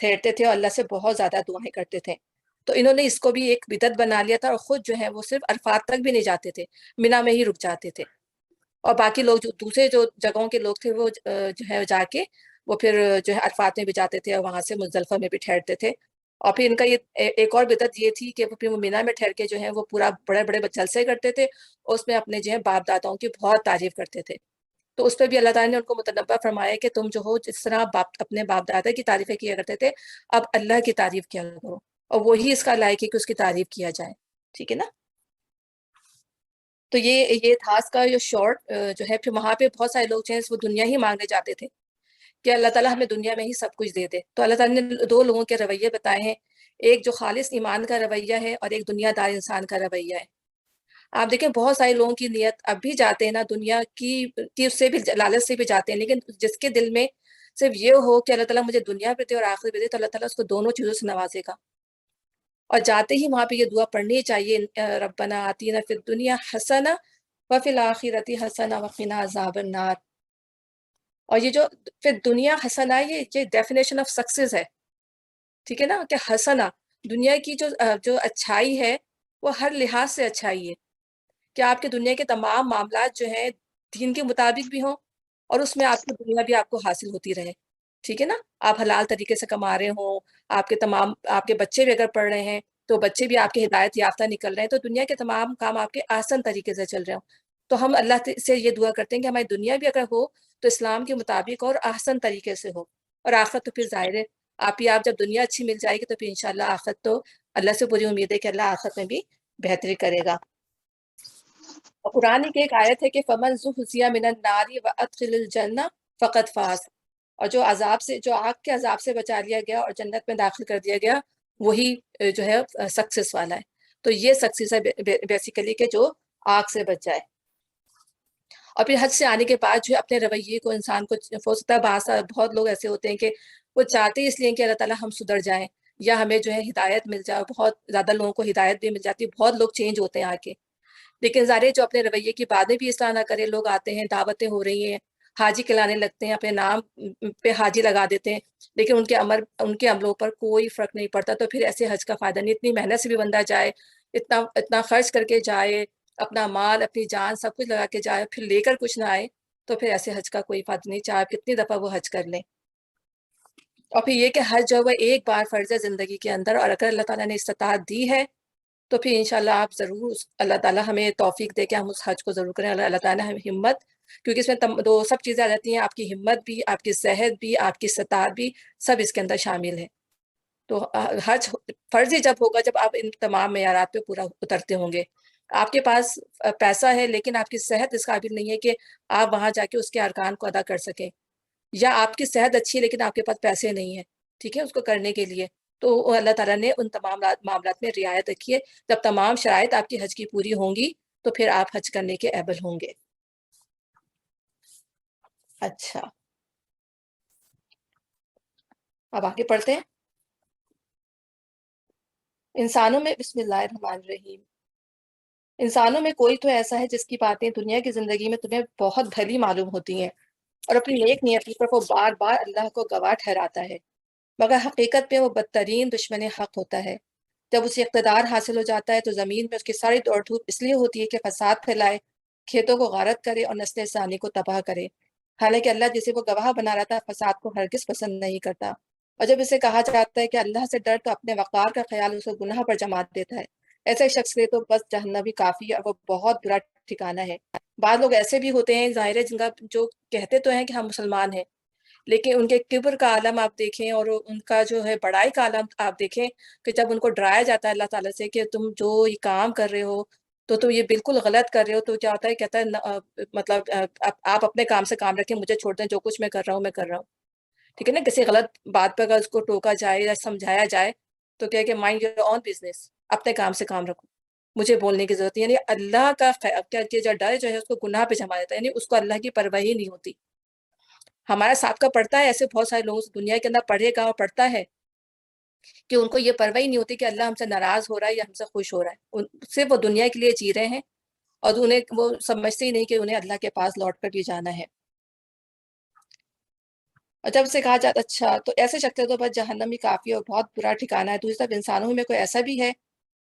ٹھہرتے تھے اور اللہ سے بہت زیادہ دعائیں کرتے تھے. تو انہوں نے اس کو بھی ایک بدعت بنا لیا تھا اور خود جو ہے وہ صرف عرفات تک بھی نہیں جاتے تھے، مینا میں ہی رک جاتے تھے. اور باقی لوگ جو دوسرے جو جگہوں کے لوگ تھے وہ جو ہے جا کے وہ پھر جو ہے عرفات میں بھی جاتے تھے اور وہاں سے مزدلفہ میں بھی ٹھہرتے تھے. اور پھر ان کا یہ ایک اور بدعت یہ تھی کہ وہ پھر وہ مینا میں ٹھہر کے جو ہے وہ پورا بڑے بڑے جلسے کرتے تھے اور اس میں اپنے جو ہے باپ داداؤں کی بہت تعریف کرتے تھے. تو اس پہ بھی اللہ تعالیٰ نے ان کو متنبہ فرمایا کہ تم جو ہو جس طرح اپنے باپ دادا کی تعریفیں کیا کرتے تھے اب اللہ کی تعریف کیا کرو اور وہی اس کا لائق ہے کہ اس کی تعریف کیا جائے. ٹھیک ہے نا. تو یہ تھا اس کا جو شارٹ جو ہے. پھر وہاں پہ بہت سارے لوگ جو ہیں وہ دنیا ہی مانگنے جاتے تھے کہ اللہ تعالیٰ ہمیں دنیا میں ہی سب کچھ دے دے. تو اللہ تعالیٰ نے دو لوگوں کے رویے بتائے ہیں، ایک جو خالص ایمان کا رویہ ہے اور ایک دنیا دار انسان کا رویہ ہے. آپ دیکھیں بہت سارے لوگوں کی نیت اب بھی جاتے ہیں نا دنیا کی اس سے بھی لالچ سے بھی جاتے ہیں، لیکن جس کے دل میں صرف یہ ہو کہ اللہ تعالیٰ مجھے دنیا پہ دے اور آخرت پہ دے تو اللہ تعالیٰ اس کو دونوں چیزوں سے نوازے گا. اور جاتے ہی وہاں پہ یہ دعا پڑھنی چاہیے، ربنا آتینا فی الدنیا حسنہ وفی الآخرۃ حسنہ وقنا عذاب النار. اور یہ جو پھر دنیا حسنہ یہ ڈیفینیشن آف سکسیز ہے. ٹھیک ہے نا، کہ حسنہ دنیا کی جو اچھائی ہے وہ ہر لحاظ سے اچھائی ہے کہ آپ کے دنیا کے تمام معاملات جو ہیں دین کے مطابق بھی ہوں اور اس میں آپ کی دنیا بھی آپ کو حاصل ہوتی رہے. ٹھیک ہے نا، آپ حلال طریقے سے کما رہے ہوں، آپ کے بچے بھی اگر پڑھ رہے ہیں تو بچے بھی آپ کے ہدایت یافتہ نکل رہے ہیں، تو دنیا کے تمام کام آپ کے آسان طریقے سے چل رہے ہوں. تو ہم اللہ سے یہ دعا کرتے ہیں کہ ہماری دنیا بھی اگر ہو تو اسلام کے مطابق اور آسان طریقے سے ہو، اور آخرت تو پھر ظاہر ہے آپ جب دنیا اچھی مل جائے گی تو پھر انشاءاللہ آخرت تو اللہ سے پوری امید ہے کہ اللہ آخرت میں بھی بہتری کرے گا. اور قرآن کی ایک آیت ہے کہ فمن زحزح من النار وادخل الجنہ فقد فاز. اور جو آگ کے عذاب سے بچا لیا گیا اور جنت میں داخل کر دیا گیا وہی جو ہے سکسیس والا ہے. تو یہ سکسیس ہے بیسیکلی کہ جو آگ سے بچ جائے. اور پھر حج سے آنے کے بعد جو ہے اپنے رویے کو انسان کو ہو سکتا ہے بہت لوگ ایسے ہوتے ہیں کہ وہ چاہتے اس لیے کہ اللہ تعالیٰ ہم سدھر جائیں یا ہمیں جو ہے ہدایت مل جائے. بہت زیادہ لوگوں کو ہدایت بھی مل جاتی ہے، بہت لوگ چینج ہوتے ہیں آ کے، لیکن ظاہر جو اپنے رویے کی باتیں بھی اس طرح نہ کرے. لوگ آتے ہیں، دعوتیں ہو رہی ہیں، حاجی کہلانے لگتے ہیں، اپنے نام پہ حاجی لگا دیتے ہیں، لیکن ان کے عملوں پر کوئی فرق نہیں پڑتا. تو پھر ایسے حج کا فائدہ نہیں. اتنی محنت سے بھی بندہ جائے، اتنا خرچ کر کے جائے، اپنا مال اپنی جان سب کچھ لگا کے جائے، پھر لے کر کچھ نہ آئے، تو پھر ایسے حج کا کوئی فائدہ نہیں، چاہے کتنی دفعہ وہ حج کر لیں. اور پھر یہ کہ حج جو ہے ایک بار فرض ہے زندگی کے اندر، اور اگر اللہ تعالیٰ نے استطاعت دی ہے تو پھر انشاءاللہ آپ ضرور اللہ تعالیٰ ہمیں توفیق دے کے ہم اس حج کو ضرور کریں. اللہ تعالیٰ ہمیں ہمت، کیونکہ اس میں دو سب چیزیں آ جاتی ہیں، آپ کی ہمت بھی، آپ کی صحت بھی، آپ کی استطاعت بھی، سب اس کے اندر شامل ہے. تو حج فرض ہی جب ہوگا جب آپ ان تمام معیارات پہ پورا اترتے ہوں گے. آپ کے پاس پیسہ ہے لیکن آپ کی صحت اس قابل نہیں ہے کہ آپ وہاں جا کے اس کے ارکان کو ادا کر سکیں، یا آپ کی صحت اچھی ہے لیکن آپ کے پاس پیسے نہیں ہیں ٹھیک ہے اس کو کرنے کے لیے، تو اللہ تعالیٰ نے ان تمام معاملات میں رعایت رکھی ہے. جب تمام شرائط آپ کی حج کی پوری ہوں گی تو پھر آپ حج کرنے کے ایبل ہوں گے. اچھا، اب آگے پڑھتے ہیں. انسانوں میں بسم اللہ الرحمن الرحیم، انسانوں میں کوئی تو ایسا ہے جس کی باتیں دنیا کی زندگی میں تمہیں بہت بھلی معلوم ہوتی ہیں اور اپنی نیک نیتی پر وہ بار بار اللہ کو گواہ ٹھہراتا ہے، مگر حقیقت میں وہ بدترین دشمن حق ہوتا ہے. جب اسے اقتدار حاصل ہو جاتا ہے تو زمین میں اس کی ساری دوڑ دھوپ اس لیے ہوتی ہے کہ فساد پھیلائے، کھیتوں کو غارت کرے اور نسل ثانی کو تباہ کرے. حالانکہ اللہ جسے وہ گواہ بنا رہا تھا فساد کو ہرگز پسند نہیں کرتا. اور جب اسے کہا جاتا ہے کہ اللہ سے ڈر تو اپنے وقار کا خیال اسے گناہ پر جماعت دیتا ہے. ایسے شخص کے تو بس جہنم بھی کافی ہے اور وہ بہت برا ٹھکانہ ہے. بعض لوگ ایسے بھی ہوتے ہیں ظاہر ہے جن کا جو کہتے تو ہیں کہ ہم مسلمان ہیں، لیکن ان کے کبر کا عالم آپ دیکھیں اور ان کا جو ہے بڑائی کا عالم آپ دیکھیں کہ جب ان کو ڈرایا جاتا ہے اللہ تعالیٰ سے کہ تم جو یہ کام کر رہے ہو تو تم یہ بالکل غلط کر رہے ہو، تو کیا ہوتا ہے، کہتا ہے مطلب آپ اپنے کام سے کام رکھیں، مجھے چھوڑ دیں، جو کچھ میں کر رہا ہوں میں کر رہا ہوں. ٹھیک ہے نا. کسی غلط بات پہ اگر اس کو ٹوکا جائے یا سمجھایا جائے تو کیا کہ مائنڈ یور اون بزنس، اپنے کام سے کام رکھو، مجھے بولنے کی ضرورت ہے. یعنی اللہ کا جو ڈر جو ہے اس کو گناہ پہ جما دیتا ہے، یعنی اس کو اللہ کی پرواہ ہی نہیں ہوتی. ہمارا سابقہ پڑھتا ہے ایسے بہت سارے لوگوں سے دنیا کے اندر پڑھے گا اور پڑھتا ہے کہ ان کو یہ پرواہ ہی نہیں ہوتی کہ اللہ ہم سے ناراض ہو رہا ہے یا ہم سے خوش ہو رہا ہے. صرف وہ دنیا کے لیے جی رہے ہیں اور انہیں وہ سمجھتے ہی نہیں کہ انہیں اللہ کے پاس لوٹ کر بھی جانا ہے. اور جب سے کہا جاتا اچھا تو ایسے شخص تو بس جہنم ہی کافی اور بہت برا ٹھکانہ ہے، دوسری طرف انسانوں میں کوئی ایسا بھی ہے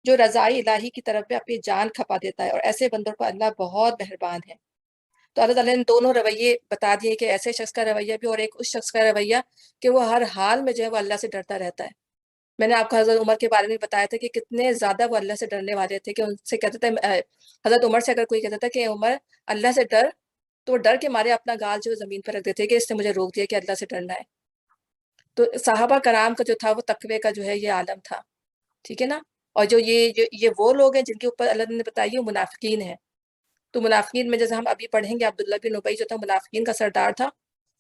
جو رضائی الہی کی طرف میں اپنی جان کھپا دیتا ہے، اور ایسے بندوں پر اللہ بہت مہربان ہے۔ تو اللہ تعالیٰ نے دونوں رویے بتا دیے کہ ایسے شخص کا رویہ بھی اور ایک اس شخص کا رویہ کہ وہ ہر حال میں جو ہے وہ اللہ سے ڈرتا رہتا ہے۔ میں نے آپ کو حضرت عمر کے بارے میں بتایا تھا کہ کتنے زیادہ وہ اللہ سے ڈرنے والے تھے کہ ان سے کہتے تھے حضرت عمر سے اگر کوئی کہتا تھا کہ عمر اللہ سے ڈر، تو وہ ڈر کے مارے اپنا گال جو زمین پر رکھ دیتے کہ اس نے مجھے روک دیا کہ اللہ سے ڈرنا ہے۔ تو صحابہ کرام کا جو تھا وہ تقوی کا جو ہے یہ عالم تھا، ٹھیک ہے نا؟ اور جو یہ وہ لوگ ہیں جن کے اوپر اللہ نے بتائی وہ منافقین ہیں۔ تو منافقین میں جیسے ہم ابھی پڑھیں گے عبداللہ بن ابی جو تھا منافقین کا سردار تھا،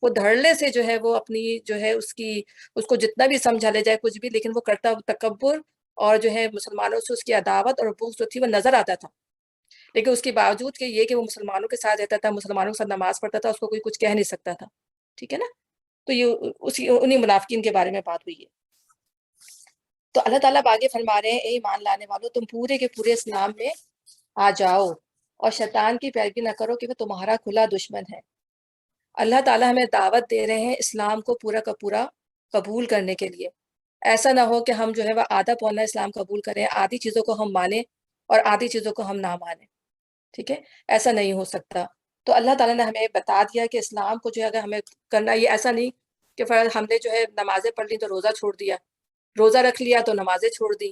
وہ دھڑلے سے جو ہے وہ اپنی جو ہے اس کو جتنا بھی سمجھا لے جائے کچھ بھی، لیکن وہ کرتا تکبر اور جو ہے مسلمانوں سے اس کی عداوت اور بغض جو تھی وہ نظر آتا تھا، لیکن اس کے باوجود کہ یہ کہ وہ مسلمانوں کے ساتھ رہتا تھا، مسلمانوں کے ساتھ نماز پڑھتا تھا، اس کو کوئی کچھ کہہ نہیں سکتا تھا، ٹھیک ہے نا؟ تو یہ انہی منافقین کے بارے میں بات ہوئی ہے۔ تو اللہ تعالیٰ آگے فرما رہے ہیں اے ایمان لانے والوں تم پورے کے پورے اسلام میں آ جاؤ اور شیطان کی پیروی نہ کرو کہ وہ تمہارا کھلا دشمن ہے۔ اللہ تعالیٰ ہمیں دعوت دے رہے ہیں اسلام کو پورا کا پورا قبول کرنے کے لیے۔ ایسا نہ ہو کہ ہم جو ہے وہ آدھا پونا اسلام قبول کریں، آدھی چیزوں کو ہم مانیں اور آدھی چیزوں کو ہم نہ مانیں، ٹھیک ہے؟ ایسا نہیں ہو سکتا۔ تو اللہ تعالیٰ نے ہمیں بتا دیا کہ اسلام کو جو ہے اگر ہمیں کرنا، یہ ایسا نہیں کہ فرض ہم نے جو ہے نمازیں پڑھ لی تو روزہ چھوڑ دیا، روزہ رکھ لیا تو نمازیں چھوڑ دی۔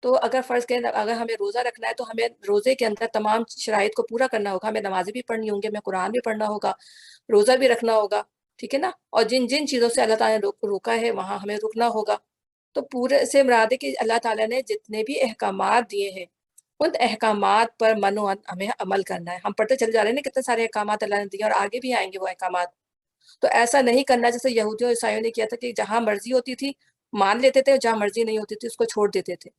تو اگر فرض کریں اگر ہمیں روزہ رکھنا ہے تو ہمیں روزے کے اندر تمام شرائط کو پورا کرنا ہوگا، ہمیں نمازیں بھی پڑھنی ہوں گی، ہمیں قرآن بھی پڑھنا ہوگا، روزہ بھی رکھنا ہوگا، ٹھیک ہے نا؟ اور جن جن چیزوں سے اللہ تعالیٰ نے روکا ہے وہاں ہمیں رکنا ہوگا۔ تو پورے سے مراد ہے کہ اللہ تعالیٰ نے جتنے بھی احکامات دیے ہیں ان احکامات پر ہمیں عمل کرنا ہے۔ ہم پڑھتے چلے جا رہے ہیں نا کتنے سارے احکامات اللہ نے دیے اور آگے بھی آئیں گے وہ احکامات۔ تو ایسا نہیں کرنا جیسے یہودیوں اور عیسائیوں نے کیا تھا کہ جہاں مرضی ہوتی تھی مان لیتے تھے، جہاں مرضی نہیں ہوتی تھی اس کو چھوڑ دیتے تھے۔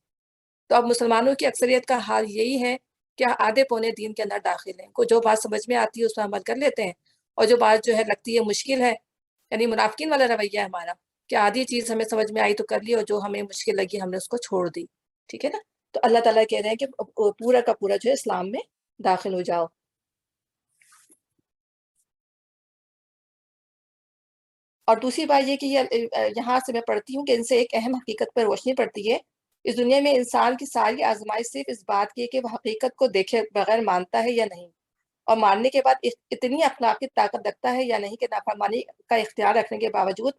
تو اب مسلمانوں کی اکثریت کا حال یہی ہے کہ آدھے پونے دین کے اندر داخل ہیں، کو جو بات سمجھ میں آتی ہے اس پر عمل کر لیتے ہیں، اور جو بات جو ہے لگتی ہے مشکل ہے، یعنی منافقین والا رویہ ہے ہمارا کہ آدھی چیز ہمیں سمجھ میں آئی تو کر لی اور جو ہمیں مشکل لگی ہم نے اس کو چھوڑ دی، ٹھیک ہے نا؟ تو اللہ تعالیٰ کہہ رہے ہیں کہ پورا کا پورا جو ہے اسلام میں داخل ہو جاؤ۔ اور دوسری بات یہ کہ یہاں سے میں پڑھتی ہوں کہ ان سے ایک اہم حقیقت پر روشنی پڑتی ہے۔ اس دنیا میں انسان کی ساری آزمائش صرف اس بات کی ہے کہ وہ حقیقت کو دیکھے بغیر مانتا ہے یا نہیں، اور ماننے کے بعد اتنی اخلاقی طاقت رکھتا ہے یا نہیں کہ نافرمانی کا اختیار رکھنے کے باوجود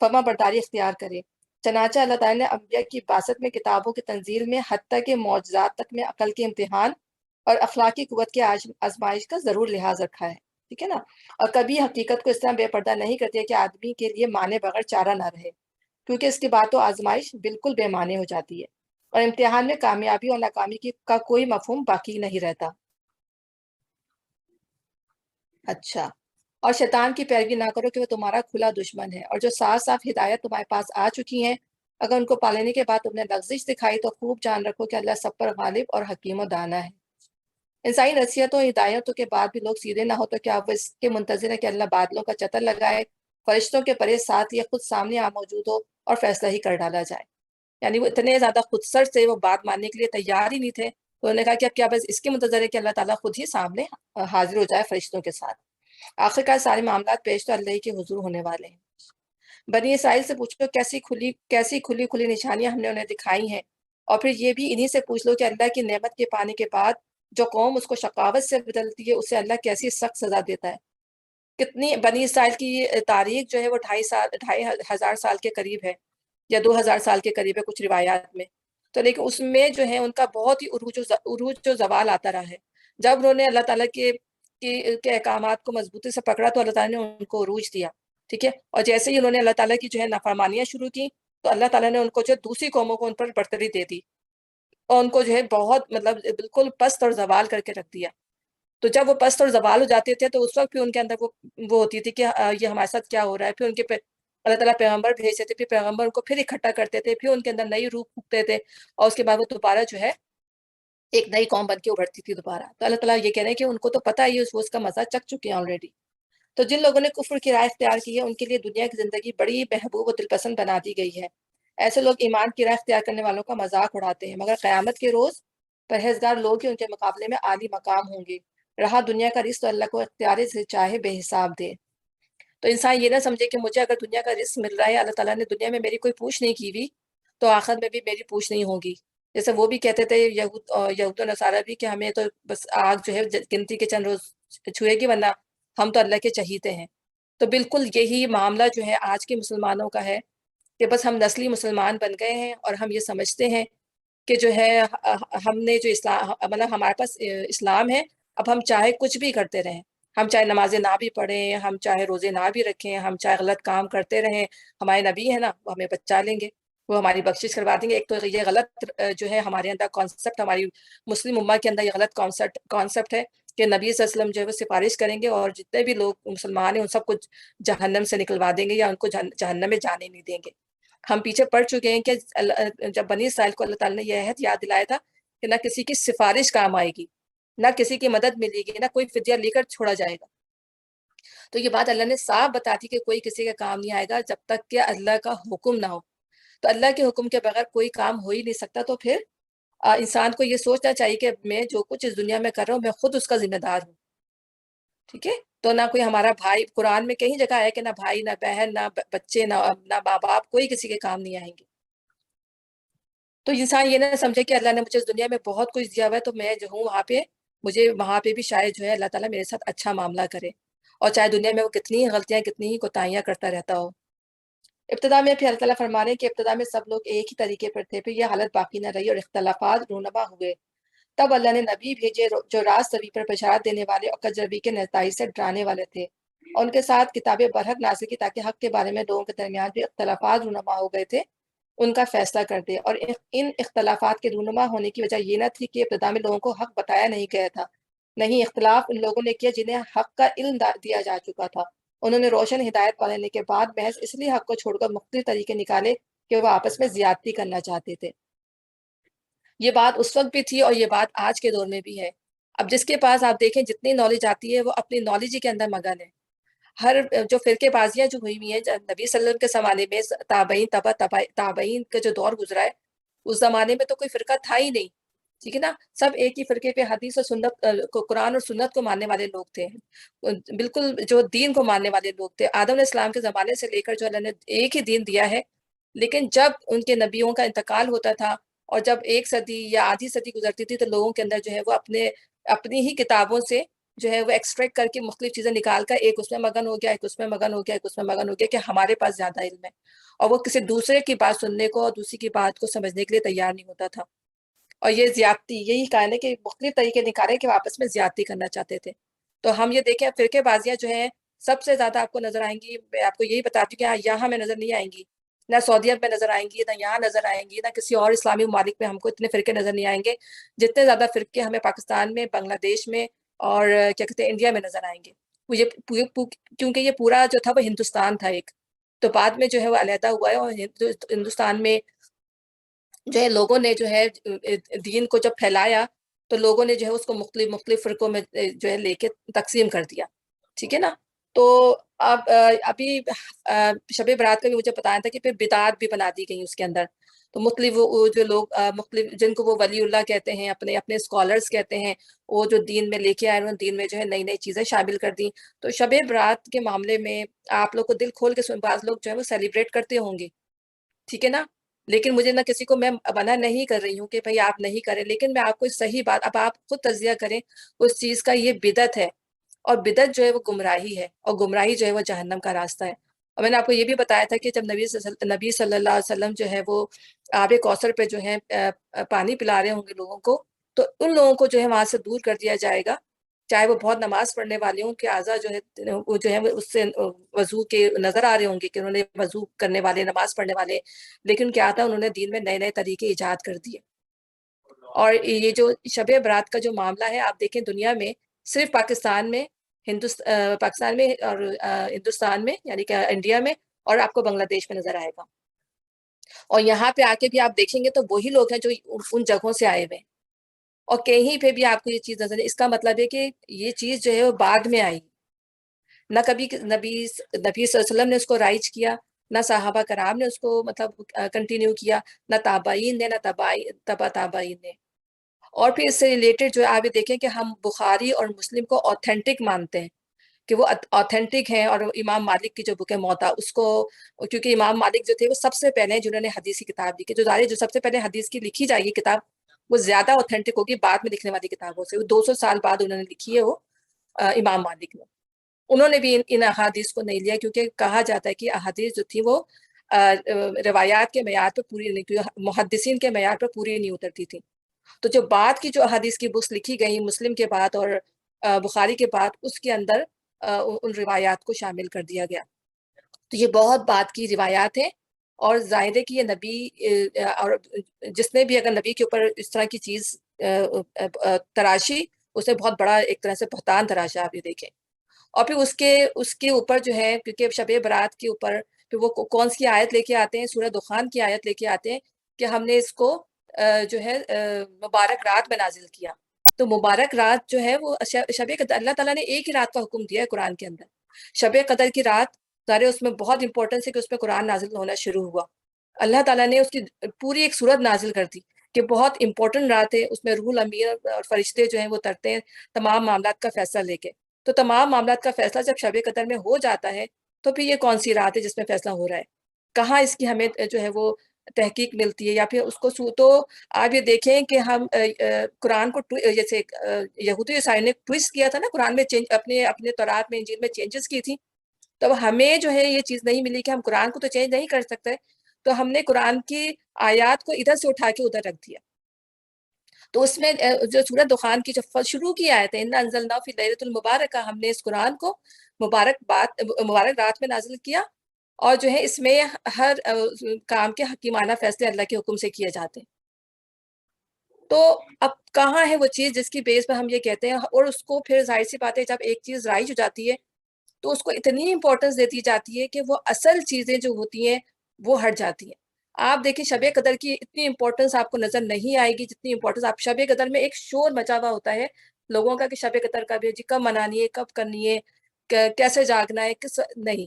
فرما برداری اختیار کرے۔ چنانچہ اللہ تعالیٰ نے انبیاء کی بعثت میں، کتابوں کی تنزیل میں، حتیٰ کہ معجزات تک میں عقل کے امتحان اور اخلاقی قوت کے آزمائش کا ضرور لحاظ رکھا ہے، ٹھیک ہے نا؟ اور کبھی حقیقت کو اس طرح بے پردہ نہیں کرتی ہے کہ آدمی کے لیے مانے بغیر چارہ نہ رہے، کیونکہ اس کے بعد تو آزمائش بالکل بے معنی ہو جاتی ہے اور امتحان میں کامیابی اور ناکامی کا کوئی مفہوم باقی نہیں رہتا۔ اچھا، اور شیطان کی پیروی نہ کرو کہ وہ تمہارا کھلا دشمن ہے، اور جو صاف صاف ہدایت تمہارے پاس آ چکی ہیں اگر ان کو پالنے کے بعد تم نے لغزش دکھائی تو خوب جان رکھو کہ اللہ سب پر غالب اور حکیم و دانا ہے۔ انسانی نصیحتوں اور ہدایتوں کے بعد بھی لوگ سیدھے نہ ہو تو کیا وہ اس کے منتظر ہے کہ اللہ بادلوں کا چتر لگائے، فرشتوں کے پرے ساتھ یا خود سامنے آ موجود ہو اور فیصلہ ہی کر ڈالا جائے؟ یعنی وہ اتنے زیادہ خودسر سے وہ بات ماننے کے لیے تیار ہی نہیں تھے، تو انہوں نے کہا کہ اب کیا بس اس کے منتظر ہے کہ اللہ تعالیٰ خود ہی سامنے حاضر ہو جائے فرشتوں کے ساتھ؟ آخرکار سارے معاملات پیش تو اللہ ہی کے حضور ہونے والے ہیں۔ بنی اسرائیل سے پوچھو کیسی کھلی کھلی نشانیاں ہم نے انہیں دکھائی ہیں، اور پھر یہ بھی انہی سے پوچھ لو کہ اللہ کی نعمت کے پانے کے بعد جو قوم اس کو شقاوت سے بدلتی ہے اسے اللہ کیسی سخت سزا دیتا ہے۔ کتنی بنی اسرائیل کی تاریخ جو ہے وہ 2,500 سال کے قریب ہے یا 2,000 سال کے قریب ہے کچھ روایات میں، تو لیکن اس میں جو ہے ان کا بہت ہی عروج و زوال آتا رہا ہے۔ جب انہوں نے اللہ تعالیٰ کے احکامات کو مضبوطی سے پکڑا تو اللہ تعالیٰ نے ان کو عروج دیا، ٹھیک ہے؟ اور جیسے ہی انہوں نے اللہ تعالیٰ کی جو ہے نافرمانیاں شروع کی تو اللہ تعالیٰ نے ان کو جو دوسری قوموں کو ان پر برتری دے دی اور ان کو جو ہے بہت مطلب بالکل پست اور زوال کر کے رکھ دیا۔ تو جب وہ پست اور زوال ہو جاتے تھے تو اس وقت پھر ان کے اندر وہ ہوتی تھی کہ یہ ہمارے ساتھ کیا ہو رہا ہے۔ پھر ان کے اللہ تعالیٰ پیغمبر بھیجتے تھے، پھر پیغمبر ان کو پھر اکٹھا کرتے تھے، پھر ان کے اندر نئی روح پھونکتے تھے اور اس کے بعد وہ دوبارہ جو ہے ایک نئی قوم بن کے ابھرتی تھی دوبارہ۔ تو اللہ تعالیٰ یہ کہہ رہے ہیں کہ ان کو تو پتہ ہی ہے، وہ اس کا مزہ چکھ چکے ہیں آلریڈی۔ تو جن لوگوں نے کفر کی راہ اختیار کی ہے ان کے لیے دنیا کی زندگی بڑی محبوب و دلپسند بنا دی گئی ہے۔ ایسے لوگ ایمان کی راہ اختیار کرنے والوں کا مذاق اڑاتے ہیں، مگر قیامت کے روز پرہیزگار لوگ ہی ان کے مقابلے میں عالی مقام ہوں گے۔ رہا دنیا کا رزق تو اللہ کو اختیار سے چاہے بے حساب دے۔ تو انسان یہ نہ سمجھے کہ مجھے اگر دنیا کا رزق مل رہا ہے، اللہ تعالیٰ نے دنیا میں میری کوئی پوچھ نہیں کی ہوئی، تو آخر میں بھی میری پوچھ نہیں ہوگی۔ جیسے وہ بھی کہتے تھے یہود و نصارہ بھی، کہ ہمیں تو بس آگ جو ہے گنتی کے چند روز چھوئے گی، ورنہ ہم تو اللہ کے چہیتے ہیں۔ تو بالکل یہی معاملہ جو ہے آج کے مسلمانوں کا ہے، کہ بس ہم نسلی مسلمان بن گئے ہیں، اور ہم یہ سمجھتے ہیں کہ جو ہے ہم نے جو اسلام، مطلب ہمارے پاس اسلام ہے، اب ہم چاہے کچھ بھی کرتے رہیں، ہم چاہے نمازیں نہ بھی پڑھیں، ہم چاہے روزے نہ بھی رکھیں، ہم چاہے غلط کام کرتے رہیں، ہمارے نبی ہے نا، وہ ہمیں بچا لیں گے، وہ ہماری بخشش کروا دیں گے۔ ایک تو یہ غلط جو ہے ہمارے اندر کانسیپٹ، ہماری مسلم امہ کے اندر یہ غلط کانسیپٹ ہے کہ نبی صلی اللہ علیہ وسلم جو ہے وہ سفارش کریں گے اور جتنے بھی لوگ مسلمان ہیں ان سب کو جہنم سے نکلوا دیں گے، یا ان کو جہنم میں جانے نہیں دیں گے۔ ہم پیچھے پڑ چکے ہیں کہ جب بنی اسرائیل کو اللہ تعالیٰ نے یہ عہد یاد دلایا تھا کہ نہ کسی کی سفارش کام آئے گی، نہ کسی کی مدد ملے گی، نہ کوئی فدیہ لے کر چھوڑا جائے گا۔ تو یہ بات اللہ نے صاف بتا دی کہ کوئی کسی کا کام نہیں آئے گا جب تک کہ اللہ کا حکم نہ ہو۔ تو اللہ کے حکم کے بغیر کوئی کام ہو ہی نہیں سکتا۔ تو پھر انسان کو یہ سوچنا چاہیے کہ میں جو کچھ اس دنیا میں کر رہا ہوں، میں خود اس کا ذمہ دار ہوں، ٹھیک ہے؟ تو نہ کوئی ہمارا بھائی، قرآن میں کہیں جگہ ہے کہ نہ بھائی، نہ بہن، نہ بچے، نہ ماں باپ، کوئی کسی کے کام نہیں آئیں گے۔ تو انسان یہ نہ سمجھے کہ اللہ نے مجھے اس دنیا میں بہت کچھ دیا ہوا ہے، تو میں جو ہوں وہاں پہ، مجھے وہاں پہ بھی شاید جو ہے اللہ تعالیٰ میرے ساتھ اچھا معاملہ کرے، اور چاہے دنیا میں وہ کتنی ہی غلطیاں، کتنی ہی کوتاہیاں کرتا رہتا ہو۔ ابتدا میں پھر اللہ تعالیٰ فرما رہے ہیں کہ ابتدا میں سب لوگ ایک ہی طریقے پر تھے، پھر یہ حالت باقی نہ رہی اور اختلافات رونما ہوئے۔ تب اللہ نے نبی بھیجے جو راست روی پر بشارت دینے والے اور کجروی کے نتائج سے ڈرانے والے تھے، اور ان کے ساتھ کتاب برحق نازل کی تاکہ حق کے بارے میں لوگوں کے درمیان بھی اختلافات رونما ہو گئے تھے ان کا فیصلہ کر دے۔ اور ان اختلافات کے رونما ہونے کی وجہ یہ نہ تھی کہ ابتدا میں لوگوں کو حق بتایا نہیں گیا تھا، نہیں، اختلاف ان لوگوں نے کیا جنہیں حق کا علم دیا جا چکا تھا۔ انہوں نے روشن ہدایت پانے کے بعد محض اس لیے حق کو چھوڑ کر مختلف طریقے نکالے کہ وہ آپس میں زیادتی کرنا چاہتے تھے۔ یہ بات اس وقت بھی تھی اور یہ بات آج کے دور میں بھی ہے۔ اب جس کے پاس آپ دیکھیں جتنی نالج آتی ہے وہ اپنی نالج ہی کے اندر مگن ہے۔ ہر جو فرقے بازیاں جو ہوئی ہوئی ہیں، نبی صلی اللہ علیہ وسلم کے زمانے میں، تابعین، تابعین کا جو دور گزرا ہے، اس زمانے میں تو کوئی فرقہ تھا ہی نہیں، ٹھیک ہے نا؟ سب ایک ہی فرقے پہ حدیث اور سنت کو، قرآن اور سنت کو ماننے والے لوگ تھے، بالکل جو دین کو ماننے والے لوگ تھے۔ آدم علیہ السلام کے زمانے سے لے کر جو اللہ نے ایک ہی دین دیا ہے، لیکن جب ان کے نبیوں کا انتقال ہوتا تھا اور جب ایک صدی یا آدھی صدی گزرتی تھی، تو لوگوں کے اندر جو ہے وہ اپنی ہی کتابوں سے جو ہے وہ ایکسٹریکٹ کر کے مختلف چیزیں نکال کر ایک اس میں مگن ہو گیا، ایک اس میں مگن ہو گیا، ایک اس میں مگن ہو گیا، کہ ہمارے پاس زیادہ علم ہے، اور وہ کسی دوسرے کی بات سننے کو اور دوسری کی بات کو سمجھنے کے لیے تیار نہیں ہوتا تھا۔ اور یہ زیادتی، یہی کہا ہے کہ مختلف طریقے نکالے کہ وہ آپس میں زیادتی کرنا چاہتے تھے۔ تو ہم یہ دیکھیں فرقے بازیاں جو ہیں سب سے زیادہ آپ کو نظر آئیں گی، میں آپ کو یہی بتاتی ہوں کہ یہاں ہمیں نظر نہیں آئیں گی، نہ سعودیہ میں نظر آئیں گی، نہ یہاں نظر آئیں گی، نہ کسی اور اسلامی ممالک میں ہم کو اتنے فرقے نظر نہیں آئیں گے جتنے زیادہ فرقے ہمیں پاکستان میں، بنگلہ دیش میں اور کیا کہتے ہیں انڈیا میں نظر آئیں گے۔ کیونکہ یہ پورا جو تھا وہ ہندوستان تھا ایک، تو بعد میں جو ہے وہ علیحدہ ہوا ہے، اور ہندوستان میں جو ہے لوگوں نے جو ہے دین کو جب پھیلایا تو لوگوں نے جو ہے اس کو مختلف مختلف فرقوں میں جو ہے لے کے تقسیم کر دیا، ٹھیک ہے نا؟ تو اب ابھی شب برات کا بھی مجھے بتایا تھا کہ پھر بدعات بھی بنا دی گئی اس کے اندر۔ تو مختلف وہ جو لوگ مختلف جن کو وہ ولی اللہ کہتے ہیں، اپنے اسکالرز کہتے ہیں، وہ جو دین میں لے کے آئے، انہوں نے دین میں جو ہے نئی نئی چیزیں شامل کر دی۔ تو شب برات کے معاملے میں آپ لوگ کو دل کھول کے بعض لوگ جو ہے وہ سیلیبریٹ کرتے ہوں گے، ٹھیک ہے نا؟ لیکن مجھے نہ کسی کو میں منع نہیں کر رہی ہوں کہ بھائی آپ نہیں کریں، لیکن میں آپ کو صحیح بات، اب آپ خود تجزیہ کریں اس چیز کا، یہ بدعت ہے، اور بدعت جو ہے وہ گمراہی ہے، اور گمراہی جو ہے وہ جہنم کا راستہ ہے۔ اور میں نے آپ کو یہ بھی بتایا تھا کہ جب نبی صلی اللہ علیہ وسلم جو ہے وہ آب کوثر پہ جو ہے پانی پلا رہے ہوں گے لوگوں کو، تو ان لوگوں کو جو ہے وہاں سے دور کر دیا جائے گا، چاہے وہ بہت نماز پڑھنے والے ہوں، کہ اعضاء جو ہے وہ جو ہے اس سے وضو کے نظر آ رہے ہوں گے کہ انہوں نے وضو کرنے والے، نماز پڑھنے والے، لیکن کیا تھا، انہوں نے دین میں نئے نئے طریقے ایجاد کر دیے۔ اور یہ جو شب برات کا جو معاملہ ہے، آپ دیکھیں دنیا میں صرف پاکستان میں، پاکستان میں اور ہندوستان میں، یعنی کہ انڈیا میں، اور آپ کو بنگلہ دیش میں نظر آئے گا۔ اور یہاں پہ آ کے بھی آپ دیکھیں گے تو وہی لوگ ہیں جو ان جگہوں سے آئے ہوئے ہیں، اور کہیں پہ بھی آپ کو یہ چیز نظر، اس کا مطلب ہے کہ یہ چیز جو ہے وہ بعد میں آئی، نہ کبھی نبی صلی اللہ علیہ وسلم نے اس کو رائج کیا، نہ صحابہ کرام نے اس کو مطلب کنٹینیو کیا، نہ تابعین نے، نہ تبا تابعین نے۔ اور پھر اس سے ریلیٹڈ جو آپ یہ دیکھیں کہ ہم بخاری اور مسلم کو اوتھینٹک مانتے ہیں، کہ وہ آتھینٹک ہیں، اور امام مالک کی جو بک ہے موطا، اس کو، کیونکہ امام مالک جو تھے وہ سب سے پہلے جنہوں نے حدیث کی کتاب لکھی، جو سب سے پہلے حدیث کی لکھی جائے گی کتاب، وہ زیادہ اوتھینٹک ہوگی بعد میں لکھنے والی کتابوں سے، وہ 200 سال بعد انہوں نے لکھی ہے وہ امام مالک نے۔ انہوں نے بھی ان احادیث کو نہیں لیا، کیونکہ کہا جاتا ہے کہ احادیث جو تھی وہ روایات کے معیار پہ پوری نہیں، محدثین کے معیار پہ پوری نہیں اترتی تھی۔ تو جو بعد کی جو احادیث کی بکس لکھی گئی مسلم کے بعد اور بخاری کے بعد، اس کے اندر ان روایات کو شامل کر دیا گیا۔ تو یہ بہت بعد کی روایات ہیں، اور ظاہر ہے کہ یہ نبی اور جس نے بھی اگر نبی کے اوپر اس طرح کی چیز تراشی، اس نے بہت بڑا ایک طرح سے بہتان تراشا، آپ یہ دیکھیں۔ اور پھر اس کے اوپر جو ہے، کیونکہ شب برات کے اوپر پھر وہ کون سی آیت لے کے آتے ہیں، سورہ دخان کی آیت لے کے آتے ہیں کہ ہم نے اس کو جو ہے مبارک رات میں نازل کیا۔ تو مبارک رات جو ہے وہ شب قدر، اللہ تعالیٰ نے ایک ہی رات کا حکم دیا ہے قرآن کے اندر، شب قدر کی رات، ظاہر اس میں بہت امپورٹنس ہے کہ اس میں قرآن نازل ہونا شروع ہوا۔ اللہ تعالیٰ نے اس کی پوری ایک صورت نازل کر دی کہ بہت امپورٹنٹ رات ہے، اس میں روح الامین اور فرشتے جو ہیں وہ ترتے ہیں تمام معاملات کا فیصلہ لے کے۔ تو تمام معاملات کا فیصلہ جب شب قدر میں ہو جاتا ہے، تو پھر یہ کون سی رات ہے جس میں فیصلہ ہو رہا ہے؟ کہاں اس کی ہمیں جو ہے وہ تحقیق ملتی ہے، یا پھر اس کو تو آپ یہ دیکھیں کہ ہم قرآن کو جیسے یہودی عیسائی نے ٹویسٹ کیا تھا نا قرآن میں، اپنے تورات میں انجیل میں چینجز کی تھی، تو ہمیں جو ہے یہ چیز نہیں ملی کہ ہم قرآن کو تو چینج نہیں کر سکتے، تو ہم نے قرآن کی آیات کو ادھر سے اٹھا کے ادھر رکھ دیا۔ تو اس میں جو سورۃ دخان کی جو شروع کی آیت ہے، اِنَّا أَنزَلْنَاهُ فِي لَيْلَةٍ مُبَارَكَةٍ، ہم نے اس قرآن کو مبارک رات میں نازل کیا، اور جو ہے اس میں ہر کام کے حکیمانہ فیصلے اللہ کے حکم سے کیے جاتے ہیں۔ تو اب کہاں ہے وہ چیز جس کی بیس پر ہم یہ کہتے ہیں، اور اس کو پھر ظاہر سی بات ہے جب ایک چیز رائج ہو جاتی ہے تو اس کو اتنی امپورٹنس دے دی جاتی ہے کہ وہ اصل چیزیں جو ہوتی ہیں وہ ہٹ جاتی ہیں۔ آپ دیکھیں شب قدر کی اتنی امپورٹنس آپ کو نظر نہیں آئے گی جتنی امپورٹنس آپ شب قدر میں، ایک شور مچا ہوا ہوتا ہے لوگوں کا کہ شب قدر کا بھی جی کب منانی ہے، کب کرنی ہے، کیسے جاگنا ہے، نہیں،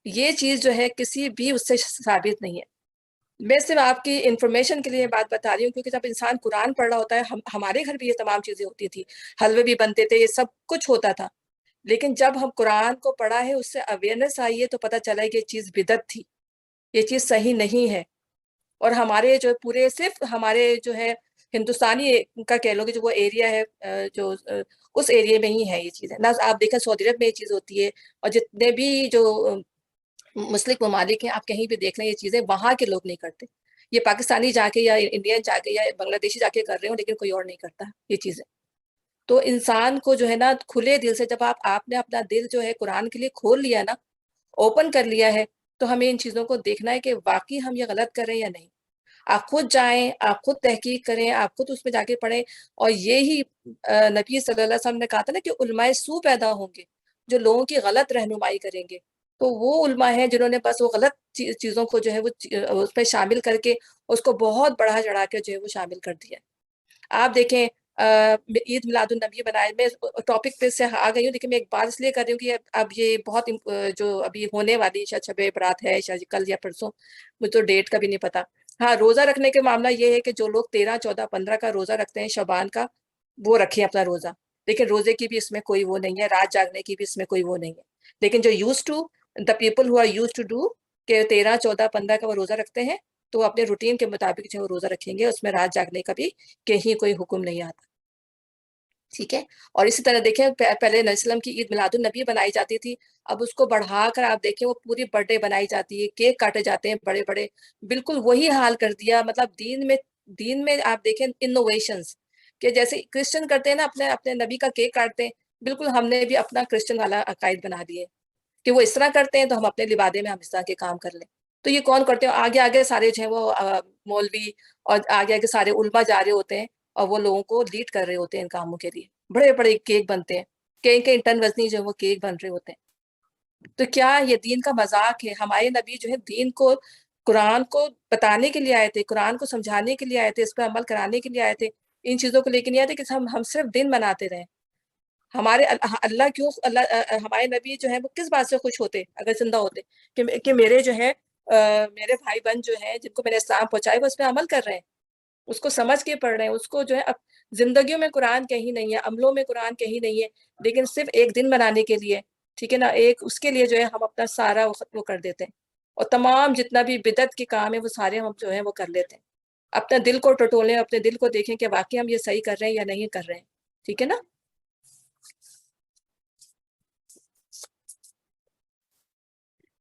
یہ چیز جو ہے کسی بھی اس سے ثابت نہیں ہے۔ میں صرف آپ کی انفارمیشن کے لیے بات بتا رہی ہوں، کیونکہ جب انسان قرآن پڑھ رہا ہوتا ہے، ہمارے گھر بھی یہ تمام چیزیں ہوتی تھی، حلوے بھی بنتے تھے، یہ سب کچھ ہوتا تھا، لیکن جب ہم قرآن کو پڑھا ہے، اس سے اویئرنیس آئی ہے، تو پتہ چلا ہے کہ یہ چیز بدعت تھی، یہ چیز صحیح نہیں ہے۔ اور ہمارے جو پورے صرف ہمارے جو ہے ہندوستانی کا کہہ لو کہ جو وہ ایریا ہے، جو اس ایریا میں ہی ہے یہ چیزیں، نہ آپ دیکھیں سعودی عرب میں یہ چیز ہوتی ہے، اور جتنے بھی جو مسلم ممالک ہیں آپ کہیں بھی دیکھ لیں یہ چیزیں وہاں کے لوگ نہیں کرتے، یہ پاکستانی جا کے یا انڈین جا کے یا بنگلہ دیشی جا کے کر رہے ہوں، لیکن کوئی اور نہیں کرتا یہ چیزیں۔ تو انسان کو جو ہے نا کھلے دل سے، جب آپ نے اپنا دل جو ہے قرآن کے لیے کھول لیا نا، اوپن کر لیا ہے، تو ہمیں ان چیزوں کو دیکھنا ہے کہ واقعی ہم یہ غلط کر رہے ہیں یا نہیں۔ آپ خود جائیں، آپ خود تحقیق کریں، آپ خود اس میں جا کے پڑھیں، اور یہی نبی صلی اللہ علیہ وسلم نے کہا تھا نا کہ علماء سو پیدا ہوں گے جو لوگوں کی غلط رہنمائی کریں گے، تو وہ علماء ہیں جنہوں نے بس وہ غلط چیزوں کو جو ہے وہ اس پہ شامل کر کے اس کو بہت بڑھا چڑھا کے جو ہے وہ شامل کر دیا۔ آپ دیکھیں عید میلاد النبی بنائے، میں ٹاپک پہ سے آ گئی ہوں، لیکن میں ایک بات اس لیے کر رہی ہوں کہ اب یہ بہت جو ابھی ہونے والی شاید شب برات ہے، شاید کل یا پرسوں، مجھے تو ڈیٹ کا بھی نہیں پتا۔ ہاں، روزہ رکھنے کے معاملہ یہ ہے کہ جو لوگ 13 14 15 کا روزہ رکھتے ہیں شعبان کا، وہ رکھیں اپنا روزہ، لیکن روزے کی بھی اس میں کوئی وہ نہیں ہے، رات جاگنے کی بھی اس میں کوئی وہ نہیں ہے، لیکن جو used to the people who are used to do کہ 13 14 15 کا وہ روزہ رکھتے ہیں، تو وہ اپنے روٹین کے مطابق جو ہے وہ روزہ رکھیں گے، اس میں رات جاگنے کا بھی کہیں کوئی حکم نہیں آتا، ٹھیک ہے۔ اور اسی طرح دیکھیں پہلے نبی وسلم کی عید میلاد النبی بنائی جاتی تھی، اب اس کو بڑھا کر آپ دیکھیں وہ پوری برتھ ڈے بنائی جاتی ہے، کیک کاٹے جاتے ہیں بڑے بڑے، بالکل وہی حال کر دیا، مطلب دین میں آپ دیکھیں انوویشنز، کہ جیسے کرسچن کرتے ہیں نا اپنے اپنے نبی کا کیک کاٹتے ہیں، بالکل ہم نے بھی اپنا کرسچن والا عقائد بنا دیے کہ وہ اس طرح کرتے ہیں تو ہم اپنے لبادے میں ہم اس طرح کے کام کر لیں۔ تو یہ کون کرتے ہیں؟ آگے آگے سارے جو ہیں وہ مولوی اور آگے آگے سارے علماء جا رہے ہوتے ہیں، اور وہ لوگوں کو لیڈ کر رہے ہوتے ہیں ان کاموں کے لیے، بڑے بڑے کیک بنتے ہیں، کئی کئی ٹن وزنی جو ہے وہ کیک بن رہے ہوتے ہیں۔ تو کیا یہ دین کا مذاق ہے؟ ہمارے نبی جو ہے دین کو، قرآن کو بتانے کے لیے آئے تھے، قرآن کو سمجھانے کے لیے آئے تھے، اس پہ عمل کرانے کے لیے آئے تھے، ان چیزوں کو لے کے نہیں آئے تھے کہ ہم صرف دن مناتے رہیں۔ ہمارے اللہ کیوں، اللہ ہمارے نبی جو ہے وہ کس بات سے خوش ہوتے اگر زندہ ہوتے کہ میرے جو ہے میرے بھائی بہن جو ہیں جن کو میں نے اسلام پہنچایا وہ اس پہ عمل کر رہے ہیں، اس کو سمجھ کے پڑھ رہے ہیں، اس کو جو ہے اب زندگیوں میں قرآن کہیں نہیں ہے، عملوں میں قرآن کہیں نہیں ہے، لیکن صرف ایک دن منانے کے لیے، ٹھیک ہے نا، ایک اس کے لیے جو ہے ہم اپنا سارا وہ کر دیتے ہیں، اور تمام جتنا بھی بدعت کے کام ہے وہ سارے ہم جو ہے وہ کر لیتے ہیں. اپنا دل کو ٹٹولیں، اپنے دل کو دیکھیں کہ واقعی ہم یہ صحیح کر رہے ہیں یا نہیں کر رہے ہیں. ٹھیک ہے نا.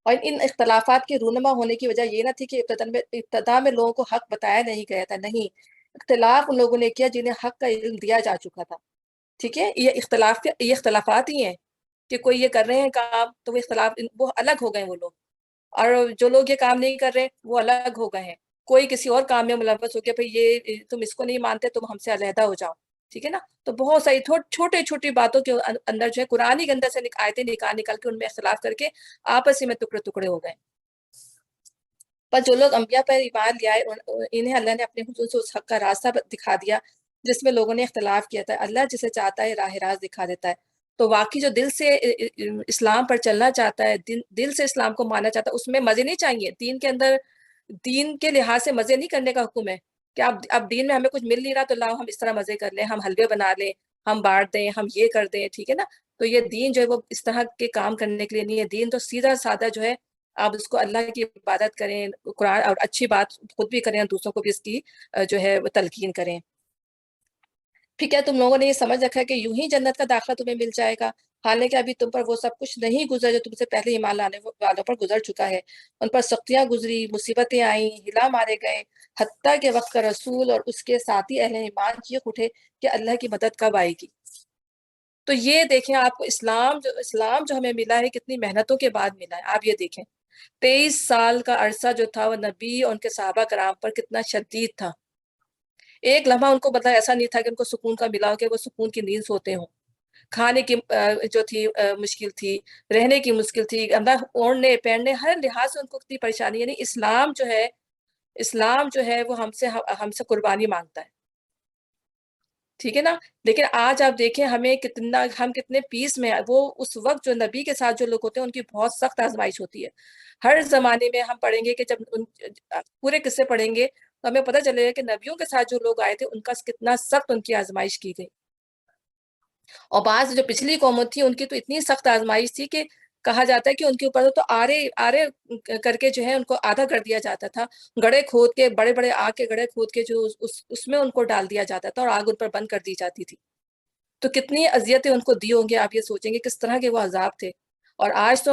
اور ان اختلافات کے رونما ہونے کی وجہ یہ نہ تھی کہ ابتدا میں لوگوں کو حق بتایا نہیں گیا تھا، نہیں، اختلاف ان لوگوں نے کیا جنہیں حق کا علم دیا جا چکا تھا. ٹھیک ہے، یہ اختلافات ہی ہیں کہ کوئی یہ کر رہے ہیں کام تو وہ اختلاف، وہ الگ ہو گئے وہ لوگ، اور جو لوگ یہ کام نہیں کر رہے وہ الگ ہو گئے ہیں. کوئی کسی اور کام میں ملوث ہو کے بھئی یہ تم اس کو نہیں مانتے، تم ہم سے علیحدہ ہو جاؤ. ٹھیک ہے نا. تو بہت ساری چھوٹی چھوٹی باتوں کے اندر جو ہے قرآن کے اندر سے آیتیں نکال کے ان میں اختلاف کر کے آپس میں ٹکڑے ٹکڑے ہو گئے. پر جو لوگ انبیاء پر ایمان لے آئے انہیں اللہ نے اپنے حضور سے اس حق کا راستہ دکھا دیا جس میں لوگوں نے اختلاف کیا تھا. اللہ جسے چاہتا ہے راہ راست دکھا دیتا ہے. تو واقعی جو دل سے اسلام پر چلنا چاہتا ہے، دل سے اسلام کو ماننا چاہتا ہے، اس میں مزے نہیں چاہیے. دین کے اندر دین کے لحاظ سے مزے نہیں کرنے کا حکم ہے کہ اب دین میں ہمیں کچھ مل نہیں رہا تو لاؤ ہم اس طرح مزے کر لیں، ہم حلوے بنا لیں، ہم بانٹ دیں، ہم یہ کر دیں. ٹھیک ہے نا. تو یہ دین جو ہے وہ اس طرح کے کام کرنے کے لیے نہیں ہے. دین تو سیدھا سادہ جو ہے، آپ اس کو اللہ کی عبادت کریں، قرآن اور اچھی بات خود بھی کریں اور دوسروں کو بھی اس کی جو ہے وہ تلقین کریں. پھر کیا تم لوگوں نے یہ سمجھ رکھا ہے کہ یوں ہی جنت کا داخلہ تمہیں مل جائے گا، حالانکہ ابھی تم پر وہ سب کچھ نہیں گزرا جو تم سے پہلے ایمان لانے والوں پر گزر چکا ہے. ان پر سختیاں گزری، مصیبتیں آئیں، ہلا مارے گئے، حتیٰ کہ وقت کا رسول اور اس کے ساتھی اہل ایمان چیخ اٹھے کہ اللہ کی مدد کب آئے گی. تو یہ دیکھیں آپ کو اسلام جو ہمیں ملا ہے کتنی محنتوں کے بعد ملا ہے. آپ یہ دیکھیں 23 سال کا عرصہ جو تھا وہ نبی اور ان کے صحابہ کرام پر کتنا شدید تھا. ایک لمحہ ان کو مطلب ایسا نہیں تھا کہ ان کو سکون کا ملا ہو کہ وہ سکون کی نیند سوتے ہوں. کھانے کی جو تھی مشکل تھی، رہنے کی مشکل تھی، اندر اوڑھنے پہننے ہر لحاظ سے ان کو اتنی پریشانی. یعنی اسلام جو ہے وہ ہم سے قربانی مانگتا ہے. ٹھیک ہے نا. لیکن آج آپ دیکھیں ہم کتنے پیس میں، وہ اس وقت جو نبی کے ساتھ جو لوگ ہوتے ہیں ان کی بہت سخت آزمائش ہوتی ہے. ہر زمانے میں ہم پڑھیں گے کہ جب پورے قصے پڑھیں گے تو ہمیں پتہ چلے گا کہ نبیوں کے ساتھ جو لوگ آئے تھے ان کا کتنا سخت ان کی آزمائش کی گئی. اور بعض جو پچھلی قومیں تھی ان کی تو اتنی سخت آزمائش تھی کہ کہا جاتا ہے کہ ان کے اوپر تو آرے کر کے جو ہے ان کو آدھا کر دیا جاتا تھا. گڑھے کھود کے، بڑے بڑے آگ کے گڑھے کھود کے جو اس میں ان کو ڈال دیا جاتا تھا اور آگ ان پر بند کر دی جاتی تھی. تو کتنی اذیتیں ان کو دی ہوں گے. آپ یہ سوچیں گے کس طرح کے وہ عذاب تھے. اور آج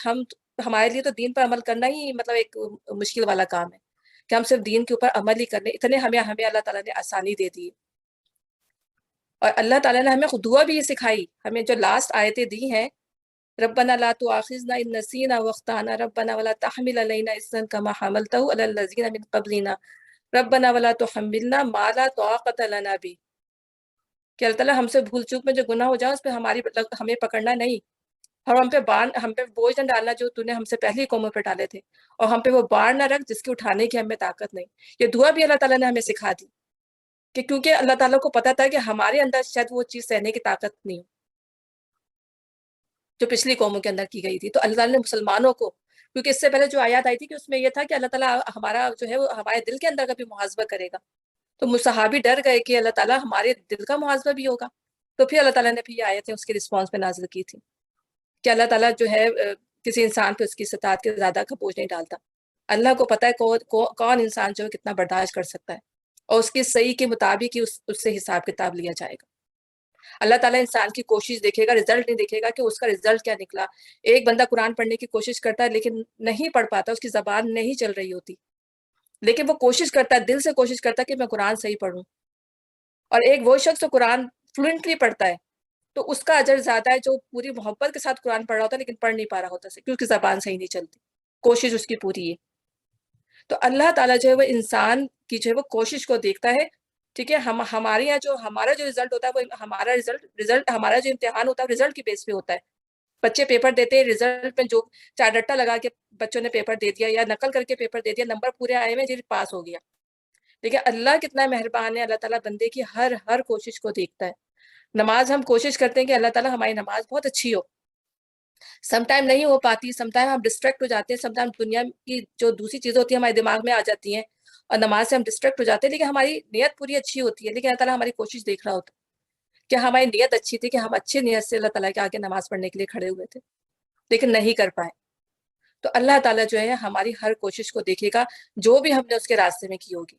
ہم ہمارے لیے تو دین پر عمل کرنا ہی مطلب ایک مشکل والا کام ہے کہ ہم صرف دین کے اوپر عمل ہی کرنے اتنے ہمیں اللہ تعالیٰ نے آسانی دے دی. اور اللہ تعالیٰ نے ہمیں دعا بھی یہ سکھائی. ہمیں جو لاسٹ آیتیں دی ہیں، ربنا لا تؤاخذنا ان نسینا واخطانا ربنا ولا تحمل علينا اصرا كما حملته على الذين من قبلنا ربنا ولا تحملنا ما لا طاقة لنا به. کہ اللہ تعالیٰ ہم سے بھول چوک میں جو گناہ ہو جائے اس پہ ہمیں پکڑنا نہیں، اور ہم پہ بوجھ نہ ڈالنا جو تو نے ہم سے پہلی قوموں پہ ڈالے تھے، اور ہم پہ وہ بار نہ رکھ جس کی اٹھانے کی ہمیں طاقت نہیں. یہ دعا بھی اللہ تعالیٰ نے ہمیں سکھا دی کہ کیونکہ اللہ تعالیٰ کو پتا تھا کہ ہمارے اندر شاید وہ چیز سہنے کی طاقت نہیں جو پچھلی قوموں کے اندر کی گئی تھی. تو اللہ تعالیٰ نے مسلمانوں کو، کیونکہ اس سے پہلے جو آیات آئی تھی کہ اس میں یہ تھا کہ اللہ تعالیٰ ہمارا جو ہے وہ ہمارے دل کے اندر کا بھی محاسبہ کرے گا. تو صحابی ڈر گئے کہ اللہ تعالیٰ ہمارے دل کا محاسبہ بھی ہوگا. تو پھر اللہ تعالیٰ نے پھر یہ آیتیں اس کے رسپانس پہ نازل کی تھی کہ اللہ تعالیٰ جو ہے کسی انسان پہ اس کی استطاعت کے زیادہ کا بوجھ نہیں ڈالتا. اللہ کو پتہ ہے کون انسان جو ہے کتنا برداشت کر سکتا ہے، اور اس کی صحیح کے مطابق ہی اس سے حساب کتاب لیا جائے گا. اللہ تعالیٰ انسان کی کوشش دیکھے گا، رزلٹ نہیں دیکھے گا کہ اس کا رزلٹ کیا نکلا. ایک بندہ قرآن پڑھنے کی کوشش کرتا ہے لیکن نہیں پڑھ پاتا، اس کی زبان نہیں چل رہی ہوتی، لیکن وہ کوشش کرتا ہے، دل سے کوشش کرتا ہے کہ میں قرآن صحیح پڑھوں. اور ایک وہ شخص جو قرآن فلوئنٹلی پڑھتا ہے تو اس کا اجر زیادہ ہے جو پوری محبت کے ساتھ قرآن پڑھ رہا ہوتا ہے لیکن پڑھ نہیں پا رہا ہوتا کیونکہ اس کی زبان صحیح نہیں چلتی، کوشش اس کی پوری ہے. تو اللہ تعالیٰ جو ہے وہ انسان کی جو ہے وہ کوشش کو دیکھتا ہے. ٹھیک ہے. ہمارے یہاں ہمارا جو رزلٹ ہوتا ہے وہ ہمارا جو امتحان ہوتا ہے رزلٹ کی بیس پہ ہوتا ہے. بچے پیپر دیتے ہیں، رزلٹ میں جو چار ڈٹا لگا کے بچوں نے پیپر دے دیا یا نقل کر کے پیپر دے دیا، نمبر پورے آئے ہوئے جی پاس ہو گیا. لیکن اللہ کتنا مہربان ہے، اللہ تعالیٰ بندے کی ہر کوشش کو دیکھتا ہے. نماز ہم کوشش کرتے ہیں کہ اللہ تعالیٰ ہماری نماز بہت اچھی ہو، سم ٹائم نہیں ہو پاتی، سم ٹائم ہم ڈسٹریکٹ ہو جاتے ہیں، سم ٹائم دنیا کی جو دوسری چیزیں ہوتی ہیں ہمارے دماغ میں آ جاتی ہیں اور نماز سے ہم ڈسٹریکٹ ہو جاتے ہیں، لیکن ہماری نیت پوری اچھی ہوتی ہے، لیکن اللہ تعالیٰ ہماری کوشش دیکھ رہا ہوتا ہے. کہ ہماری نیت اچھی تھی کہ ہم اچھی نیت سے اللہ تعالیٰ کے آگے نماز پڑھنے کے لیے کھڑے ہوئے تھے، لیکن نہیں کر پائے. تو اللہ تعالیٰ جو ہے ہماری ہر کوشش کو دیکھے گا، جو بھی ہم نے اس کے راستے میں کی ہوگی.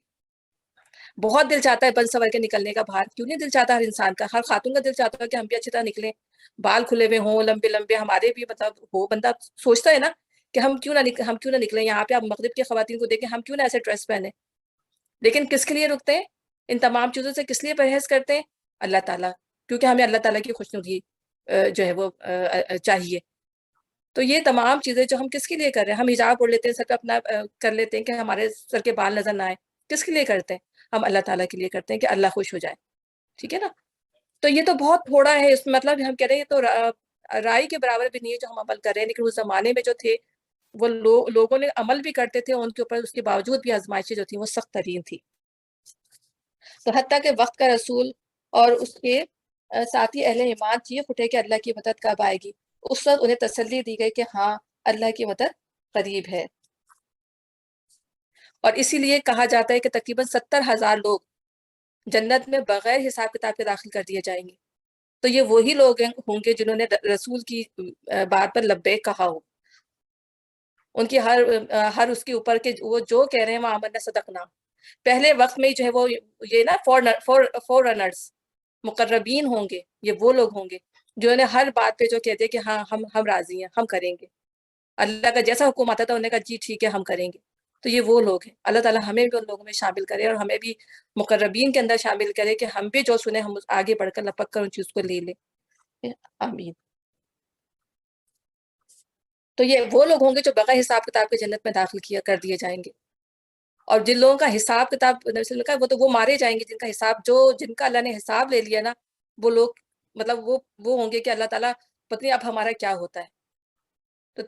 بہت دل چاہتا ہے بن سنور کے نکلنے کا باہر، کیوں نہیں دل چاہتا ہر انسان کا، ہر خاتون کا دل چاہتا ہے کہ ہم بھی اچھی طرح نکلیں، بال کھلے ہوئے ہوں، لمبے لمبے ہمارے بھی مطلب ہو. بندہ سوچتا ہے نا کہ ہم کیوں نہ نکلیں. یہاں پہ آپ مغرب کی خواتین کو دیکھیں، ہم کیوں نہ ایسے ڈریس پہنے، لیکن کس کے لیے رکتے ہیں؟ ان تمام چیزوں سے کس لیے پرہیز کرتے ہیں؟ اللہ تعالیٰ، کیونکہ ہمیں اللہ تعالیٰ کی خوشنودی جو ہے وہ چاہیے. تو یہ تمام چیزیں جو ہم کس کے لیے کر رہے ہیں، ہم حجاب اوڑھ لیتے ہیں، سر پہ اپنا کر لیتے ہیں کہ ہمارے سر کے بال نظر نہ آئے، کس کے لیے کرتے ہیں؟ ہم اللہ تعالیٰ کے لیے کرتے ہیں کہ اللہ خوش ہو جائے. ٹھیک ہے نا؟ تو یہ تو بہت تھوڑا ہے، اس مطلب ہم کہہ رہے ہیں یہ تو رائی کے برابر بھی نہیں ہے جو ہم عمل کر رہے ہیں. لیکن اس زمانے میں جو تھے وہ لوگوں نے عمل بھی کرتے تھے، ان کے اوپر اس کے باوجود بھی آزمائشیں جو تھیں وہ سخت ترین تھی. تو حتیٰ کہ وقت کا رسول اور اس کے ساتھی اہل ایمان چیخ اٹھے کہ اللہ کی مدد کب آئے گی. اس وقت انہیں تسلی دی گئی کہ ہاں اللہ کی مدد قریب ہے. اور اسی لیے کہا جاتا ہے کہ تقریباً 70,000 لوگ جنت میں بغیر حساب کتاب کے داخل کر دیے جائیں گے. تو یہ وہی لوگ ہوں گے جنہوں نے رسول کی بات پر لبیک کہا ہو، ان کی ہر اس کے اوپر کہ وہ جو کہہ رہے ہیں وہ آمنا صدقنا. پہلے وقت میں جو ہے وہ یہ نا فور رنرز مقربین ہوں گے، یہ وہ لوگ ہوں گے جو نے ہر بات پہ جو کہتے ہیں کہ ہاں ہم راضی ہیں، ہم کریں گے. اللہ کا جیسا حکم آتا تھا انہوں نے کہا جی ٹھیک ہے ہم کریں گے. تو یہ وہ لوگ ہیں. اللہ تعالیٰ ہمیں بھی ان لوگوں میں شامل کرے اور ہمیں بھی مقربین کے اندر شامل کرے کہ ہم بھی جو سنیں ہم آگے بڑھ کر لپک کر ان چیز کو لے لیں. آمین. تو یہ وہ لوگ ہوں گے جو بغیر حساب کتاب کے جنت میں داخل کر دیے جائیں گے. اور جن لوگوں کا حساب کتاب وہ تو وہ مارے جائیں گے جن کا حساب جن کا اللہ نے حساب لے لیا نا، وہ لوگ مطلب وہ ہوں گے کہ اللہ تعالیٰ پتہ نہیں اب ہمارا کیا ہوتا ہے. تو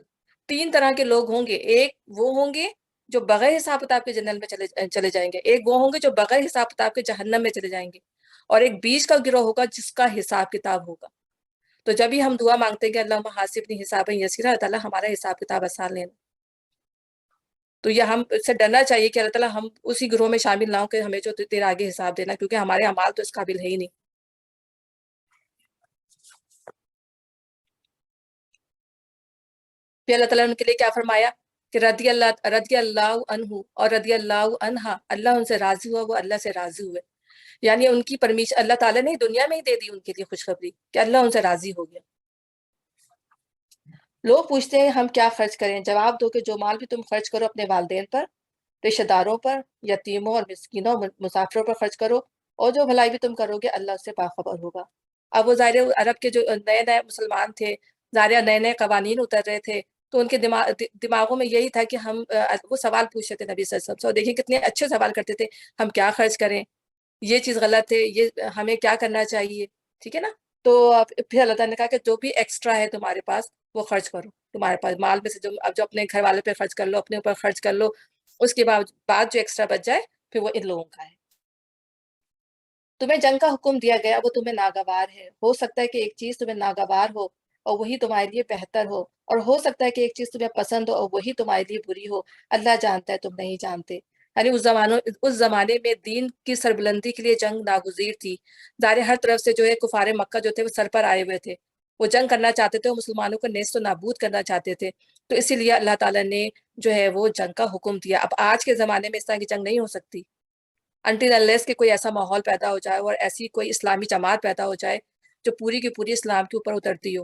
3 طرح کے لوگ ہوں گے. ایک وہ ہوں گے جو بغیر حساب کتاب کے جنت میں چلے جائیں گے، ایک وہ ہوں گے جو بغیر حساب کتاب کے جہنم میں چلے جائیں گے، اور ایک بیچ کا گروہ ہوگا جس کا حساب کتاب ہوگا. تو جب ہی ہم دعا مانگتے ہیں کہ اللہ حاسبنی حسابا یسیرا، اللہ ہمارا حساب کتاب آسان لینا. تو یہ ہم اس سے ڈرنا چاہیے کہ اللہ تعالیٰ ہم اسی گروہ میں شامل نہ ہوں کہ ہمیں جو تیرے آگے حساب دینا، کیونکہ ہمارے اعمال تو اس قابل ہے ہی نہیں. پھر اللہ تعالیٰ نے ان کے لیے کیا فرمایا کہ رضی اللہ عنہ اور رضی اللہ عنہا، اللہ ان سے راضی ہوا، وہ اللہ سے راضی ہوئے. یعنی ان کی پرمیشن اللہ تعالیٰ نے دنیا میں ہی دے دی ان کے لیے خوشخبری کہ اللہ ان سے راضی ہو گیا. لوگ پوچھتے ہیں ہم کیا خرچ کریں؟ جواب دو کہ جو مال بھی تم خرچ کرو اپنے والدین پر، رشتہ داروں پر، یتیموں اور مسکینوں مسافروں پر خرچ کرو، اور جو بھلائی بھی تم کرو گے اللہ اس سے باخبر ہوگا. اب وہ ظاہر عرب کے جو نئے نئے مسلمان تھے، ظاہر نئے نئے قوانین اتر رہے تھے، تو ان کے دماغوں میں یہی تھا کہ ہم وہ سوال پوچھتے تھے نبی صلی اللہ علیہ وسلم سے. دیکھیں کتنے اچھے سوال کرتے تھے، ہم کیا خرچ کریں، یہ چیز غلط ہے، یہ ہمیں کیا کرنا چاہیے. ٹھیک ہے نا؟ تو پھر اللہ تعالیٰ نے کہا کہ جو بھی ایکسٹرا ہے تمہارے پاس وہ خرچ کرو. تمہارے پاس مال میں سے جو اپنے گھر والے پہ خرچ کر لو، اپنے اوپر خرچ کر لو، اس کے بعد جو ایکسٹرا بچ جائے پھر وہ ان لوگوں کا ہے. تمہیں جنگ کا حکم دیا گیا، وہ تمہیں ناگوار ہے. ہو سکتا ہے کہ ایک چیز تمہیں ناگوار ہو اور وہی تمہارے لیے بہتر ہو، اور ہو سکتا ہے کہ ایک چیز تمہیں پسند ہو اور وہی تمہارے لیے بری ہو. اللہ جانتا ہے، تم نہیں جانتے. یعنی اس زمانے میں دین کی سربلندی کے لیے جنگ ناگزیر تھی. ظاہر ہر طرف سے جو ہے کفار مکہ جو تھے وہ سر پر آئے ہوئے تھے، وہ جنگ کرنا چاہتے تھے، وہ مسلمانوں کو نیست و نابود کرنا چاہتے تھے. تو اسی لیے اللہ تعالیٰ نے جو ہے وہ جنگ کا حکم دیا. اب آج کے زمانے میں اس طرح کی جنگ نہیں ہو سکتی انٹل انلیس کہ کوئی ایسا ماحول پیدا ہو جائے اور ایسی کوئی اسلامی جماعت پیدا ہو جائے جو پوری کی پوری اسلام کے اوپر اترتی ہو.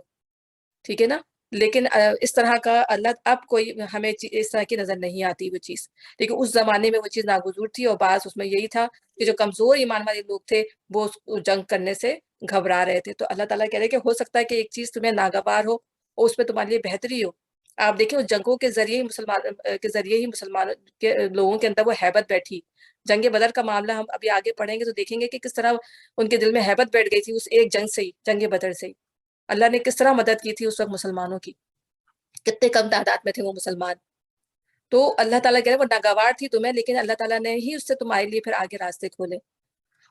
ٹھیک ہے نا؟ لیکن اس طرح کا اللہ اب کوئی ہمیں اس طرح کی نظر نہیں آتی وہ چیز. لیکن اس زمانے میں وہ چیز ناگزیر تھی، اور بعض اس میں یہی تھا کہ جو کمزور ایمان والے لوگ تھے وہ جنگ کرنے سے گھبرا رہے تھے. تو اللہ تعالیٰ کہہ رہے کہ ہو سکتا ہے کہ ایک چیز تمہیں ناگوار ہو اور اس میں تمہارے لیے بہتری ہو. آپ دیکھیں اس جنگوں کے ذریعے ہی مسلمانوں کے لوگوں کے اندر وہ ہیبت بیٹھی. جنگ بدر کا معاملہ ہم ابھی آگے پڑھیں گے تو دیکھیں گے کہ کس طرح ان کے دل میں ہیبت بیٹھ گئی تھی اس ایک جنگ سے ہی، جنگ بدر سے ہی. اللہ نے کس طرح مدد کی تھی اس وقت مسلمانوں کی، کتنے کم تعداد میں تھے وہ مسلمان. تو اللہ تعالیٰ کہہ رہے وہ ناگوار تھی تمہیں، لیکن اللہ تعالیٰ نے ہی اس سے تمہارے لیے پھر آگے راستے کھولے.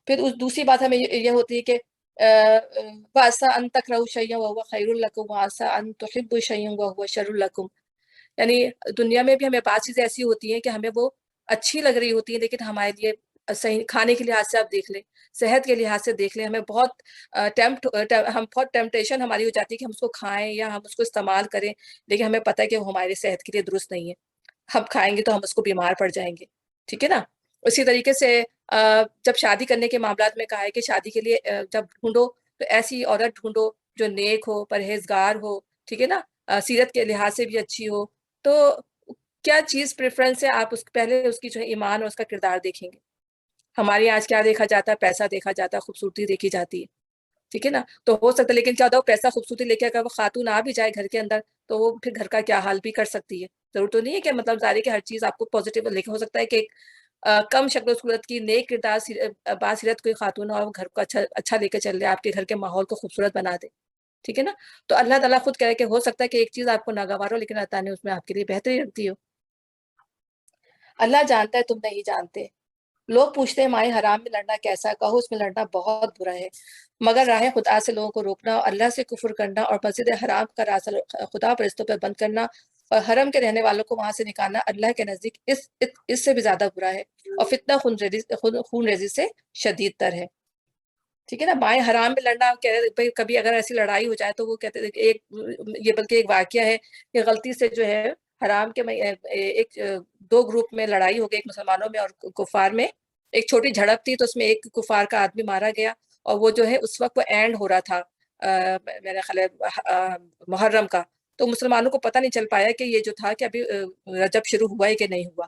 پھر دوسری بات ہمیں یہ ہوتی ہے کہ وَعَسَىٰ أَن تَكْرَهُوا شَيْئًا وَهُوَ خَيْرٌ لَكُمْ وَعَسَىٰ أَن تُحِبُّوا شَيْئًا وَهُوَ شَرٌّ لَكُمْ. یعنی دنیا میں بھی ہمیں بات چیزیں ایسی ہوتی ہیں کہ ہمیں وہ اچھی لگ رہی ہوتی ہیں لیکن ہمارے لیے صحیح کھانے کے لحاظ سے آپ دیکھ لیں، صحت کے لحاظ سے دیکھ لیں، ہمیں بہت ہم بہت ٹیمپٹیشن ہماری ہو جاتی ہے کہ ہم اس کو کھائیں یا ہم اس کو استعمال کریں، لیکن ہمیں پتہ ہے کہ وہ ہماری صحت کے لیے درست نہیں ہے، ہم کھائیں گے تو ہم اس کو بیمار پڑ جائیں گے، ٹھیک ہے نا؟ اسی طریقے سے جب شادی کرنے کے معاملات میں کہا ہے کہ شادی کے لیے جب ڈھونڈو تو ایسی عورت ڈھونڈو جو نیک ہو، پرہیزگار ہو، ٹھیک ہے نا؟ سیرت کے لحاظ سے بھی اچھی ہو، تو کیا چیز پریفرنس ہے، آپ پہلے اس کی جو ہے ایمان اور اس کا کردار دیکھیں گے۔ ہمارے یہاں آج کیا دیکھا جاتا ہے، پیسہ دیکھا جاتا ہے، خوبصورتی دیکھی جاتی ہے، ٹھیک ہے نا؟ تو ہو سکتا ہے، لیکن کیا ہوتا ہے پیسہ خوبصورتی لے کے اگر وہ خاتون آ بھی جائے گھر کے اندر تو وہ پھر گھر کا کیا حال بھی کر سکتی ہے۔ ضرور تو نہیں ہے کہ مطلب ظاہر ہے کہ ہر چیز آپ کو پازیٹیو، لیکن ہو سکتا ہے کہ ایک کم شکل و صورت کی نیک کردار باصیرت کوئی خاتون اور گھر کو اچھا لے کے چل رہے، آپ کے گھر کے ماحول کو خوبصورت بنا دے، ٹھیک ہے نا؟ تو اللہ تعالیٰ خود کہہ رہے کہ ہو سکتا ہے کہ ایک چیز آپ کو ناگوار ہو، لیکن اللہ تعالیٰ نے اس میں آپ کے لیے بہتری رکھ دی ہو۔ اللہ جانتا ہے تم نہیں جانتے۔ لوگ پوچھتے ہیں مائے حرام میں لڑنا کیسا، کہو اس میں لڑنا بہت برا ہے، مگر راہ خدا سے لوگوں کو روکنا اور اللہ سے کفر کرنا اور مسجد حرام کا راستہ خدا پرستوں پہ بند کرنا اور حرم کے رہنے والوں کو وہاں سے نکالنا اللہ کے نزدیک اس سے بھی زیادہ برا ہے، اور فتنہ خون ریزی سے شدید تر ہے، ٹھیک ہے نا؟ مائے حرام میں لڑنا کبھی اگر ایسی لڑائی ہو جائے تو وہ کہتے ہیں یہ بلکہ ایک واقعہ ہے کہ غلطی سے جو ہے حرام کے ایک دو گروپ میں لڑائی ہو گئی، ایک مسلمانوں میں اور کفار میں، ایک چھوٹی جھڑپ تھی تو اس میں ایک کفار کا آدمی مارا گیا، اور وہ جو ہے اس وقت وہ اینڈ ہو رہا تھا میرا خیال ہے محرم کا، تو مسلمانوں کو پتہ نہیں چل پایا کہ یہ جو تھا کہ ابھی رجب شروع ہوا ہے کہ نہیں ہوا،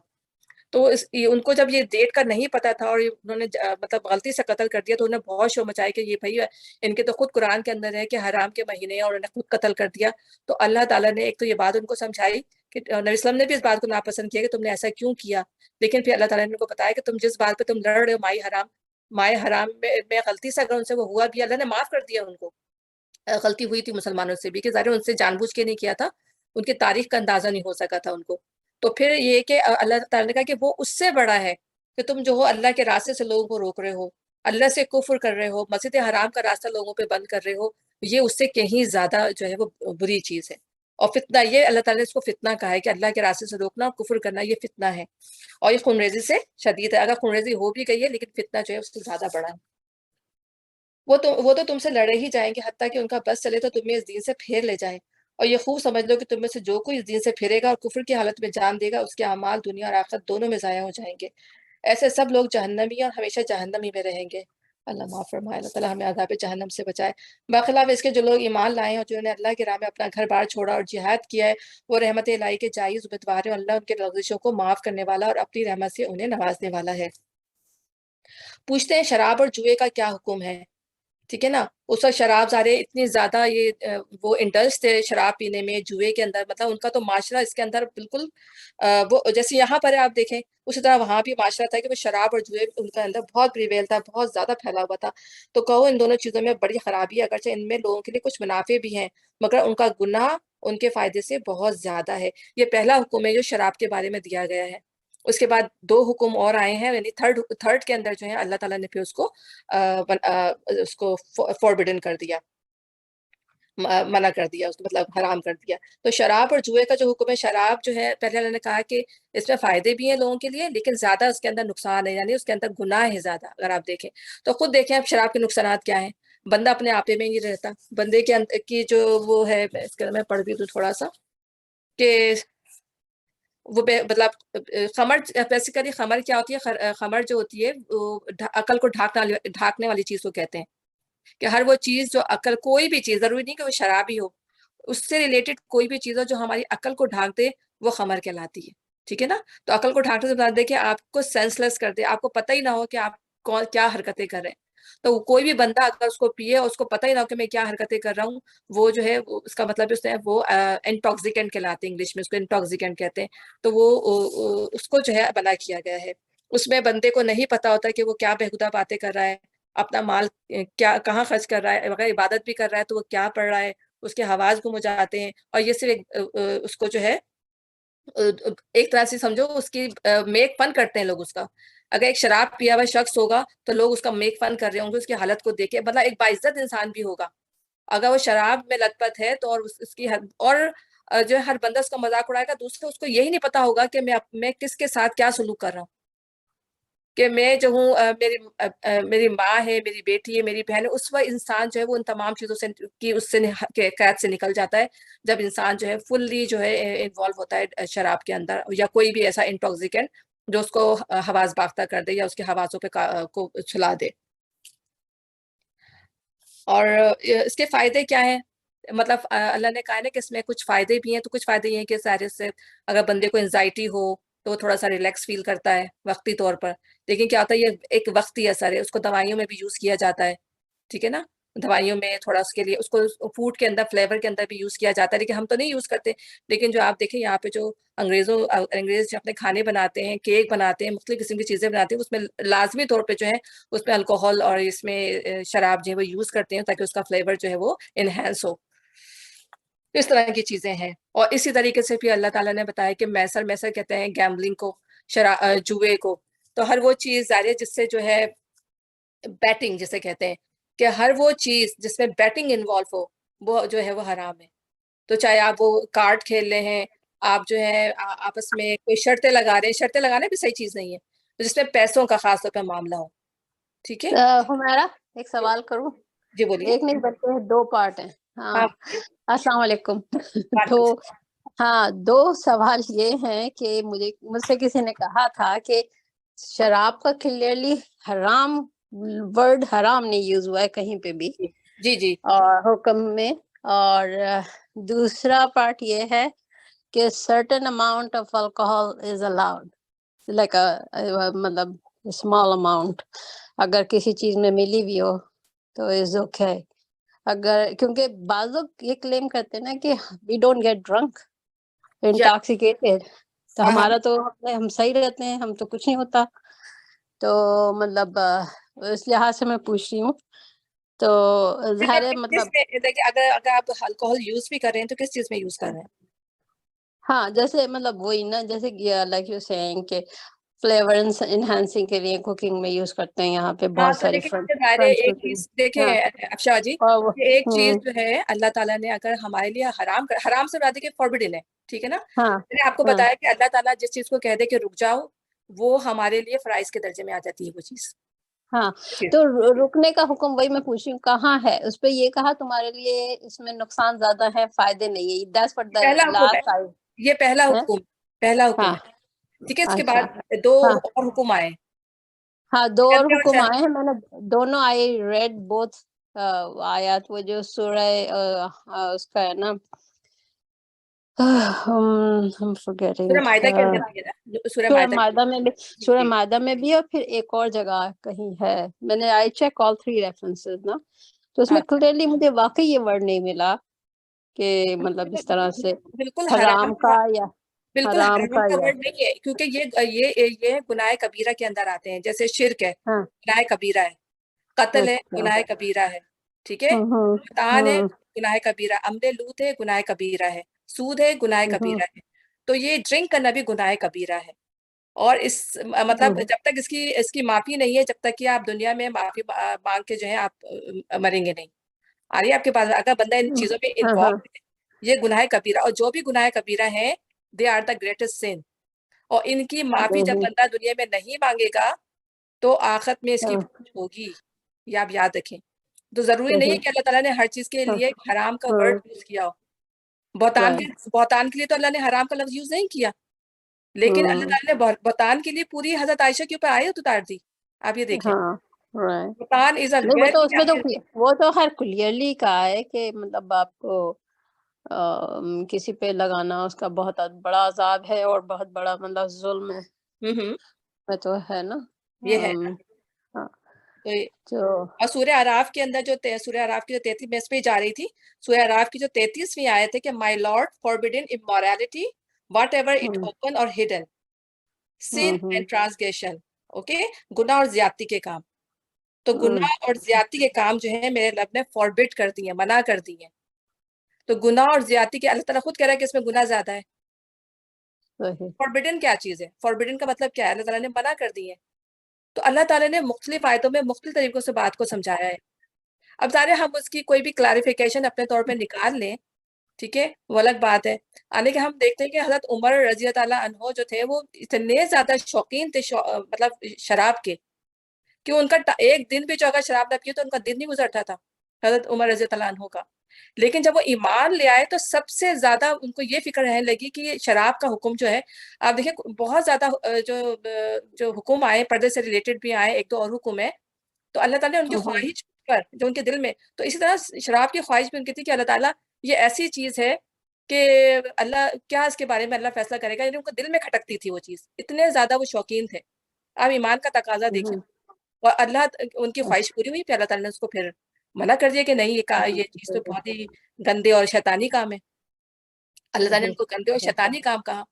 تو ان کو جب یہ ڈیٹ کا نہیں پتا تھا اور انہوں نے مطلب غلطی سے قتل کر دیا تو انہوں نے بہت شور مچائی کہ یہ بھائی ان کے تو خود قرآن کے اندر ہے کہ حرام کے مہینے ہیں اور انہوں نے خود قتل کر دیا، تو اللہ تعالیٰ نے ایک تو یہ بات ان کو سمجھائی کہ نبی وسلم نے بھی اس بات کو ناپسند کیا کہ تم نے ایسا کیوں کیا، لیکن پھر اللہ تعالیٰ نے ان کو بتایا کہ تم جس بات پہ تم لڑ رہے ہو مائے حرام میں غلطی سے اگر ان سے وہ ہوا بھی، اللہ نے معاف کر دیا ان کو، غلطی ہوئی تھی مسلمانوں سے بھی کہ ظاہر ان سے جان بوجھ کے نہیں کیا تھا، ان کی تاریخ کا اندازہ نہیں ہو سکا تھا ان کو، تو پھر یہ کہ اللہ تعالیٰ نے کہا کہ وہ اس سے بڑا ہے کہ تم جو ہو اللہ کے راستے سے لوگوں کو روک رہے ہو، اللہ سے کفر کر رہے ہو، مسجد حرام کا راستہ لوگوں پہ بند کر رہے ہو، یہ اس سے کہیں زیادہ جو ہے وہ بری چیز ہے، اور فتنہ، یہ اللہ تعالیٰ نے اس کو فتنہ کہا ہے کہ اللہ کے راستے سے روکنا اور کفر کرنا یہ فتنہ ہے، اور یہ خونریزی سے شدید ہے، اگر خونریزی ہو بھی گئی ہے لیکن فتنہ جو ہے اس سے زیادہ بڑا ہے۔ وہ تو تم سے لڑے ہی جائیں گے حتیٰ کہ ان کا بس چلے تو تمہیں اس دین سے پھیر لے جائیں، اور یہ خوب سمجھ لو کہ تم میں سے جو کوئی اس دین سے پھرے گا اور کفر کی حالت میں جان دے گا اس کے اعمال دنیا اور آخرت دونوں میں ضائع ہو جائیں گے، ایسے سب لوگ جہنمی اور ہمیشہ جہنمی میں رہیں گے۔ اللہ معاف فرمائے، اللہ تعالیٰ ہمیں عذاب جہنم سے بچائے۔ برخلاف اس کے جو لوگ ایمان لائے ہیں اور جنہوں نے اللہ کی راہ میں اپنا گھر بار چھوڑا اور جہاد کیا ہے، وہ رحمت الہی کے جائز امیدوار ہیں، اور اللہ ان کے لغزشوں کو معاف کرنے والا اور اپنی رحمت سے انہیں نوازنے والا ہے۔ پوچھتے ہیں شراب اور جوئے کا کیا حکم ہے، ٹھیک ہے نا؟ اس وقت شراب ظاہر اتنی زیادہ یہ وہ انڈلس تھے شراب پینے میں، جوئے کے اندر، مطلب ان کا تو معاشرہ اس کے اندر بالکل وہ جیسے یہاں پر آپ دیکھیں اسی طرح وہاں بھی معاشرہ تھا کہ وہ شراب اور جوئے ان کے اندر بہت پریویل تھا، بہت زیادہ پھیلا ہوا تھا، تو کہو ان دونوں چیزوں میں بڑی خرابی ہے، اگرچہ ان میں لوگوں کے لیے کچھ منافع بھی ہیں مگر ان کا گناہ ان کے فائدے سے بہت زیادہ ہے۔ یہ پہلا حکم ہے جو شراب کے بارے میں دیا گیا ہے، اس کے بعد دو حکم اور آئے ہیں، یعنی تھرڈ کے اندر جو ہے اللہ تعالیٰ نے پھر اس کو فوربڈن کر دیا، منع کر دیا، اس کو مطلب حرام کر دیا۔ تو شراب اور جوئے کا جو حکم ہے، شراب جو ہے پہلے اللہ نے کہا کہ اس میں فائدے بھی ہیں لوگوں کے لیے لیکن زیادہ اس کے اندر نقصان ہے، یعنی اس کے اندر گناہ ہے زیادہ، اگر آپ دیکھیں تو خود دیکھیں اب شراب کے نقصانات کیا ہیں، بندہ اپنے آپے میں ہی رہتا، بندے کے اندر کی جو وہ ہے، اس کے میں پڑھ بھی دوں تھوڑا سا کہ وہ مطلب خمر، بیسیکلی خمر کیا ہوتی ہے، خمر جو ہوتی ہے وہ عقل کو ڈھانکنے والی چیز کو کہتے ہیں، کہ ہر وہ چیز جو عقل، کوئی بھی چیز، ضروری نہیں کہ وہ شراب ہی ہو، اس سے ریلیٹڈ کوئی بھی چیز ہو جو ہماری عقل کو ڈھانک دے وہ خمر کہلاتی ہے، ٹھیک ہے نا؟ تو عقل کو ڈھانکنے سے مراد دے کہ آپ کو سینس لیس کر دے، آپ کو پتہ ہی نہ ہو کہ آپ کیا حرکتیں کر رہے ہیں، تو کوئی بھی بندہ اگر اس کو پیے اور اس کو پتہ ہی نہ ہو کہ میں کیا حرکتیں کر رہا ہوں، وہ جو ہے اس کا مطلب اس ہے وہ انٹاکسیکینٹ کہلاتے ہیں، انگلش میں اس کو انٹاکسیکینٹ کہتے ہیں، تو وہ اس کو جو ہے منع کیا گیا ہے۔ اس میں بندے کو نہیں پتا ہوتا کہ وہ کیا بےہودہ باتیں کر رہا ہے، اپنا مال کیا کہاں خرچ کر رہا ہے، اگر عبادت بھی کر رہا ہے تو وہ کیا پڑھ رہا ہے، اس کے حواس گم ہو جاتے ہیں، اور یہ صرف اس کو جو ہے ایک طرح سے سمجھو اس کی میک فن کرتے ہیں لوگ اس کا، اگر ایک شراب پیا ہوا شخص ہوگا تو لوگ اس کا میک فن کر رہے ہوں گے، اس کی حالت کو دیکھ کے، مطلب ایک باعزت انسان بھی ہوگا اگر وہ شراب میں لت پت ہے تو، اور اس کی اور جو ہے ہر بندہ اس کا مذاق اڑائے گا، دوسرے اس کو یہی نہیں پتا ہوگا کہ میں کس کے ساتھ کیا سلوک کر رہا ہوں، کہ میں جو ہوں میری ماں ہے، میری بیٹی ہے، میری بہن ہے، اس وقت انسان جو ہے وہ ان تمام چیزوں سے اس سے قید سے نکل جاتا ہے جب انسان جو ہے فلی جو ہے انوالو ہوتا ہے شراب کے اندر یا کوئی بھی ایسا انٹاکسیکینٹ جو اس کو حواس باختہ کر دے یا اس کے حواسوں پہ کو چھلا دے. اور اس کے فائدے کیا ہیں؟ مطلب اللہ نے کہا نا کہ اس میں کچھ فائدے بھی ہیں، تو کچھ فائدے یہ ہیں کہ سارے سے اگر بندے کو انزائٹی ہو تو وہ تھوڑا سا ریلیکس فیل کرتا ہے وقتی طور پر، لیکن کیا ہوتا ہے یہ ایک وقتی اثر ہے، اس کو دوائیوں میں بھی یوز کیا جاتا ہے، ٹھیک ہے نا، دوائیوں میں تھوڑا اس کے لیے اس کو فوڈ کے اندر فلیور کے اندر بھی یوز کیا جاتا ہے، لیکن ہم تو نہیں یوز کرتے. لیکن جو آپ دیکھیں یہاں پہ جو انگریز جو اپنے کھانے بناتے ہیں، کیک بناتے ہیں، مختلف قسم کی چیزیں بناتے ہیں، اس میں لازمی طور پہ جو ہے اس میں الکوہول اور اس میں شراب جو ہے وہ یوز کرتے ہیں تاکہ اس کا فلیور جو ہے وہ انہینس ہو. اس طرح کی چیزیں ہیں. اور اسی طریقے سے پھر اللہ تعالیٰ نے بتایا کہ میسر کہتے ہیں گیمبلنگ کو، جوئے کو. تو ہر وہ چیز ظاہر ہے جس سے جو ہے بیٹنگ جسے کہتے ہیں کہ ہر وہ چیز جس میں بیٹنگ انوالو ہو وہ جو ہے وہ حرام ہے. تو چاہے آپ وہ کارڈ کھیل رہے ہیں، آپ جو ہے آپس میں کوئی شرطیں لگا رہے ہیں، شرطیں لگانا بھی صحیح چیز نہیں ہے، جس میں پیسوں کا خاص طور پہ معاملہ ہو. ٹھیک ہے ہمیرا ایک سوال کروں؟ جی بولیے. ایک نہیں بلکہ دو پارٹ ہیں. ہاں السلام علیکم. تو ہاں دو سوال یہ ہیں کہ مجھ سے کسی نے کہا تھا کہ شراب کا کلیئرلی حرام ورڈ حرام نہیں یوز ہوا ہے کہیں پہ بھی جی جی اور حکم میں. اور دوسرا پارٹ یہ ہے کہ certain amount of alcohol is allowed like مطلب small amount اگر کسی چیز میں ملی بھی ہو تو از اوکے. اگر کیونکہ بعض لوگ یہ کلیم کرتے ہیں نا کہ we don't get drunk intoxicated, تو ہمارا تو ہم صحیح رہتے ہیں، ہم تو کچھ نہیں ہوتا. تو مطلب اس لحاظ سے میں پوچھ رہی ہوں. تو ظاہر ہے مطلب اگر آپ الکوہول یوز بھی کر رہے ہیں تو کس چیز میں یوز کر رہے ہیں؟ ہاں جیسے مطلب وہی نا جیسے لائک یو سیئنگ کہ فلیور انہانسنگ کے لیے کوکنگ میں یوز کرتے ہیں یہاں پہ ہاں بہت تو ساری لیکن ایک چیز دیکھیں افشا جی، ایک چیز جو ہے اللہ تعالیٰ نے اگر ہمارے لیے حرام سے مراد ہے کہ فاربڈن ہے، ٹھیک ہے نا. میں نے آپ کو بتایا کہ اللہ تعالیٰ جس چیز کو کہہ دے کہ رک جاؤ وہ ہمارے لیے فرائض کے درجے میں آ جاتی ہے وہ چیز. ہاں تو رکنے کا حکم وہی میں پوچھ رہی ہوں کہاں ہے؟ اس پہ یہ کہا تمہارے لیے اس میں نقصان زیادہ ہے فائدے نہیں ہے. That's what the پہلا حکم ہے، last آئی یہ پہلا حکم ہے. ٹھیک ہے، اس کے اچھا بعد دو اور حکم آئے. ہاں دو اور حکم آئے ہیں، میں نے دونوں آئی ریڈ بوتھ آیات. وہ جو سورہ اس کا ہے نا سورہ مائدہ کے اندر بھی ہے نا، سورہ مائدہ میں بھی، سورہ مائدہ میں بھی، اور پھر ایک اور جگہ کہیں ہے. میں نے آئی چیک آل 3 ریفرنسز نا، تو اس میں کلیئرلی مجھے واقعی یہ ورڈ نہیں ملا کہ مطلب اس طرح سے بالکل حرام کا یا بالکل حرام حرام کا یا ورڈ نہیں ہے، کیونکہ یہ گناہ کبیرہ کے اندر آتے ہیں. جیسے شرک ہے گناہ کبیرہ ہے، قتل ہے گناہ کبیرہ ہے، ٹھیک ہے، بہتان ہے گناہ کبیرہ، عمد لوط ہے گناہ کبیرہ ہے، سود ہے گناہ کبیرہ ہے. تو یہ ڈرنک کرنا بھی گناہ کبیرہ ہے. اور اس مطلب جب تک اس کی معافی نہیں ہے، جب تک کہ آپ دنیا میں معافی مانگ کے جو ہے آپ مریں گے نہیں. آ رہی ہے آپ کے پاس؟ اگر بندہ ان چیزوں میں انوالو ہے یہ گناہ کبیرہ، اور جو بھی گناہ کبیرہ ہیں دے آر دا گریٹسٹ سن، اور ان کی معافی جب بندہ دنیا میں نہیں مانگے گا تو آخرت میں اس کی پوچھ ہوگی. یہ آپ یاد رکھیں. تو ضروری نہیں ہے کہ اللہ تعالیٰ نے ہر چیز کے لیے حرام کا ورڈ یوز کیا ہو. بہتان کے لیے تو اللہ نے حرام کا لفظ یوز نہیں کیا، لیکن اللہ تعالیٰ نے بہتان کے لیے پوری حضرت عائشہ کے اوپر آیت اتار دی. آپ یہ دیکھیں بہتان از اے نہیں، وہ تو اس میں تو ویری وہ تو خیر کلیئرلی کہا ہے کہ مطلب آپ کو کسی پہ لگانا اس کا بہت بڑا عذاب ہے اور بہت بڑا مطلب ظلم ہے. میں تو ہے نا یہ ہے. تو اور سورہ اعراف کے اندر سورہ اعراف کی جو 33 میں اس پہ جا رہی تھی، سورہ اعراف کی جو 33ویں آیت ہے کہ my lord forbidden immorality whatever it open or hidden sin and transgression. Okay, گناہ اور زیادتی کے کام. تو گناہ اور زیادتی کے کام جو ہے میرے رب نے فاربڈ کر دی ہیں، منع کر دی ہیں. تو گناہ اور زیادتی کے اللہ تعالیٰ خود کہہ رہا ہے کہ اس میں گناہ زیادہ ہے. فاربڈن کیا چیز ہے؟ فاربڈن کا مطلب کیا ہے؟ اللہ تعالیٰ نے منع کر دی ہے. تو اللہ تعالیٰ نے مختلف آیتوں میں مختلف طریقوں سے بات کو سمجھایا ہے. اب ظاہر ہم اس کی کوئی بھی کلیریفیکیشن اپنے طور پہ نکال لیں ٹھیک ہے، وہ الگ بات ہے. لیکن ہم دیکھتے ہیں کہ حضرت عمر رضی اللہ تعالیٰ عنہ جو تھے وہ اتنے زیادہ شوقین تھے مطلب شراب کے، کہ ان کا ایک دن بھی جو اگر شراب نہ پیے تو ان کا دن نہیں گزرتا تھا حضرت عمر رضی اللہ عنہ کا. لیکن جب وہ ایمان لے آئے تو سب سے زیادہ ان کو یہ فکر رہنے لگی کہ یہ شراب کا حکم جو ہے، آپ دیکھیں بہت زیادہ جو حکم آئے پردے سے ریلیٹڈ بھی آئے، ایک دو اور حکم ہے، تو اللہ تعالیٰ نے ان کی خواہش پر جو ان کے دل میں، تو اسی طرح شراب کی خواہش بھی ان کی تھی کہ اللہ تعالیٰ یہ ایسی چیز ہے کہ اللہ کیا اس کے بارے میں اللہ فیصلہ کرے گا، یعنی ان کو دل میں کھٹکتی تھی وہ چیز، اتنے زیادہ وہ شوقین تھے. آپ ایمان کا تقاضا دیکھیں، اور اللہ ان کی خواہش پوری ہوئی، پھر اللہ تعالیٰ نے اس کو پھر منع کر دیا کہ نہیں یہ چیز تو بہت ہی گندے اور شیطانی کام ہے. اللہ تعالیٰ نے ان کو گندے اور شیطانی کام کہا.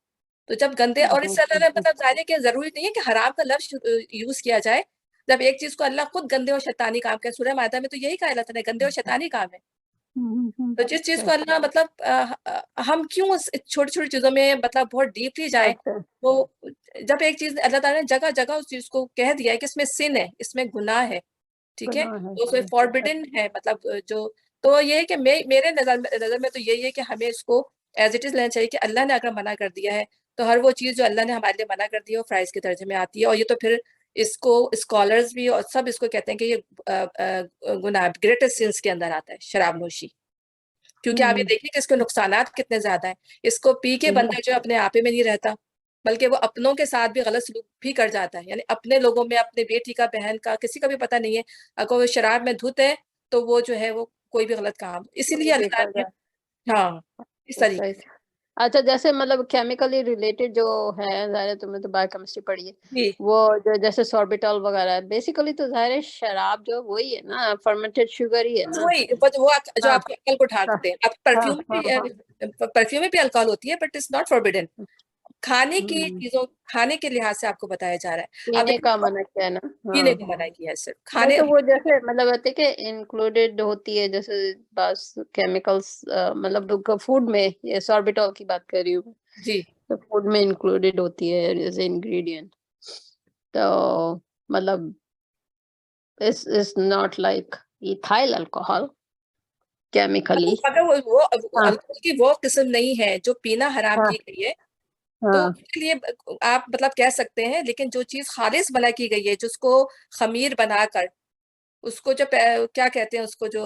تو جب گندے، اور اس سے اللہ نے مطلب ظاہر ہے کہ ضروری نہیں ہے کہ حرام کا لفظ یوز کیا جائے، جب ایک چیز کو اللہ خود گندے اور شیطانی کام کہ سورہ مائدہ میں تو یہی کہا اللہ تعالیٰ نے گندے اور شیطانی کام ہے. تو جس چیز کو اللہ مطلب ہم کیوں چھوٹی چھوٹی چیزوں میں مطلب بہت ڈیپلی جائیں، وہ جب ایک چیز اللہ تعالیٰ نے جگہ جگہ اس چیز کو کہہ دیا ہے کہ اس میں سن ہے، اس میں گناہ ہے، ٹھیک ہے، تو اس میں فاربڈن ہے، مطلب جو، تو یہ ہے کہ میرے نظر میں تو یہی ہے کہ ہمیں اس کو ایز اٹ از لینا چاہیے کہ اللہ نے اگر منع کر دیا ہے تو ہر وہ چیز جو اللہ نے ہمارے لیے منع کر دی ہے وہ فرائض کے درجے میں آتی ہے. اور یہ تو پھر اس کو اسکالرز بھی اور سب اس کو کہتے ہیں کہ یہ گناہ گریٹسٹ سنس کے اندر آتا ہے شراب نوشی، کیونکہ آپ یہ دیکھیں کہ اس کے نقصانات کتنے زیادہ ہیں. اس کو پی کے بندہ جو اپنے آپے میں نہیں رہتا، بلکہ وہ اپنوں کے ساتھ بھی غلط سلوک بھی کر جاتا ہے. یعنی اپنے لوگوں میں، اپنے بیٹی کا، بہن کا، کسی کا بھی پتہ نہیں ہے، اگر وہ شراب میں دھت ہے تو وہ جو ہے وہ کوئی بھی غلط کام، اسی لیے اللہ نے، ہاں اس طریقے سے. اچھا جیسے مطلب کیمیکلی ریلیٹڈ جو ہے، ظاہر ہے تم نے تو بایو کیمسٹری پڑھی ہے، جی وہ جیسے سوربیٹال وغیرہ ہے، بیسیکلی تو ظاہر ہے شراب جو وہی ہے نا، فرمنٹڈ شوگر ہی ہے نا. وہی وہ جو آپ کے عقل کو ڈھانکتے ہیں. اب پرفیوم میں بھی الکوہل ہوتی ہے، بٹ اٹس ناٹ فاربڈن. کھانے کی چیزوں، کھانے کے لحاظ سے آپ کو بتایا جا رہا ہے. پینے کا منع کیا ہے نا. پینے کو منع کیا ہے صرف. نہیں کھانے تو وہ جیسے مطلب ہوتے کہ انکلوڈیڈ ہوتی ہے جیسے بس کیمیکلز، مطلب فوڈ میں، یہ سوربیٹال کی بات کر رہی ہوں جی تو فوڈ میں انکلوڈیڈ ہوتی ہے ایز اے انگریڈینٹ. تو مطلب it's not like ethyl alcohol chemically. اگر وہ الکوہل کی وہ قسم نہیں ہے جو پینا حرام کی گئی ہے تو اس کے لیے آپ مطلب کہہ سکتے ہیں. لیکن جو چیز خالص منع کی گئی ہے، جس کو خمیر بنا کر، اس کو جو کیا کہتے ہیں، اس کو جو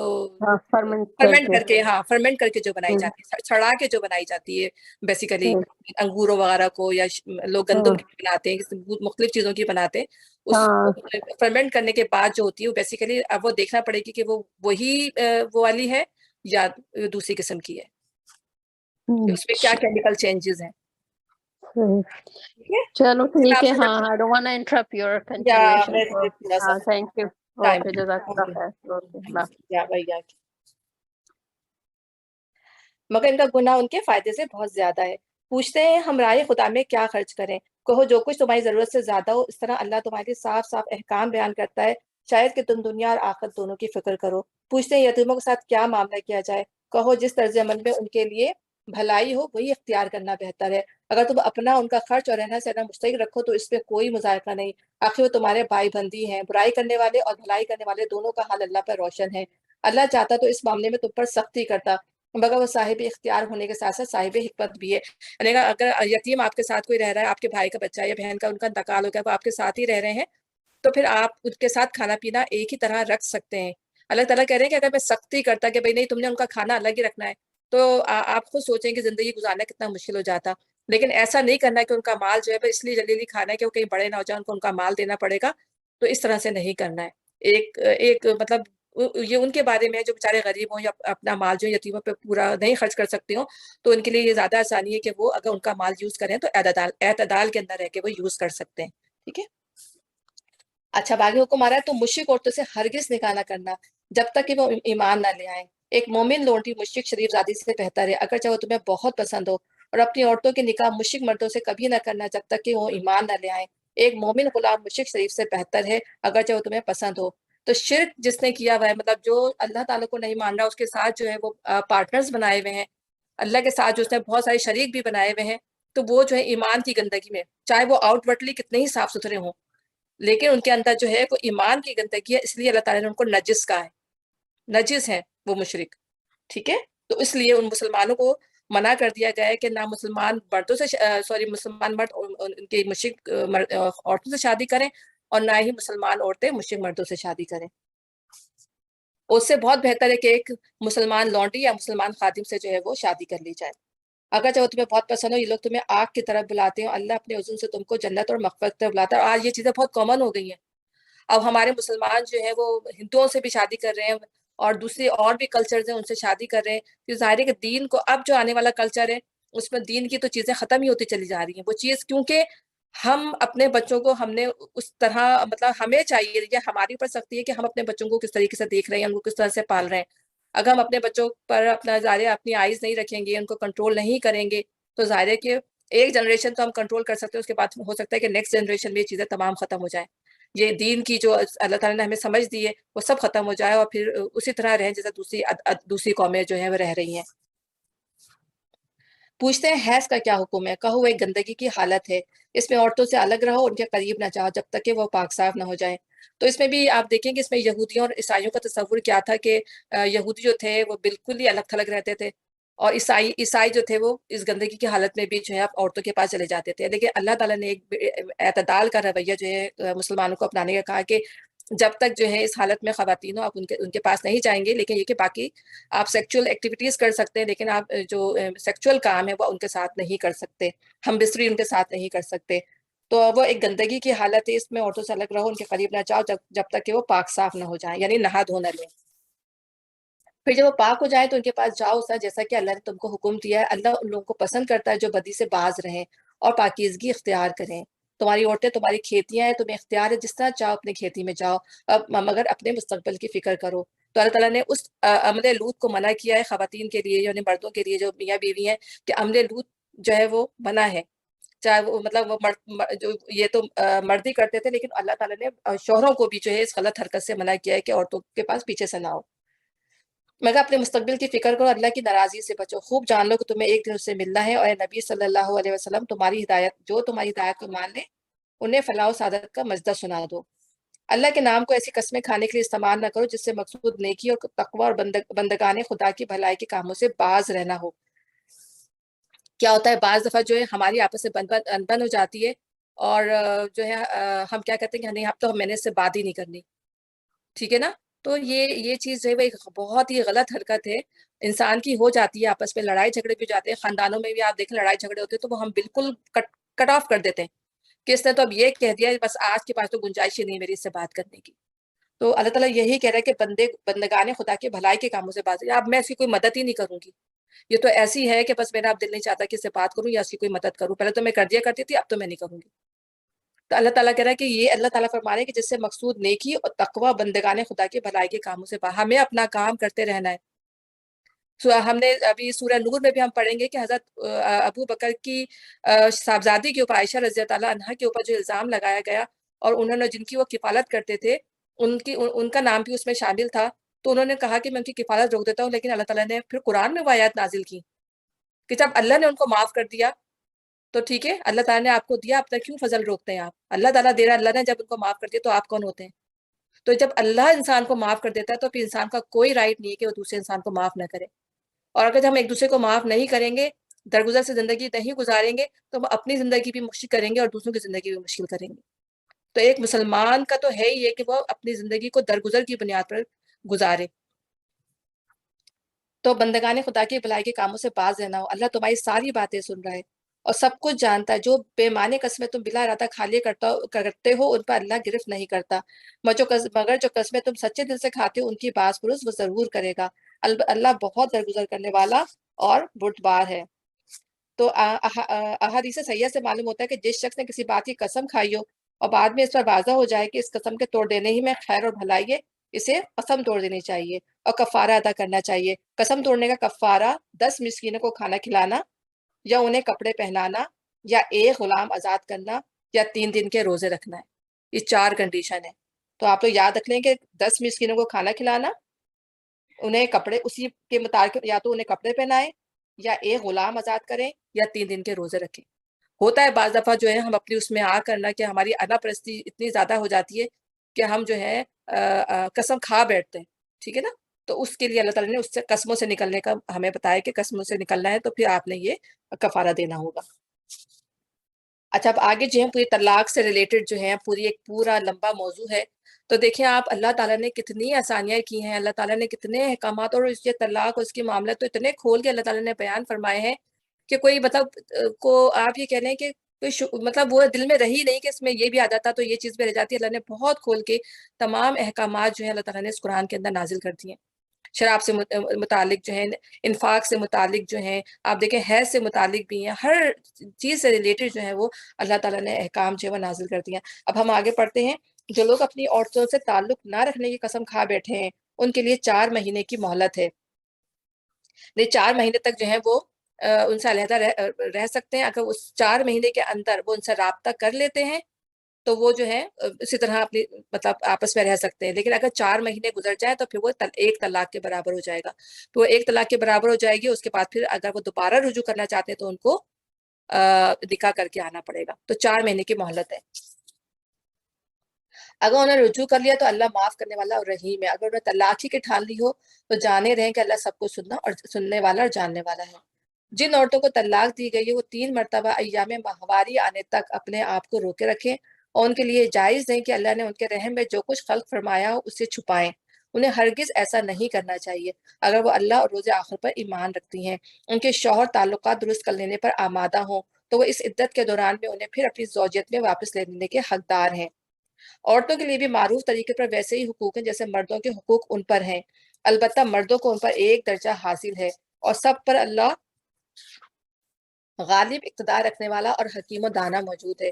فرمنٹ کر کے، ہاں فرمنٹ کر کے جو بنائی جاتی ہے، چھڑا کے جو بنائی جاتی ہے بیسیکلی، انگوروں وغیرہ کو، یا لوگ گندم کی بناتے ہیں، مختلف چیزوں کی بناتے ہیں، اس فرمنٹ کرنے کے بعد جو ہوتی ہے وہ بیسیکلی اب وہ دیکھنا پڑے گی کہ وہ وہی وہ والی ہے یا دوسری قسم کی ہے، اس میں کیا کیمیکل چینجز ہیں. چلو ٹھیک ہے. ہاں I don't want to interrupt your continuation. Thank you. Okay, جزاک اللہ خیر. مگر ان کا گناہ ان کے فائدے سے بہت زیادہ ہے. پوچھتے ہیں ہم رائے خدا میں کیا خرچ کریں؟ کہو جو کچھ تمہاری ضرورت سے زیادہ ہو. اس طرح اللہ تمہارے لیے صاف صاف احکام بیان کرتا ہے، شاید کہ تم دنیا اور آخرت دونوں کی فکر کرو. پوچھتے ہیں یتیموں کے ساتھ کیا معاملہ کیا جائے؟ کہو جس طرز عمل میں ان کے لیے بھلائی ہو وہی اختیار کرنا بہتر ہے. اگر تم اپنا ان کا خرچ اور رہنا سہنا مشترک رکھو تو اس پہ کوئی مذائقہ نہیں. آخر وہ تمہارے بھائی بندی ہیں. برائی کرنے والے اور بھلائی کرنے والے دونوں کا حال اللہ پر روشن ہے. اللہ چاہتا تو اس معاملے میں تم پر سختی کرتا، مگر وہ صاحب اختیار ہونے کے ساتھ ساتھ صاحب حکمت بھی ہے. یعنی اگر یتیم آپ کے ساتھ کوئی رہ رہا ہے، آپ کے بھائی کا بچہ یا بہن کا، ان کا انتقال ہو گیا، وہ آپ کے ساتھ ہی رہ رہے ہیں، تو پھر آپ ان کے ساتھ کھانا پینا ایک ہی طرح رکھ سکتے ہیں. اللہ تعالیٰ کہہ رہے ہیں کہ اگر میں سختی کرتا کہ بھائی نہیں تم نے ان کا کھانا الگ ہی رکھنا ہے، تو آپ خود سوچیں کہ زندگی گزارنا کتنا مشکل ہو جاتا. لیکن ایسا نہیں کرنا ہے کہ ان کا مال جو ہے اس لیے جلدی کھانا ہے کہ وہ کہیں بڑے نہ ہو جائیں، ان کو ان کا مال دینا پڑے گا. تو اس طرح سے نہیں کرنا ہے. ایک مطلب یہ ان کے بارے میں جو بیچارے غریب ہوں یا اپنا مال جو یتیموں پہ پورا نہیں خرچ کر سکتے ہوں، تو ان کے لیے یہ زیادہ آسانی ہے کہ وہ اگر ان کا مال یوز کریں تو اعتدال کے اندر رہ کے وہ یوز کر سکتے ہیں. ٹھیک ہے. اچھا باقی حکم آ رہا ہے تو مشرک عورتوں سے ہرگز نکاح نہ کرنا جب تک کہ وہ ایمان نہ لے آئیں. ایک مومن لونڈی مشرک شریف زادی سے بہتر ہے اگرچہ وہ تمہیں بہت پسند ہو. اور اپنی عورتوں کے نکاح مشرک مردوں سے کبھی نہ کرنا جب تک کہ وہ ایمان نہ لے آئیں. ایک مومن غلام مشرک شریف سے بہتر ہے اگرچہ وہ تمہیں پسند ہو. تو شرک جس نے کیا ہوا ہے، مطلب جو اللہ تعالیٰ کو نہیں مان رہا، اس کے ساتھ جو ہے وہ پارٹنرز بنائے ہوئے ہیں، اللہ کے ساتھ جو اس نے بہت سارے شریک بھی بنائے ہوئے ہیں، تو وہ جو ہے ایمان کی گندگی میں، چاہے وہ آؤٹ ورڈلی کتنے ہی صاف ستھرے ہوں، لیکن ان کے اندر جو ہے وہ ایمان کی گندگی ہے. اس لیے اللہ تعالیٰ نے ان کو نجس کہا ہے، نجس ہیں وہ مشرک. ٹھیک ہے. تو اس لیے ان مسلمانوں کو منع کر دیا گیا ہے کہ نہ مسلمان مردوں سے مسلمان مرد ان کے مشرک عورتوں سے شادی کریں، اور نہ ہی مسلمان عورتیں مشرک مردوں سے شادی کریں۔ اس سے بہت بہتر ہے کہ ایک مسلمان لونڈی یا مسلمان خادم سے جو ہے وہ شادی کر لی جائے۔ اگر چاہو تمہیں بہت پسند ہو، یہ لوگ تمہیں آگ کی طرف بلاتے ہیں، اللہ اپنے عزم سے تم کو جنت اور مغفرت طرف بلاتا ہے۔ اور آج یہ چیزیں بہت کامن ہو گئی ہیں۔ اب ہمارے مسلمان جو ہیں وہ ہندوؤں سے بھی شادی کر رہے ہیں، اور دوسری اور بھی کلچرز ہیں ان سے شادی کر رہے ہیں، کہ ظاہر ہے کہ دین کو اب جو آنے والا کلچر ہے اس میں دین کی تو چیزیں ختم ہی ہوتی چلی جا رہی ہیں۔ وہ چیز کیونکہ ہم اپنے بچوں کو ہم نے اس طرح مطلب ہمیں چاہیے، یہ ہماری اوپر سختی ہے کہ ہم اپنے بچوں کو کس طریقے سے دیکھ رہے ہیں، ان کو کس طرح سے پال رہے ہیں۔ اگر ہم اپنے بچوں پر اپنا ظاہر اپنی آئیز نہیں رکھیں گے، ان کو کنٹرول نہیں کریں گے، تو ظاہر ہے کہ ایک جنریشن تو ہم کنٹرول کر سکتے ہیں، اس کے بعد ہو سکتا ہے کہ نیکسٹ جنریشن میں یہ چیزیں تمام ختم ہو جائیں، یہ دین کی جو اللہ تعالیٰ نے ہمیں سمجھ دی ہے وہ سب ختم ہو جائے، اور پھر اسی طرح رہیں جیسے دوسری قومیں جو ہیں وہ رہ رہی ہیں۔ پوچھتے ہیں حیض کا کیا حکم ہے؟ کہو وہ ایک گندگی کی حالت ہے، اس میں عورتوں سے الگ رہو، ان کے قریب نہ جاؤ جب تک کہ وہ پاک صاف نہ ہو جائے۔ تو اس میں بھی آپ دیکھیں کہ اس میں یہودیوں اور عیسائیوں کا تصور کیا تھا کہ یہودی جو تھے وہ بالکل ہی الگ تھلگ رہتے تھے، اور عیسائی جو تھے وہ اس گندگی کی حالت میں بھی جو ہے عورتوں کے پاس چلے جاتے تھے۔ لیکن اللہ تعالیٰ نے ایک اعتدال کا رویہ جو ہے مسلمانوں کو اپنانے کا کہا کہ جب تک جو ہے اس حالت میں خواتین ہو آپ ان کے پاس نہیں جائیں گے، لیکن یہ کہ باقی آپ سیکچول ایکٹیویٹیز کر سکتے ہیں، لیکن آپ جو سیکچول کام ہے وہ ان کے ساتھ نہیں کر سکتے، ہم بستری ان کے ساتھ نہیں کر سکتے۔ تو وہ ایک گندگی کی حالت ہے، اس میں عورتوں سے الگ رہو، ان کے قریب نہ جاؤ جب تک کہ وہ پاک صاف نہ ہو جائیں، یعنی نہا دھو نہ لیں۔ پھر جب وہ پاک ہو جائے تو ان کے پاس جاؤ سا، جیسا کہ اللہ نے تم کو حکم دیا ہے۔ اللہ ان لوگوں کو پسند کرتا ہے جو بدی سے باز رہیں اور پاکیزگی اختیار کریں۔ تمہاری عورتیں تمہاری کھیتیاں ہیں، تمہیں اختیار ہے جس طرح چاہو اپنی کھیتی میں جاؤ، مگر اپنے مستقبل کی فکر کرو۔ تو اللہ تعالیٰ نے اس عمل لوط کو منع کیا ہے خواتین کے لیے، یعنی مردوں کے لیے جو میاں بیوی ہیں، کہ عمل لوط جو ہے وہ منع ہے، چاہے وہ مطلب وہ جو یہ تو مردی کرتے تھے، لیکن اللہ تعالیٰ نے شوہروں کو بھی جو ہے اس غلط حرکت سے منع کیا ہے کہ عورتوں کے پاس پیچھے سے نہ ہو، مگر اپنے مستقبل کی فکر کرو، اللہ کی ناراضی سے بچو۔ خوب جان لو کہ تمہیں ایک دن اس سے ملنا ہے، اور اے نبی صلی اللہ علیہ وسلم تمہاری ہدایت کو مان لے انہیں فلاح و سعادت کا مزدہ سنا دو۔ اللہ کے نام کو ایسی قسمیں کھانے کے لیے استعمال نہ کرو جس سے مقصود نیکی اور تقوی اور بندگان خدا کی بھلائی کے کاموں سے باز رہنا ہو۔ کیا ہوتا ہے بعض دفعہ جو ہے ہماری آپس میں انبن ہو جاتی ہے، اور جو ہے ہم کیا کہتے ہیں کہ نہیں اب تو میں نے اس سے بات ہی نہیں کرنی، ٹھیک ہے نا؟ تو یہ چیز جو ہے وہ ایک بہت ہی غلط حرکت ہے، انسان کی ہو جاتی ہے، آپس میں لڑائی جھگڑے بھی جاتے ہیں، خاندانوں میں بھی آپ دیکھیں لڑائی جھگڑے ہوتے ہیں تو وہ ہم بالکل کٹ آف کر دیتے ہیں کہ اس نے تو اب یہ کہہ دیا، بس آج کے پاس تو گنجائش ہی نہیں میری اس سے بات کرنے کی۔ تو اللہ تعالیٰ یہی کہہ رہا ہے کہ بندگان خدا کے بھلائی کے کاموں سے بات، اب میں اس کی کوئی مدد ہی نہیں کروں گی، یہ تو ایسی ہے کہ بس میرا اب دل نہیں چاہتا کہ اس سے بات کروں یا اس کی کوئی مدد کروں، پہلے تو میں کر دیا کرتی تھی، اب تو میں نہیں کروں گی۔ تو اللہ تعالیٰ کہہ رہا ہے کہ یہ اللہ تعالیٰ فرما رہے ہیں کہ جس سے مقصود نیکی اور تقوی بندگان خدا کے بھلائی کے کاموں سے ہمیں اپنا کام کرتے رہنا ہے۔ ہم نے ابھی سورہ نور میں بھی ہم پڑھیں گے کہ حضرت ابو بکر کی صاحبزادی کے اوپر عائشہ رضی اللہ عنہا کے اوپر جو الزام لگایا گیا، اور انہوں نے جن کی وہ کفالت کرتے تھے ان کا نام بھی اس میں شامل تھا، تو انہوں نے کہا کہ میں ان کی کفالت روک دیتا ہوں، لیکن اللہ تعالیٰ نے پھر قرآن میں وہ آیات نازل کی کہ جب اللہ نے ان کو معاف کر دیا تو ٹھیک ہے، اللہ تعالیٰ نے آپ کو دیا، اب تک کیوں فضل روکتے ہیں آپ؟ اللہ تعالیٰ دے رہا، اللہ نے جب ان کو معاف کر دیا تو آپ کون ہوتے ہیں؟ تو جب اللہ انسان کو معاف کر دیتا ہے تو پھر انسان کا کوئی رائٹ نہیں ہے کہ وہ دوسرے انسان کو معاف نہ کرے، اور اگر ہم ایک دوسرے کو معاف نہیں کریں گے، درگزر سے زندگی نہیں گزاریں گے، تو ہم اپنی زندگی بھی مشکل کریں گے اور دوسروں کی زندگی بھی مشکل کریں گے۔ تو ایک مسلمان کا تو ہے ہی ہے کہ وہ اپنی زندگی کو درگزر کی بنیاد پر گزارے۔ تو بندگان خدا کی بھلائی کے کاموں سے باز رہنا ہو، اللہ تمہاری ساری باتیں سن رہا ہے اور سب کچھ جانتا ہے، جو بے معنی قسمیں تم بلا ارادہ کھالے کرتے ہو ان پر اللہ گرفت نہیں کرتا، مگر جو قسمیں تم سچے دل سے کھاتے ہو ان کی باز پرس وہ ضرور کرے گا، اللہ بہت درگزر کرنے والا اور بردبار ہے۔ تو احادیث سیاح سے معلوم ہوتا ہے کہ جس شخص نے کسی بات کی قسم کھائی ہو اور بعد میں اس پر واضح ہو جائے کہ اس قسم کے توڑ دینے ہی میں خیر اور بھلائی ہے، اسے قسم توڑ دینی چاہیے اور کفارہ ادا کرنا چاہیے۔ قسم توڑنے کا کفارہ 10 مسکینوں کو کھانا کھلانا، یا انہیں کپڑے پہنانا، یا ایک غلام آزاد کرنا، یا 3 دن کے روزے رکھنا ہے۔ یہ 4 کنڈیشن ہے، تو آپ لوگ یاد رکھ لیں کہ 10 مسکینوں کو کھانا کھلانا، انہیں کپڑے اسی کے مطابق یا تو انہیں کپڑے پہنائیں، یا ایک غلام آزاد کریں، یا 3 دن کے روزے رکھیں۔ ہوتا ہے بعض دفعہ جو ہے ہم اپنی اس میں کرنا کہ ہماری انا پرستی اتنی زیادہ ہو جاتی ہے کہ ہم جو ہے قسم کھا بیٹھتے ہیں، ٹھیک ہے نا؟ تو اس کے لیے اللہ تعالیٰ نے اس سے قسموں سے نکلنے کا ہمیں بتایا کہ قسموں سے نکلنا ہے تو پھر آپ نے یہ کفارہ دینا ہوگا۔ اچھا اب آگے جو ہے پوری طلاق سے ریلیٹڈ جو ہے پورا لمبا موضوع ہے۔ تو دیکھیں آپ، اللہ تعالیٰ نے کتنی آسانیاں کی ہیں، اللہ تعالیٰ نے کتنے احکامات، اور اس کے طلاق اور اس کے معاملات تو اتنے کھول کے اللہ تعالیٰ نے بیان فرمائے ہیں کہ کوئی مطلب کو آپ یہ کہہ لیں کہ کوئی مطلب وہ دل میں رہی نہیں کہ اس میں یہ بھی آ جاتا تو یہ چیز بھی رہ جاتی ہے۔ اللہ نے بہت کھول کے تمام احکامات جو ہے اللہ تعالیٰ نے اس قرآن کے اندر نازل کر دیے ہیں۔ شراب سے متعلق جو ہے، انفاق سے متعلق جو ہے، آپ دیکھیں حیض سے متعلق بھی ہیں، ہر چیز سے ریلیٹڈ جو ہے وہ اللہ تعالیٰ نے احکام جو ہے وہ نازل کر دیا۔ اب ہم آگے پڑھتے ہیں۔ جو لوگ اپنی عورتوں سے تعلق نہ رکھنے کی قسم کھا بیٹھے ہیں ان کے لیے 4 مہینے کی مہلت ہے۔ یہ 4 مہینے تک جو ہے وہ ان سے علیحدہ رہ سکتے ہیں۔ اگر اس 4 مہینے کے اندر وہ ان سے رابطہ کر لیتے ہیں تو وہ جو ہے اسی طرح اپنی مطلب آپس میں رہ سکتے ہیں، لیکن اگر 4 مہینے گزر جائیں تو پھر وہ ایک طلاق کے برابر ہو جائے گا۔ تو وہ ایک طلاق کے برابر ہو جائے گی، اس کے بعد پھر اگر وہ دوبارہ رجوع کرنا چاہتے ہیں تو ان کو نکاح کر کے آنا پڑے گا۔ تو 4 مہینے کی مہلت ہے۔ اگر انہوں نے رجوع کر لیا تو اللہ معاف کرنے والا اور رحیم ہے۔ اگر انہوں نے طلاق ہی کی ٹھان لی ہو تو جانے رہیں کہ اللہ سب کو سننے والا اور جاننے والا ہے۔ جن عورتوں کو طلاق دی گئی ہے وہ 3 مرتبہ ایام ماہواری آنے تک اپنے آپ کو روکے رکھیں اور ان کے لیے جائز نہیں کہ اللہ نے ان کے رحم میں جو کچھ خلق فرمایا ہو اسے چھپائیں۔ انہیں ہرگز ایسا نہیں کرنا چاہیے اگر وہ اللہ اور روز آخر پر ایمان رکھتی ہیں۔ ان کے شوہر تعلقات درست کر لینے پر آمادہ ہوں تو وہ اس عدت کے دوران میں انہیں پھر اپنی زوجیت میں واپس لینے کے حقدار ہیں۔ عورتوں کے لیے بھی معروف طریقے پر ویسے ہی حقوق ہیں جیسے مردوں کے حقوق ان پر ہیں، البتہ مردوں کو ان پر ایک درجہ حاصل ہے اور سب پر اللہ غالب اقتدار رکھنے والا اور حکیم و دانا موجود ہے۔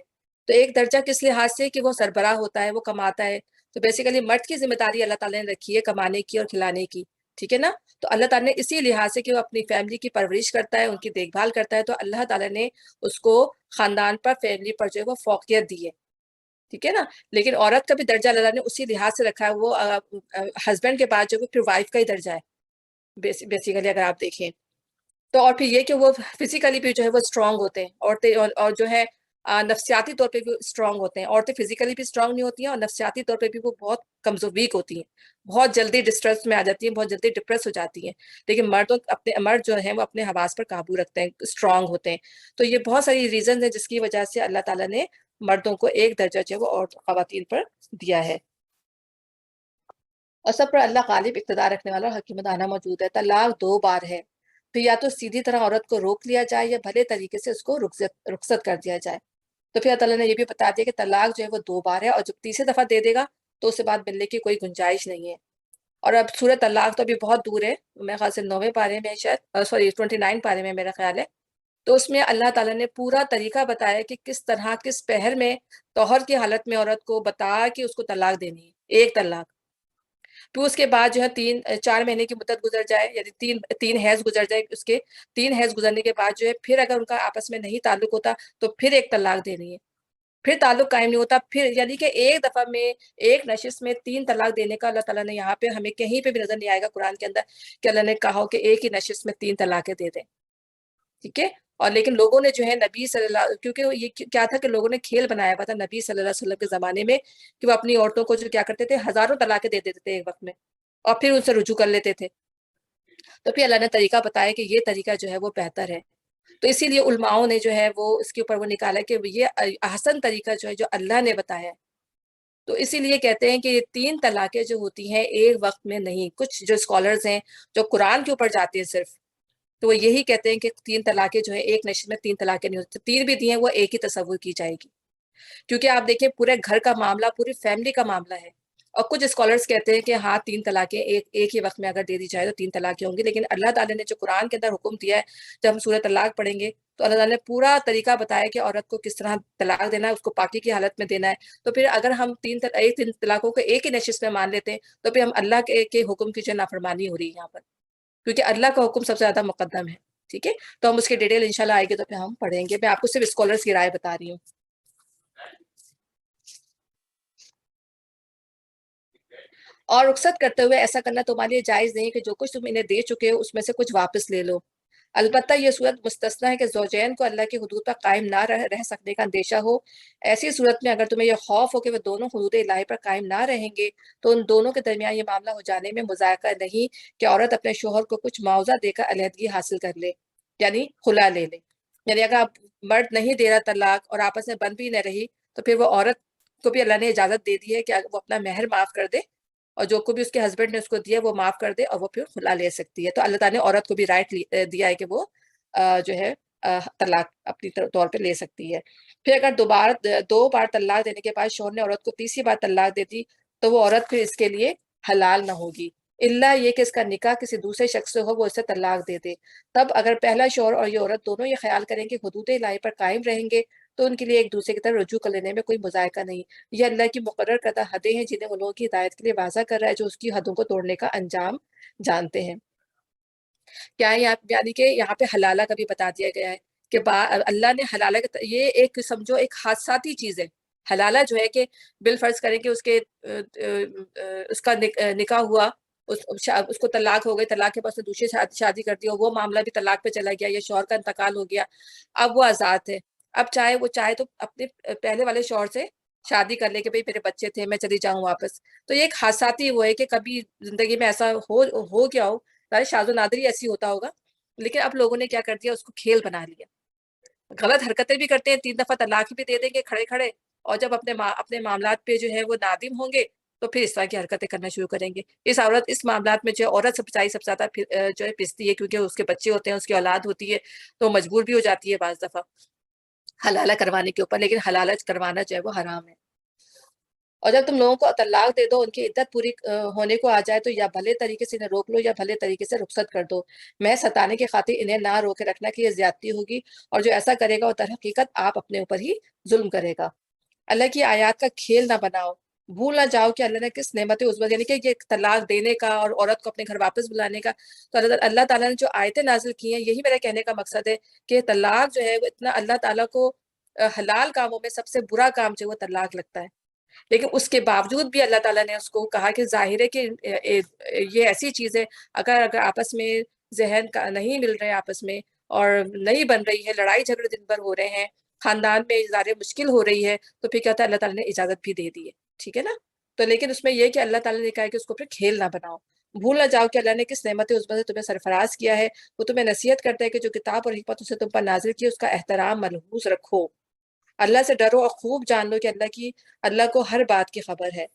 تو ایک درجہ کس لحاظ سے کہ وہ سربراہ ہوتا ہے، وہ کماتا ہے۔ تو بیسیکلی مرد کی ذمہ داری اللہ تعالیٰ نے رکھی ہے کمانے کی اور کھلانے کی، ٹھیک ہے نا۔ تو اللہ تعالیٰ نے اسی لحاظ سے کہ وہ اپنی فیملی کی پرورش کرتا ہے، ان کی دیکھ بھال کرتا ہے، تو اللہ تعالیٰ نے اس کو خاندان پر، فیملی پر جو ہے وہ فوقیت دی ہے، ٹھیک ہے نا۔ لیکن عورت کا بھی درجہ اللہ نے اسی لحاظ سے رکھا ہے، وہ ہسبینڈ کے بعد جو پھر وائف کا ہی درجہ ہے بیسیکلی اگر آپ دیکھیں تو۔ اور پھر یہ کہ وہ فزیکلی بھی جو ہے وہ اسٹرانگ ہوتے ہیں عورتیں، اور جو ہے نفسیاتی طور پہ بھی اسٹرانگ ہوتے ہیں۔ عورتیں فزیکلی بھی اسٹرانگ نہیں ہوتی ہیں اور نفسیاتی طور پہ بھی وہ بہت کمزور ویک ہوتی ہیں، بہت جلدی ڈسٹریس میں آ جاتی ہیں، بہت جلدی ڈپریس ہو جاتی ہیں۔ لیکن مرد جو ہیں وہ اپنے حواس پر قابو رکھتے ہیں، اسٹرانگ ہوتے ہیں۔ تو یہ بہت ساری ریزنز ہیں جس کی وجہ سے اللہ تعالیٰ نے مردوں کو ایک درجہ جو ہے وہ اور خواتین پر دیا ہے، اور سب پر اللہ غالب اقتدار رکھنے والا اور حکیم دانا موجود ہے۔ طلاق 2 بار ہے، پھر یا تو سیدھی طرح عورت کو روک لیا جائے یا بھلے طریقے سے اس کو رخصت کر دیا جائے۔ تو پھر اللہ تعالیٰ نے یہ بھی بتا دیا کہ طلاق جو ہے وہ 2 بار ہے، اور جب تیسری دفعہ دے دے گا تو اس کے بعد ملنے کی کوئی گنجائش نہیں ہے۔ اور اب سورۃ طلاق تو ابھی بہت دور ہے، میرے خیال سے 9ویں پارے میں شاید، سوری 29 پارے میں میرا خیال ہے۔ تو اس میں اللہ تعالیٰ نے پورا طریقہ بتایا کہ کس طرح کس پہر میں طہر کی حالت میں عورت کو بتا کہ اس کو طلاق دینی ہے، ایک طلاق۔ پھر اس کے بعد جو ہے 4 مہینے کی مدت گزر جائے، یعنی تین حیض گزر جائے، اس کے 3 حیض گزرنے کے بعد جو ہے پھر اگر ان کا آپس میں نہیں تعلق ہوتا تو پھر ایک طلاق دینی ہے، پھر تعلق قائم نہیں ہوتا، پھر یعنی کہ ایک دفعہ میں ایک نشست میں 3 طلاق دینے کا اللہ تعالیٰ نے یہاں پہ ہمیں کہیں پہ بھی نظر نہیں آئے گا قرآن کے اندر کہ اللہ نے کہا ہو کہ ایک ہی نشست میں 3 طلاقیں دے دیں، ٹھیک ہے۔ اور لیکن لوگوں نے جو ہے نبی صلی اللہ، کیونکہ یہ کیا تھا کہ لوگوں نے کھیل بنایا ہوا تھا نبی صلی اللہ علیہ وسلم کے زمانے میں کہ وہ اپنی عورتوں کو جو کیا کرتے تھے، ہزاروں طلاقیں دے دیتے تھے ایک وقت میں، اور پھر ان سے رجوع کر لیتے تھے۔ تو پھر اللہ نے طریقہ بتایا کہ یہ طریقہ جو ہے وہ بہتر ہے۔ تو اسی لیے علماؤں نے جو ہے وہ اس کے اوپر وہ نکالا کہ یہ احسن طریقہ جو ہے جو اللہ نے بتایا ہے۔ تو اسی لیے کہتے ہیں کہ یہ 3 طلاقیں جو ہوتی ہیں ایک وقت میں نہیں، کچھ جو اسکالرز ہیں جو قرآن کے اوپر جاتے ہیں صرف، تو وہ یہی کہتے ہیں کہ 3 طلاقیں جو ہیں ایک نشست میں 3 طلاقیں نہیں ہوتی، 3 بھی دی ہیں وہ ایک ہی تصور کی جائے گی، کیونکہ آپ دیکھیں پورے گھر کا معاملہ، پوری فیملی کا معاملہ ہے۔ اور کچھ اسکالرز کہتے ہیں کہ ہاں 3 طلاقیں ایک ہی وقت میں اگر دے دی جائے تو 3 طلاقیں ہوں گی، لیکن اللہ تعالیٰ نے جو قرآن کے اندر حکم دیا ہے، جب ہم سورۃ طلاق پڑھیں گے تو اللہ تعالیٰ نے پورا طریقہ بتایا کہ عورت کو کس طرح طلاق دینا ہے، اس کو پاکی کی حالت میں دینا ہے۔ تو پھر اگر ہم 3 طلاقوں کو ایک ہی نشست میں مان لیتے ہیں تو پھر ہم اللہ کے حکم کی جو نافرمانی ہو رہی ہے یہاں پر، کیونکہ اللہ کا حکم سب سے زیادہ مقدم ہے، ٹھیک ہے۔ تو ہم اس کے ڈیٹیل انشاءاللہ آئے گی تو پھر ہم پڑھیں گے، میں آپ کو صرف اسکالرز کی رائے بتا رہی ہوں۔ اور رخصت کرتے ہوئے ایسا کرنا تمہارے لیے جائز نہیں کہ جو کچھ تم انہیں دے چکے ہو اس میں سے کچھ واپس لے لو، البتہ یہ صورت مستثنا ہے کہ زوجین کو اللہ کی حدود پر قائم نہ رہ سکنے کا اندیشہ ہو۔ ایسی صورت میں اگر تمہیں یہ خوف ہو کہ وہ دونوں حدود الہی پر قائم نہ رہیں گے تو ان دونوں کے درمیان یہ معاملہ ہو جانے میں مذائقہ نہیں کہ عورت اپنے شوہر کو کچھ معاوضہ دے کر علیحدگی حاصل کر لے، یعنی خلا لے لے۔ یعنی اگر آپ مرد نہیں دے رہا طلاق اور آپس میں بند بھی نہ رہی تو پھر وہ عورت کو بھی اللہ نے اجازت دے دی ہے کہ وہ اپنا مہر معاف کر دے اور جو کو بھی اس کے ہسبینڈ نے اس کو دیا وہ معاف کر دے اور وہ پھر خلا لے سکتی ہے۔ تو اللہ تعالیٰ نے عورت کو بھی رائٹ دیا ہے کہ وہ جو ہے طلاق اپنی طور پہ لے سکتی ہے۔ پھر اگر دو بار طلاق دینے کے بعد شوہر نے عورت کو تیسری بار طلاق دے دی تو وہ عورت پھر اس کے لیے حلال نہ ہوگی، الا یہ کہ اس کا نکاح کسی دوسرے شخص سے ہو، وہ اسے طلاق دے دے۔ تب اگر پہلا شوہر اور یہ عورت دونوں یہ خیال کریں کہ حدود الہی پر قائم رہیں گے تو ان کے لیے ایک دوسرے کی طرف رجوع کر لینے میں کوئی مذائقہ نہیں۔ یہ اللہ کی مقرر کردہ حدیں ہیں جنہیں وہ لوگوں کی ہدایت کے لیے واضح کر رہا ہے جو اس کی حدوں کو توڑنے کا انجام جانتے ہیں۔ کیا ہے یعنی کہ یہاں پہ حلالہ کا بھی بتا دیا گیا ہے کہ اللہ نے حلالہ یہ ایک سمجھو ایک حادثاتی چیز ہے۔ حلالہ جو ہے کہ بالفرض کریں کہ اس کا نکاح ہوا، اس کو طلاق ہو گئی، طلاق کے بعد اس نے دوسری شادی کر دی اور وہ معاملہ بھی طلاق پہ چلا گیا یا شوہر کا انتقال ہو گیا، اب وہ آزاد ہے۔ اب وہ چاہے تو اپنے پہلے والے شوہر سے شادی کر لے کہ بھئی میرے بچے تھے میں چلی جاؤں واپس۔ تو یہ ایک حادثاتی وہ ہے کہ کبھی زندگی میں ایسا ہو گیا ہو، شاذ و نادر ہی ایسی ہوتا ہوگا، لیکن اب لوگوں نے کیا کر دیا، اس کو کھیل بنا لیا، غلط حرکتیں بھی کرتے ہیں، 3 دفعہ طلاق بھی دے دیں گے کھڑے کھڑے، اور جب اپنے معاملات پہ جو ہے وہ نادم ہوں گے تو پھر اس طرح کی حرکتیں کرنا شروع کریں گے۔ اس معاملات میں جو ہے عورت سب زیادہ جو ہے پستی ہے، کیونکہ اس کے بچے ہوتے ہیں، اس کی اولاد ہوتی ہے، تو مجبور بھی ہو جاتی ہے بعض دفعہ حلالہ کروانے کے اوپر، لیکن حلالہ کروانا جو ہے وہ حرام ہے۔ اور جب تم لوگوں کو طلاق دے دو، ان کی عدت پوری ہونے کو آ جائے تو یا بھلے طریقے سے انہیں روک لو یا بھلے طریقے سے رخصت کر دو، میں ستانے کی خاطر انہیں نہ روکے رکھنا کہ یہ زیادتی ہوگی، اور جو ایسا کرے گا وہ در حقیقت آپ اپنے اوپر ہی ظلم کرے گا۔ اللہ کی آیات کا کھیل نہ بناؤ، بھول نہ جاؤ کہ اللہ نے کس نعمت عظمی، یعنی کہ یہ طلاق دینے کا اور عورت کو اپنے گھر واپس بلانے کا، تو اللہ تعالیٰ نے جو آیتیں نازل کی ہیں، یہی میرے کہنے کا مقصد ہے کہ طلاق جو ہے وہ اتنا اللہ تعالیٰ کو حلال کاموں میں سب سے برا کام جو ہے وہ طلاق لگتا ہے، لیکن اس کے باوجود بھی اللہ تعالیٰ نے اس کو کہا کہ ظاہر ہے کہ یہ ایسی چیز ہے، اگر آپس میں ذہن کا نہیں مل رہے آپس میں اور نہیں بن رہی ہے، لڑائی جھگڑے دن بھر ہو رہے ہیں، خاندان میں زیادہ مشکل ہو رہی ہے، تو پھر کیا ہوتا ہے، اللہ تعالیٰ نے اجازت بھی دے دی ہے، ٹھیک ہے نا۔ تو لیکن اس میں یہ کہ اللہ تعالیٰ نے کہا کہ اس کو پھر کھیل نہ بناؤ، بھول نہ جاؤ کہ اللہ نے کس نعمت عظمی سے تمہیں سرفراز کیا ہے، وہ تمہیں نصیحت کرتا ہے کہ جو کتاب اور حکمت اسے تم پر نازل کی اس کا احترام ملحوظ رکھو، اللہ سے ڈرو اور خوب جان لو کہ اللہ کو ہر بات کی خبر ہے۔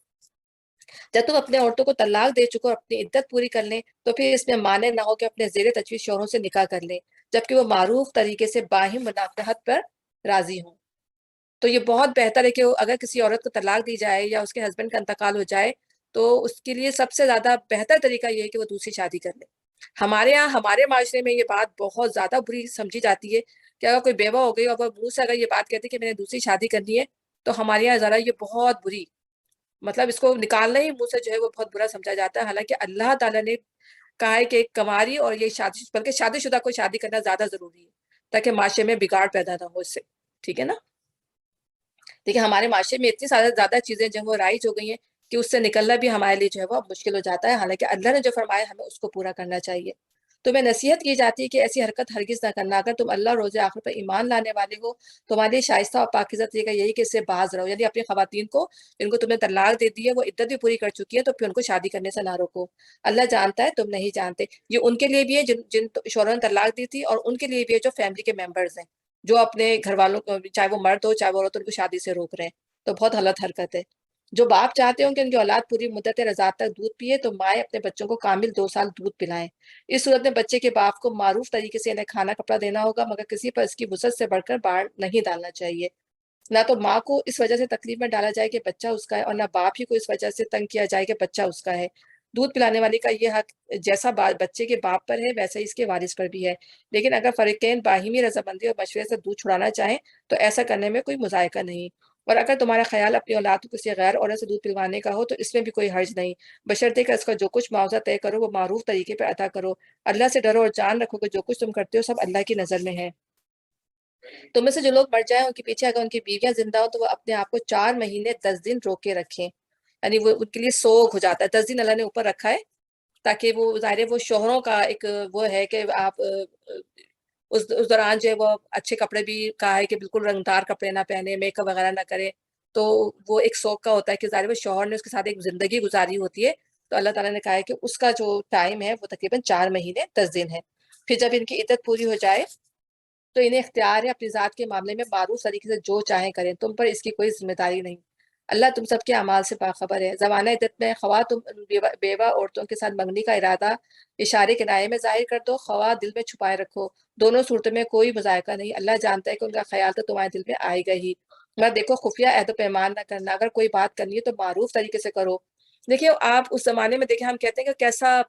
جب تم اپنے عورتوں کو طلاق دے چکو اور اپنی عدت پوری کر لیں تو پھر اس میں مانع نہ ہو کہ اپنے زیر تجویز شوہروں سے نکاح کر لیں جبکہ وہ معروف طریقے سے باہم منافحت پر راضی ہوں۔ تو یہ بہت بہتر ہے کہ اگر کسی عورت کو طلاق دی جائے یا اس کے ہسبینڈ کا انتقال ہو جائے تو اس کے لیے سب سے زیادہ بہتر طریقہ یہ ہے کہ وہ دوسری شادی کر لے۔ ہمارے معاشرے میں یہ بات بہت زیادہ بری سمجھی جاتی ہے کہ اگر کوئی بیوہ ہو گئی اور وہ منہ سے اگر یہ بات کہتی کہ میں نے دوسری شادی کرنی ہے تو ہمارے یہاں ذرا یہ بہت بری، مطلب اس کو نکالنا ہی منہ سے جو ہے وہ بہت برا سمجھا جاتا ہے، حالانکہ اللہ تعالیٰ نے کہا ہے کہ ایک کنواری اور یہ بلکہ شادی شدہ کو شادی کرنا زیادہ ضروری ہے تاکہ معاشرے میں بگاڑ پیدا نہ ہو اس سے، ٹھیک ہے نا۔ لیکن ہمارے معاشرے میں اتنی زیادہ چیزیں جو وہ رائج ہو گئی ہیں کہ اس سے نکلنا بھی ہمارے لیے جو ہے وہ مشکل ہو جاتا ہے، حالانکہ اللہ نے جو فرمایا ہمیں اس کو پورا کرنا چاہیے۔ تمہیں نصیحت کی جاتی ہے کہ ایسی حرکت ہرگز نہ کرنا، اگر تم اللہ روز آخر پر ایمان لانے والے ہو تمہارے لیے شائستہ اور پاکیزہ طریقہ یہی کہ اس سے باز رہو، یعنی اپنی خواتین کو جن کو تم نے طلاق دے دی ہے وہ عدت بھی پوری کر چکی ہے تو پھر ان کو شادی کرنے سے نہ روکو، اللہ جانتا ہے تم نہیں جانتے۔ یہ ان کے لیے بھی ہے جن شوہروں نے طلاق دی تھی، اور ان کے لیے بھی ہے جو فیملی کے ممبرز ہیں جو اپنے گھر والوں کو، چاہے وہ مرد ہو چاہے وہ عورت، ان کو شادی سے روک رہے ہیں، تو بہت غلط حرکت ہے۔ جو باپ چاہتے ہوں کہ ان کی اولاد پوری مدت رضاعت تک دودھ پیے تو مائیں اپنے بچوں کو کامل 2 سال دودھ پلائیں۔ اس صورت میں بچے کے باپ کو معروف طریقے سے انہیں کھانا کپڑا دینا ہوگا، مگر کسی پر اس کی وسعت سے بڑھ کر بار نہیں ڈالنا چاہیے۔ نہ تو ماں کو اس وجہ سے تکلیف میں ڈالا جائے کہ بچہ اس کا ہے، اور نہ باپ ہی کو اس وجہ سے تنگ کیا جائے کہ بچہ اس کا ہے۔ دودھ پلانے والی کا یہ حق جیسا بچے کے باپ پر ہے ویسا ہی اس کے وارث پر بھی ہے، لیکن اگر فریقین باہمی رضامندی اور مشورے سے دودھ چھڑانا چاہیں تو ایسا کرنے میں کوئی مذائقہ نہیں، اور اگر تمہارا خیال اپنی اولاد کو کسی غیر عورت سے دودھ پلوانے کا ہو تو اس میں بھی کوئی حرج نہیں، بشرطے کہ اس کا جو کچھ معاوضہ طے کرو وہ معروف طریقے پہ ادا کرو۔ اللہ سے ڈرو اور جان رکھو کہ جو کچھ تم کرتے ہو سب اللہ کی نظر میں ہے۔ تم میں سے جو لوگ مر جائیں ان کے پیچھے اگر ان کی بیویاں زندہ ہوں تو وہ اپنے آپ کو 4 مہینے 10 دن روکے رکھیں، یعنی وہ ان کے لیے سوگ ہو جاتا ہے، 10 دن اللہ نے اوپر رکھا ہے تاکہ وہ ظاہر ہے وہ شوہروں کا ایک وہ ہے کہ آپ اس دوران جو ہے وہ اچھے کپڑے بھی کہا ہے کہ بالکل رنگدار کپڑے نہ پہنے، میک اپ وغیرہ نہ کرے، تو وہ ایک شوق کا ہوتا ہے کہ ظاہر ہے شوہر نے اس کے ساتھ ایک زندگی گزاری ہوتی ہے، تو اللہ تعالیٰ نے کہا ہے کہ اس کا جو ٹائم ہے وہ تقریباً 4 مہینے 10 دن ہے۔ پھر جب ان کی عدت پوری ہو جائے تو انہیں اختیار ہے اپنی ذات کے معاملے میں معروف طریقے سے جو چاہیں کریں، تم پر اس کی کوئی ذمہ داری نہیں۔ اللہ تم سب کے اعمال سے باخبر ہے۔ زمانہ عدت میں خواہ تم بیوہ عورتوں کے ساتھ منگنی کا ارادہ اشارے کنایے میں ظاہر کر دو، خواہ دل میں چھپائے رکھو، دونوں صورتوں میں کوئی مذائقہ نہیں۔ اللہ جانتا ہے کہ ان کا خیال تو تمہارے دل میں آئے گا ہی۔ مگر دیکھو خفیہ عہد و پیمان نہ کرنا، اگر کوئی بات کرنی ہے تو معروف طریقے سے کرو۔ دیکھیے آپ اس زمانے میں دیکھیں، ہم کہتے ہیں کہ کیسا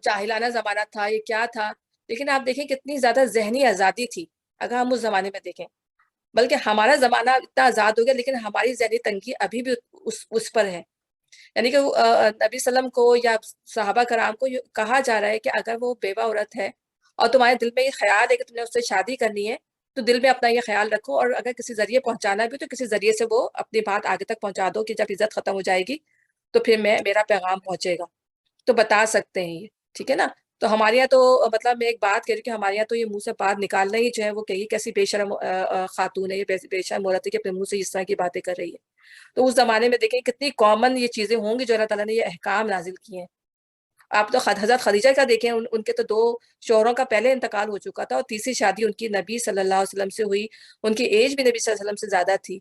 جاہلانہ زمانہ تھا، یہ کیا تھا، لیکن آپ دیکھیں کتنی زیادہ ذہنی آزادی تھی اگر ہم اس زمانے میں دیکھیں۔ بلکہ ہمارا زمانہ اتنا آزاد ہو گیا لیکن ہماری ذہنی تنگی ابھی بھی اس پر ہے۔ یعنی کہ نبی وسلم کو یا صحابہ کرام کو کہا جا رہا ہے کہ اگر وہ بیوہ عورت ہے اور تمہارے دل میں یہ خیال ہے کہ تم نے اس سے شادی کرنی ہے تو دل میں اپنا یہ خیال رکھو، اور اگر کسی ذریعے پہنچانا بھی تو کسی ذریعے سے وہ اپنی بات آگے تک پہنچا دو کہ جب عزت ختم ہو جائے گی تو پھر میرا پیغام پہنچے گا، تو بتا سکتے ہیں یہ، ٹھیک ہے نا۔ تو ہمارے یہاں تو مطلب میں ایک بات کہہ رہی ہوں کہ ہمارے یہاں تو یہ منہ سے بات نکالنا ہی جو ہے وہ کہی کیسی بے شرم خاتون ہے، یہ بے شرم عورت ہے کہ اپنے منہ سے اس طرح کی باتیں کر رہی ہے۔ تو اس زمانے میں دیکھیں کتنی کامن یہ چیزیں ہوں گی جو اللہ تعالیٰ نے یہ احکام نازل کیے ہیں۔ آپ تو حضرت خدیجہ کا دیکھیں، ان کے تو 2 شوہروں کا پہلے انتقال ہو چکا تھا اور تیسری شادی ان کی نبی صلی اللہ علیہ وسلم سے ہوئی، ان کی ایج بھی نبی صلی اللہ علیہ وسلم سے زیادہ تھی۔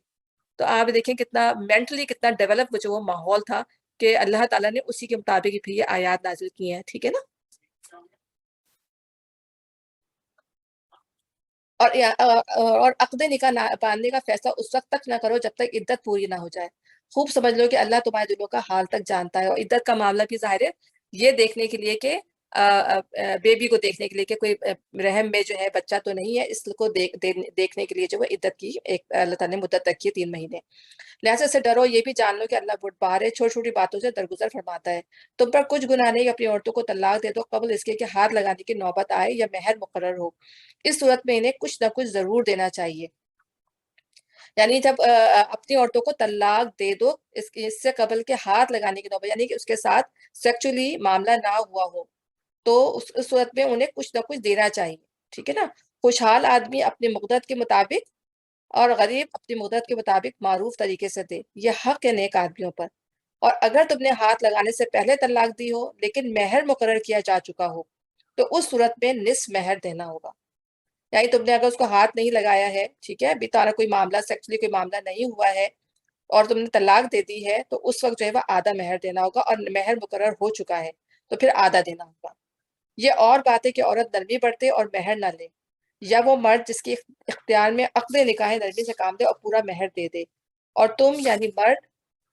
تو آپ دیکھیں کتنا مینٹلی کتنا ڈیولپ جو وہ ماحول تھا کہ اللہ تعالیٰ نے اسی کے مطابق پھر یہ آیات نازل کی ہیں، ٹھیک ہے نا۔ اور عقد نکاح باندھنے کا فیصلہ اس وقت تک نہ کرو جب تک عدت پوری نہ ہو جائے۔ خوب سمجھ لو کہ اللہ تمہارے دلوں کا حال تک جانتا ہے، اور عدت کا معاملہ بھی ظاہر ہے یہ دیکھنے کے لیے کہ بیبی کو دیکھنے کے لیے کہ کوئی رحم میں جو ہے بچہ تو نہیں ہے، اس کو دیکھنے کے لیے جو ہے عدت کی ایک اللہ تعالیٰ نے مدت رکھی ہے 3 مہینے۔ لہٰذا سے ڈرو، یہ بھی جان لو کہ اللہ بردبار ہے، چھوٹی چھوٹی باتوں سے درگزر فرماتا ہے۔ تم پر کچھ گناہ نہیں، اپنی عورتوں کو طلاق دے دو قبل اس کے کہ ہاتھ لگانے کی نوبت آئے یا مہر مقرر ہو۔ اس صورت میں انہیں کچھ نہ کچھ ضرور دینا چاہیے۔ یعنی جب اپنی عورتوں کو طلاق دے دو اس سے قبل کے ہاتھ لگانے کی نوبت، یعنی کہ اس کے ساتھ سیکچولی معاملہ نہ ہوا ہو، تو اس صورت میں انہیں کچھ نہ کچھ دینا چاہیے، ٹھیک ہے نا۔ خوشحال آدمی اپنی مقدرت کے مطابق اور غریب اپنی مقدرت کے مطابق معروف طریقے سے دے، یہ حق ہے نیک آدمیوں پر۔ اور اگر تم نے ہاتھ لگانے سے پہلے طلاق دی ہو لیکن مہر مقرر کیا جا چکا ہو تو اس صورت میں نصف مہر دینا ہوگا۔ یعنی تم نے اگر اس کو ہاتھ نہیں لگایا ہے، ٹھیک ہے، ابھی تمہارا کوئی معاملہ سیکچولی کوئی معاملہ نہیں ہوا ہے اور تم نے طلاق دے دی ہے تو اس وقت جو ہے وہ آدھا مہر دینا ہوگا، اور مہر مقرر ہو چکا ہے تو پھر آدھا دینا ہوگا۔ یہ اور بات ہے کہ عورت نرمی برتے اور مہر نہ لے، یا وہ مرد جس کی اختیار میں عقد نکاح نرمی سے کام دے اور پورا مہر دے دے، اور تم یعنی مرد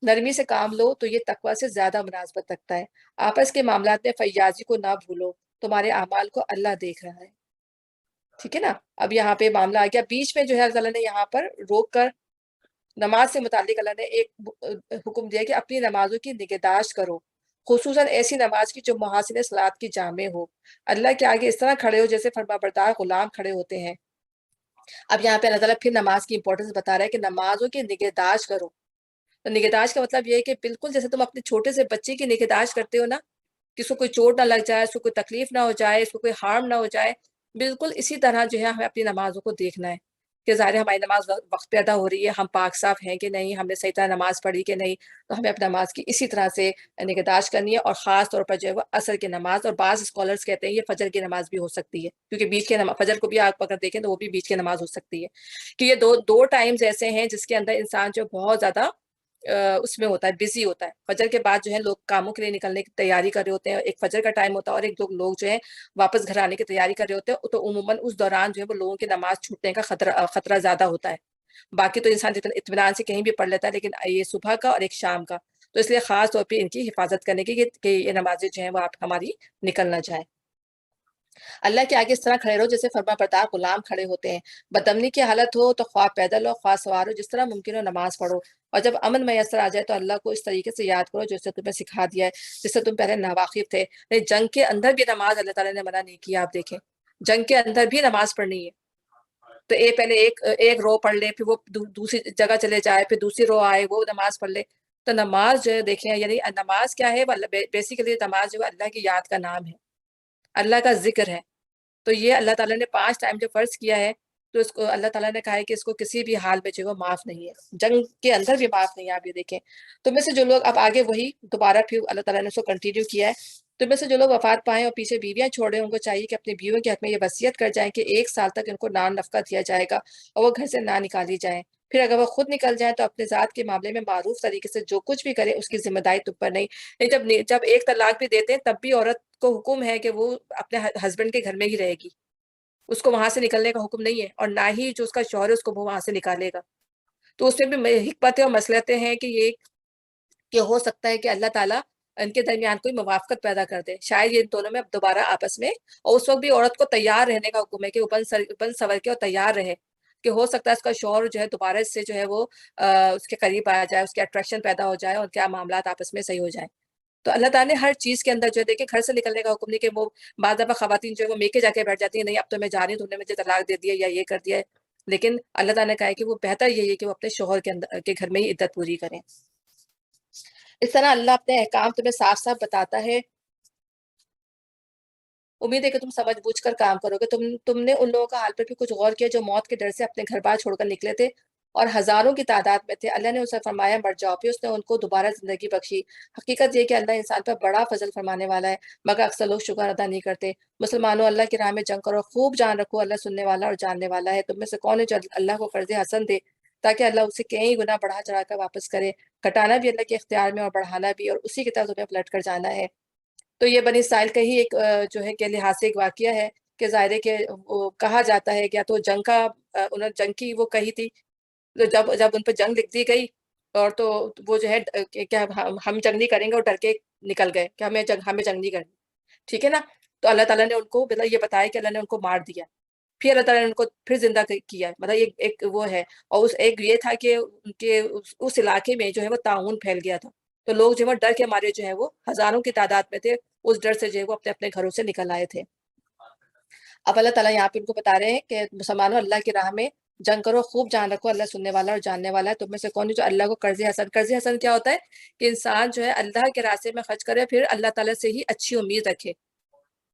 نرمی سے کام لو تو یہ تقوی سے زیادہ مناسبت رکھتا ہے۔ آپس کے معاملات میں فیاضی کو نہ بھولو، تمہارے اعمال کو اللہ دیکھ رہا ہے، ٹھیک ہے نا۔ اب یہاں پہ معاملہ آ گیا بیچ میں، جو ہے اللہ نے یہاں پر روک کر نماز سے متعلق اللہ نے ایک حکم دیا کہ اپنی نمازوں کی نگہداشت کرو، خصوصاً ایسی نماز کی جو محاسن صلاۃ کی جامع ہو۔ اللہ کے آگے اس طرح کھڑے ہو جیسے فرمانبردار غلام کھڑے ہوتے ہیں۔ اب یہاں پہ اللہ تعالیٰ پھر نماز کی امپورٹنس بتا رہا ہے کہ نمازوں کی نگہداشت کرو۔ تو نگہداشت کا مطلب یہ ہے کہ بالکل جیسے تم اپنے چھوٹے سے بچے کی نگہداشت کرتے ہو نا، کہ اس کو کوئی چوٹ نہ لگ جائے، اس کو کوئی تکلیف نہ ہو جائے، اس کو کوئی ہارم نہ ہو جائے، بالکل اسی طرح جو ہے ہمیں اپنی نمازوں کو دیکھنا ہے کہ ظاہر ہے ہماری نماز وقت پہ ادا ہو رہی ہے، ہم پاک صاف ہیں کہ نہیں، ہم نے صحیح طرح نماز پڑھی کہ نہیں، تو ہمیں اپنی نماز کی اسی طرح سے نگہداشت کرنی ہے۔ اور خاص طور پر جو ہے وہ عصر کی نماز، اور بعض اسکالرس کہتے ہیں یہ فجر کی نماز بھی ہو سکتی ہے، کیونکہ بیچ کے فجر کو بھی آپ اگر دیکھیں تو وہ بھی بیچ کی نماز ہو سکتی ہے، کہ یہ دو ٹائمز ایسے ہیں جس کے اندر انسان جو بہت زیادہ اس میں ہوتا ہے، بزی ہوتا ہے۔ فجر کے بعد جو ہے لوگ کاموں کے لیے نکلنے کی تیاری کر رہے ہوتے ہیں، ایک فجر کا ٹائم ہوتا ہے اور ایک لوگ جو ہے واپس گھر آنے کی تیاری کر رہے ہوتے ہیں، تو عموماً اس دوران جو ہے وہ لوگوں کی نماز چھوٹنے کا خطرہ زیادہ ہوتا ہے۔ باقی تو انسان اطمینان سے کہیں بھی پڑھ لیتا ہے، لیکن یہ صبح کا اور ایک شام کا، تو اس لیے خاص طور پہ ان کی حفاظت کرنے کی کہ یہ نمازیں جو ہیں وہ آپ ہماری نکل نہ جائیں۔ اللہ کے آگے اس طرح کھڑے رہو جیسے فرما بردار غلام کھڑے ہوتے ہیں۔ بدامنی کی حالت ہو تو خواہ پیدل ہو خواہ سوار ہو، جس طرح ممکن ہو نماز پڑھو، اور جب امن میسر آ جائے تو اللہ کو اس طریقے سے یاد کرو جیسے تمہیں سکھا دیا ہے، جس سے تم پہلے ناواقف تھے۔ نہیں، جنگ کے اندر بھی نماز اللہ تعالیٰ نے منع نہیں کیا، آپ دیکھیں جنگ کے اندر بھی نماز پڑھنی ہے، تو پہلے ایک رو پڑھ لے، پھر وہ دوسری جگہ چلے جائے، پھر دوسری رو آئے وہ نماز پڑھ لے، تو نماز جو ہے دیکھیں، یعنی نماز کیا ہے، بیسیکلی نماز جو ہے اللہ کی یاد کا نام ہے، اللہ کا ذکر ہے. تو یہ اللہ تعالیٰ نے 5 ٹائم جو فرض کیا ہے، تو اس کو اللہ تعالیٰ نے کہا ہے کہ اس کو کسی بھی حال میں جو ہے وہ معاف نہیں ہے، جنگ کے اندر بھی معاف نہیں ہے. آپ یہ دیکھیں تو میں سے جو لوگ اب آگے وہی دوبارہ پھر اللہ تعالیٰ نے اس کو کنٹینیو کیا ہے، تو میں سے جو لوگ وفات پائیں اور پیچھے بیویاں چھوڑے، ان کو چاہیے کہ اپنی بیویوں کے حق میں یہ وصیت کر جائیں کہ 1 سال تک ان کو نان نفقہ دیا جائے گا اور وہ گھر سے نہ نکالی جائیں. پھر اگر وہ خود نکل جائیں تو اپنے ذات کے معاملے میں معروف طریقے سے جو کچھ بھی کرے اس کی ذمہ داری تم پر نہیں. جب ایک طلاق بھی دیتے ہیں تب بھی عورت کو حکم ہے کہ وہ اپنے ہسبینڈ کے گھر میں ہی رہے گی، اس کو وہاں سے نکلنے کا حکم نہیں ہے، اور نہ ہی جو اس کا شوہر ہے اس کو وہ وہاں سے نکالے گا. تو اس میں بھی حکمتیں اور مصلحتیں ہیں کہ یہ کہ ہو سکتا ہے کہ اللہ تعالیٰ ان کے درمیان کوئی موافقت پیدا کر دے، شاید یہ دونوں میں اب دوبارہ آپس میں، اور اس وقت بھی عورت کو تیار رہنے کا حکم ہے کہ وہ بن سور کے اور تیار رہے، کہ ہو سکتا ہے اس کا شوہر جو ہے دوبارہ اس سے جو ہے وہ اس کے قریب آ جائے، اس کے اٹریکشن پیدا ہو جائے اور کیا معاملات آپس میں صحیح ہو جائیں. تو اللہ تعالیٰ نے ہر چیز کے اندر جو ہے دیکھیں گھر سے نکلنے کا حکم نہیں کہ وہ بعض دفعہ خواتین جو ہے وہ میکے جا کے بیٹھ جاتی ہیں، نہیں اب تو میں جا رہی ہوں، تم نے مجھے طلاق دے دیا یا یہ کر دیا ہے. لیکن اللہ تعالیٰ نے کہا ہے کہ وہ بہتر یہی ہے کہ وہ اپنے شوہر کے گھر میں ہی عدت پوری کریں. اس طرح اللہ اپنے احکام تمہیں صاف صاف بتاتا ہے. امید ہے کہ تم سمجھ بوجھ کر کام کرو گے. تم نے ان لوگوں کا حال پر بھی کچھ غور کیا جو موت کے ڈر سے اپنے گھر بار چھوڑ کر نکلے تھے اور ہزاروں کی تعداد میں تھے. اللہ نے اسے فرمایا مر جاؤ، پھر اس نے ان کو دوبارہ زندگی بخشی. حقیقت یہ کہ اللہ انسان پر بڑا فضل فرمانے والا ہے، مگر اکثر لوگ شکر ادا نہیں کرتے. مسلمانوں اللہ کی راہ میں جنگ کرو، خوب جان رکھو، اللہ سننے والا اور جاننے والا ہے. تم میں سے کون ہے جو اللہ کو قرض حسن دے تاکہ اللہ اسے کئی گنا بڑھا چڑھا کر واپس کرے؟ گھٹانا بھی اللہ کے اختیار میں اور بڑھانا بھی، اور اسی کی طرف تمہیں پلٹ کر جانا ہے. تو یہ بنی اسرائیل کا ہی ایک جو ہے کہ لحاظ سے ایک واقعہ ہے کہ ظاہر ہے کہ وہ کہا جاتا ہے کہ یا تو جنگ کا انہوں نے جنگ کی وہ کہی تھی، تو جب ان پہ جنگ لکھ دی گئی اور تو وہ جو ہے کیا ہم جنگ نہیں کریں گے، اور ڈر کے نکل گئے کہ ہمیں جنگ نہیں کرنی، ٹھیک ہے نا. تو اللہ تعالیٰ نے ان کو یہ بتایا کہ اللہ نے ان کو مار دیا، پھر اللہ تعالیٰ نے ان کو پھر زندہ کیا. مطلب ایک وہ ہے، اور ایک یہ تھا کہ ان کے اس علاقے میں جو ہے وہ طاعون پھیل گیا تھا، تو لوگ جو ہے ڈر کے مارے جو ہے وہ ہزاروں کی تعداد میں تھے، اس ڈر سے جو ہے وہ اپنے اپنے گھروں سے نکل آئے تھے. اب اللہ تعالیٰ یہاں پہ ان کو بتا رہے ہیں کہ مسلمانوں اللہ کی راہ میں جنگ کرو، خوب جان رکھو، اللہ سننے والا اور جاننے والا ہے. تم میں سے کون ہے جو اللہ کو قرض حسن کیا ہوتا ہے کہ انسان جو ہے اللہ کے راستے میں خرچ کرے، پھر اللہ تعالیٰ سے ہی اچھی امید رکھے.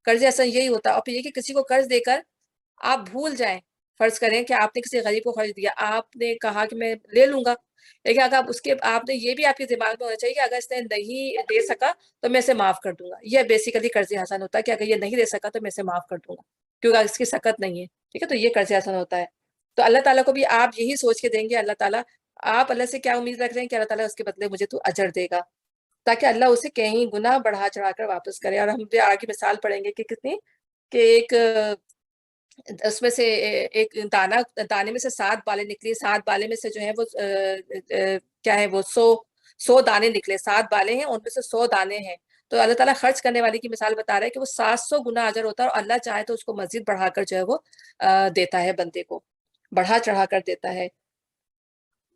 قرض حسن یہی ہوتا ہے. اور پھر یہ کہ کسی کو قرض دے کر آپ بھول جائیں. فرض کریں کہ آپ نے کسی غریب کو قرض دیا، آپ نے کہا کہ میں لے لوں گا، لیکن اگر آپ نے یہ بھی آپ کے دماغ میں ہونا چاہیے کہ اگر اس نے نہیں دے سکا تو میں اسے معاف کر دوں گا. یہ بیسیکلی قرض حسن ہوتا ہے کہ اگر یہ نہیں دے سکا تو میں اسے معاف کر دوں گا کیونکہ اس کی سکت نہیں ہے، ٹھیک ہے. تو یہ قرض حسن ہوتا ہے. تو اللہ تعالیٰ کو بھی آپ یہی سوچ کے دیں گے. اللہ تعالیٰ، آپ اللہ سے کیا امید رکھ رہے ہیں کہ اللہ تعالیٰ اس کے بدلے مجھے تو اجر دے گا، تاکہ اللہ اسے کہیں گنا بڑھا چڑھا کر واپس کرے. اور ہم بھی آگے مثال پڑھیں گے کہ کتنی کہ ایک اس میں سے ایک دانے میں سے 7 بالیں نکلی، 7 بالے میں سے جو ہے وہ کیا ہے وہ 100 دانے نکلے. 7 بالیں ہیں، ان میں سے 100 دانے ہیں. تو اللہ تعالیٰ خرچ کرنے والی کی مثال بتا رہا ہے کہ وہ 700 گنا اجر ہوتا ہے، اور اللہ چاہے تو اس کو مزید بڑھا کر جو ہے وہ دیتا ہے، بندے کو بڑھا چڑھا کر دیتا ہے.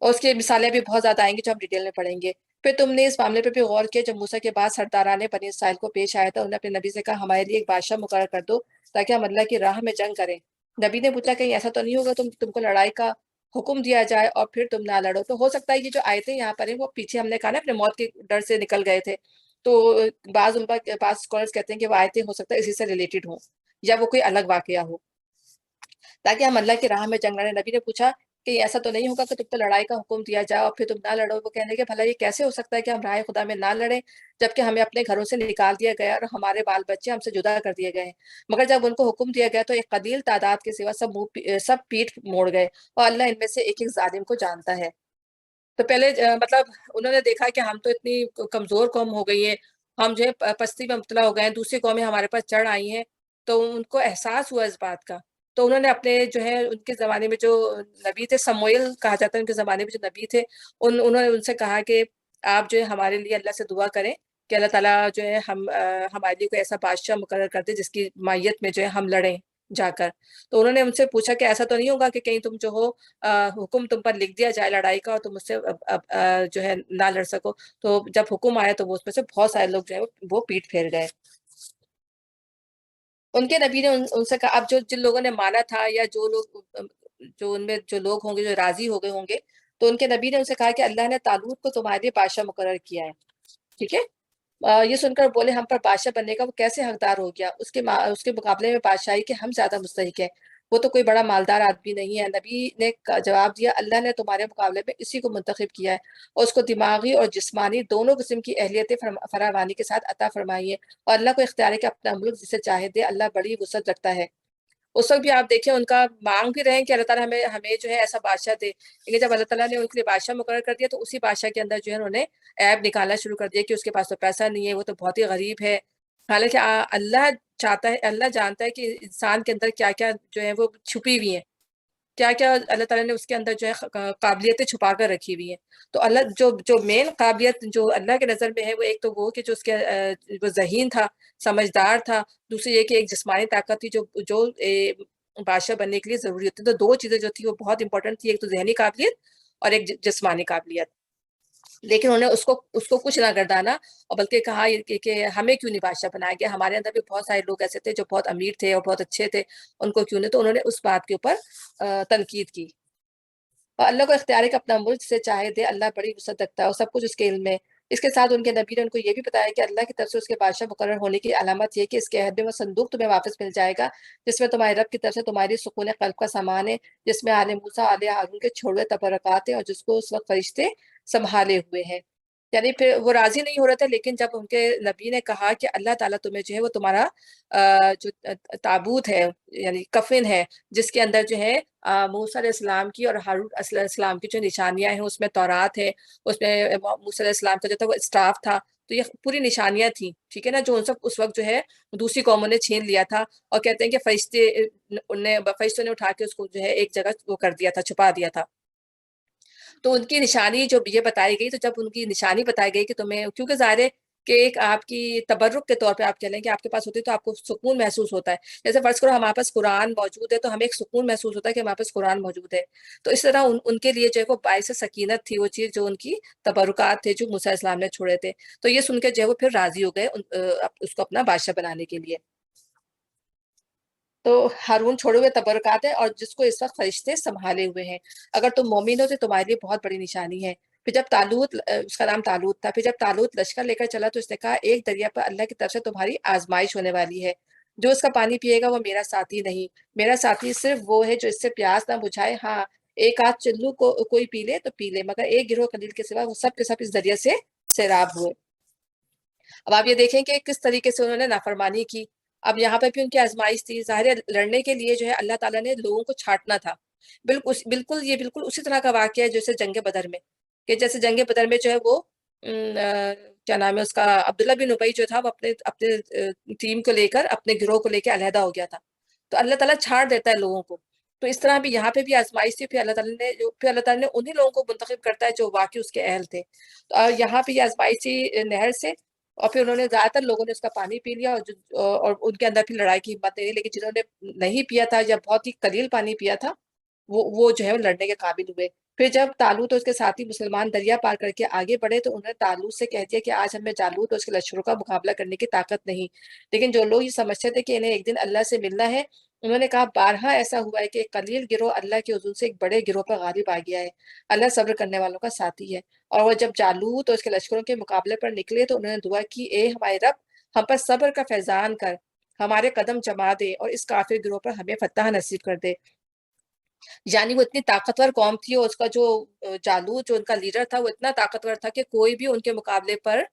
اور اس کی مثالیں بھی بہت زیادہ آئیں گی جو ہم ڈیٹیل میں پڑھیں گے. پھر تم نے اس معاملے پہ بھی غور کیا جب موسیٰ کے بعد سرداران بنی اسرائیل کو پیش آیا تھا. انہوں نے اپنے نبی سے کہا ہمارے لیے ایک بادشاہ مقرر کر دو تاکہ ہم اللہ کی راہ میں جنگ کریں. نبی نے پوچھا کہیں ایسا تو نہیں ہوگا تم کو لڑائی کا حکم دیا جائے اور پھر تم نہ لڑو؟ تو ہو سکتا ہے یہ جو آیتیں یہاں پر ہیں وہ پیچھے ہم نے کہا نا اپنے موت کے ڈر سے نکل گئے تھے، تو بعض اسکالرز کہتے ہیں کہ وہ آیتیں ہو سکتا ہے اسی سے ریلیٹڈ ہوں یا وہ کوئی الگ واقعہ ہو، تاکہ ہم اللہ کی راہ میں جنگ لڑیں. نبی نے پوچھا کہ ایسا تو نہیں ہوگا کہ تم کو لڑائی کا حکم دیا جائے اور پھر تم نہ لڑو؟ وہ کہنے کہ بھلا یہ کیسے ہو سکتا ہے کہ ہم راہ خدا میں نہ لڑیں جبکہ ہمیں اپنے گھروں سے نکال دیا گیا اور ہمارے بال بچے ہم سے جدا کر دیے گئے ہیں. مگر جب ان کو حکم دیا گیا تو ایک قلیل تعداد کے سوا سب پیٹھ موڑ گئے، اور اللہ ان میں سے ایک ایک ظالم کو جانتا ہے. تو پہلے مطلب انہوں نے دیکھا کہ ہم تو اتنی کمزور قوم ہو گئی ہے، ہم جو ہے پستی میں مبتلا ہو گئے ہیں، دوسری قومیں ہمارے پاس چڑھ آئی ہیں. تو ان کو احساس ہوا اس بات کا. تو انہوں نے اپنے جو ہے ان کے زمانے میں جو نبی تھے، سموئیل کہا جاتا ہے ان کے زمانے میں جو نبی تھے، انہوں نے ان سے کہا کہ آپ جو ہے ہمارے لیے اللہ سے دعا کریں کہ اللہ تعالیٰ جو ہے ہمارے لیے کوئی ایسا بادشاہ مقرر کر دے جس کی مائیت میں جو ہے ہم لڑیں جا کر. تو انہوں نے ان سے پوچھا کہ ایسا تو نہیں ہوگا کہ کہیں تم جو ہو حکم تم پر لکھ دیا جائے لڑائی کا اور تم اس سے جو ہے نہ لڑ سکو؟ تو جب حکم آیا تو وہ اس میں سے بہت سارے لوگ جو ہے وہ پیٹ پھیر گئے. ان کے نبی نے ان سے کہا اب جن لوگوں نے مانا تھا یا جو ان میں جو لوگ ہوں گے جو راضی ہو گئے ہوں گے تو ان کے نبی نے ان سے کہا کہ اللہ نے طالوت کو تمہارے لیے بادشاہ مقرر کیا ہے. ٹھیک ہے. یہ سن کر بولے ہم پر بادشاہ بننے کا وہ کیسے حقدار ہو گیا؟ اس کے مقابلے میں بادشاہی کے ہم زیادہ مستحق ہیں. وہ تو کوئی بڑا مالدار آدمی نہیں ہے. نبی نے جواب دیا اللہ نے تمہارے مقابلے میں اسی کو منتخب کیا ہے اور اس کو دماغی اور جسمانی دونوں قسم کی اہلیت فراوانی کے ساتھ عطا فرمائی ہے. اور اللہ کو اختیار ہے کہ اپنا ملک جسے چاہے دے. اللہ بڑی وسعت رکھتا ہے. اس وقت بھی آپ دیکھیں ان کا مانگ بھی رہے ہیں کہ اللہ تعالیٰ ہمیں جو ہے ایسا بادشاہ دے. لیکن جب اللہ تعالیٰ نے ان کے لیے بادشاہ مقرر کر دیا تو اسی بادشاہ کے اندر جو ہے انہوں نے عیب نکالنا شروع کر دیا کہ اس کے پاس تو پیسہ نہیں ہے, وہ تو بہت ہی غریب ہے. حالانکہ اللہ چاہتا ہے, اللہ جانتا ہے کہ انسان کے اندر کیا کیا جو ہے وہ چھپی ہوئی ہیں, کیا کیا اللہ تعالیٰ نے اس کے اندر جو ہے قابلیتیں چھپا کر رکھی ہوئی ہیں. تو اللہ جو مین قابلیت جو اللہ کے نظر میں ہے وہ ایک تو وہ کہ جو اس کے وہ ذہین تھا, سمجھدار تھا. دوسری یہ کہ ایک جسمانی طاقت تھی جو بادشاہ بننے کے لیے ضروری ہوتی. تو دو چیزیں جو تھی وہ بہت امپورٹنٹ تھی, ایک تو ذہنی قابلیت اور ایک جسمانی قابلیت. لیکن انہوں نے اس کو کچھ نہ گردانا اور بلکہ کہا کہ ہمیں کیوں نہیں بادشاہ بنایا گیا, ہمارے اندر بھی بہت سارے لوگ ایسے تھے جو بہت امیر تھے اور بہت اچھے تھے, ان کو کیوں نہیں. تو انہوں نے اس بات کے اوپر تنقید کی. اور اللہ کو اختیار ہے کہ اپنا ملک سے چاہے دے. اللہ بڑی وسعت رکھتا ہے اور سب کچھ اس کے علم میں. اس کے ساتھ ان کے نبی نے ان کو یہ بھی بتایا کہ اللہ کی طرف سے اس کے بادشاہ مقرر ہونے کی علامت یہ کہ اس کے عہد میں وہ صندوق تمہیں واپس مل جائے گا جس میں تمہارے رب کی طرف سے تمہاری سکون قلب کا سامان ہے, جس میں آل موسیٰ آل ہارون کے چھوڑے تبرکات ہیں اور جس کو اس وقت فرشتے سنبھالے ہوئے ہیں. یعنی پھر وہ راضی نہیں ہو رہے تھے, لیکن جب ان کے نبی نے کہا کہ اللہ تعالیٰ تمہیں جو ہے وہ تمہارا جو تابوت ہے یعنی کفن ہے جس کے اندر جو ہے موسیٰ علیہ السلام کی اور ہارون علیہ السلام کی جو نشانیاں ہیں, اس میں تورات ہے, اس میں موسیٰ علیہ السلام کا جو تھا وہ اسٹاف تھا, تو یہ پوری نشانیاں تھیں. ٹھیک ہے نا, جو ان سب اس وقت جو ہے دوسری قوموں نے چھین لیا تھا. اور کہتے ہیں کہ فرشتوں نے اٹھا کے اس کو جو ہے ایک جگہ وہ کر دیا تھا, چھپا دیا تھا. تو ان کی نشانی جو یہ بتائی گئی, تو جب ان کی نشانی بتائی گئی کہ تمہیں, کیونکہ ظاہر ہے کہ ایک آپ کی تبرک کے طور پہ آپ کہہ لیں کہ آپ کے پاس ہوتی ہے تو آپ کو سکون محسوس ہوتا ہے. جیسے فرض کرو ہمارے پاس قرآن موجود ہے تو ہمیں ایک سکون محسوس ہوتا ہے کہ ہمارے پاس قرآن موجود ہے. تو اس طرح ان کے لیے جو ہے وہ باعث سکینت تھی وہ چیز جو ان کی تبرکات تھے جو موسیٰ السلام نے چھوڑے تھے. تو یہ سن کے جو ہے وہ پھر راضی ہو گئے اس کو اپنا بادشاہ بنانے کے لیے. تو ہارون چھوڑے ہوئے تبرکات ہیں اور جس کو اس وقت فرشتے سنبھالے ہوئے ہیں. اگر تم مومن ہو تو تمہارے لیے بہت بڑی نشانی ہے. پھر جب طالوت, اس کا نام طالوت تھا, پھر جب طالوت لشکر لے کر چلا تو اس نے کہا ایک دریا پر اللہ کی طرف سے تمہاری آزمائش ہونے والی ہے. جو اس کا پانی پیے گا وہ میرا ساتھی نہیں, میرا ساتھی صرف وہ ہے جو اس سے پیاس نہ بجھائے. ہاں ایک آدھ چلو کو کوئی پی لے تو پی لے, مگر ایک گروہ قلیل کے سوا وہ سب کے سب اس دریا سے سیراب ہوئے. اب آپ یہ دیکھیں کہ کس طریقے سے انہوں نے نافرمانی کی. اب یہاں پہ بھی ان کی آزمائش تھی. ظاہر لڑنے کے لیے جو ہے اللہ تعالیٰ نے لوگوں کو چھانٹنا تھا. بالکل اسی طرح کا واقعہ ہے جیسے جنگ بدر میں, کہ جیسے جنگ بدر میں جو ہے وہ کیا نام ہے اس کا, عبداللہ بن ابی جو تھا وہ اپنے ٹیم کو لے کر, اپنے گروہ کو لے کے علیحدہ ہو گیا تھا. تو اللہ تعالیٰ چھاڑ دیتا ہے لوگوں کو. تو اس طرح بھی یہاں پہ بھی آزمائش تھی. پھر اللہ تعالیٰ نے انہی لوگوں کو منتخب کرتا ہے جو واقعی اس کے اہل تھے. تو یہاں پہ یہ آزمائش تھی نہر سے, اور پھر انہوں نے زیادہ تر لوگوں نے اس کا پانی پی لیا اور ان کے اندر پھر لڑائی کی ہمت نہیں. لیکن جنہوں نے نہیں پیا تھا یا بہت ہی قلیل پانی پیا تھا وہ جو ہے وہ لڑنے کے قابل ہوئے. پھر جب طالوت اور اس کے ساتھی مسلمان دریا پار کر کے آگے بڑھے تو انہوں نے طالوت سے کہہ دیا کہ آج ہمیں جالوت اور اس کے لشکروں کا مقابلہ کرنے کی طاقت نہیں. لیکن جو لوگ یہ سمجھتے تھے کہ انہیں ایک دن اللہ سے ملنا ہے, انہوں نے کہا بارہا ایسا ہوا ہے کہ ایک قلیل گروہ اللہ کے حضور سے ایک بڑے گروہ پر غالب آ گیا ہے. اللہ صبر کرنے والوں کا ساتھی ہے. اور وہ جب جالوت اور اس کے لشکروں کے مقابلے پر نکلے تو انہوں نے دعا کی اے ہمارے رب ہم پر صبر کا فیضان کر, ہمارے قدم جما دے اور اس کافر گروہ پر ہمیں فتح نصیب کر دے. یعنی وہ اتنی طاقتور قوم تھی اور اس کا جو جالوت جو ان کا لیڈر تھا وہ اتنا طاقتور تھا کہ کوئی بھی ان کے مقابلے پر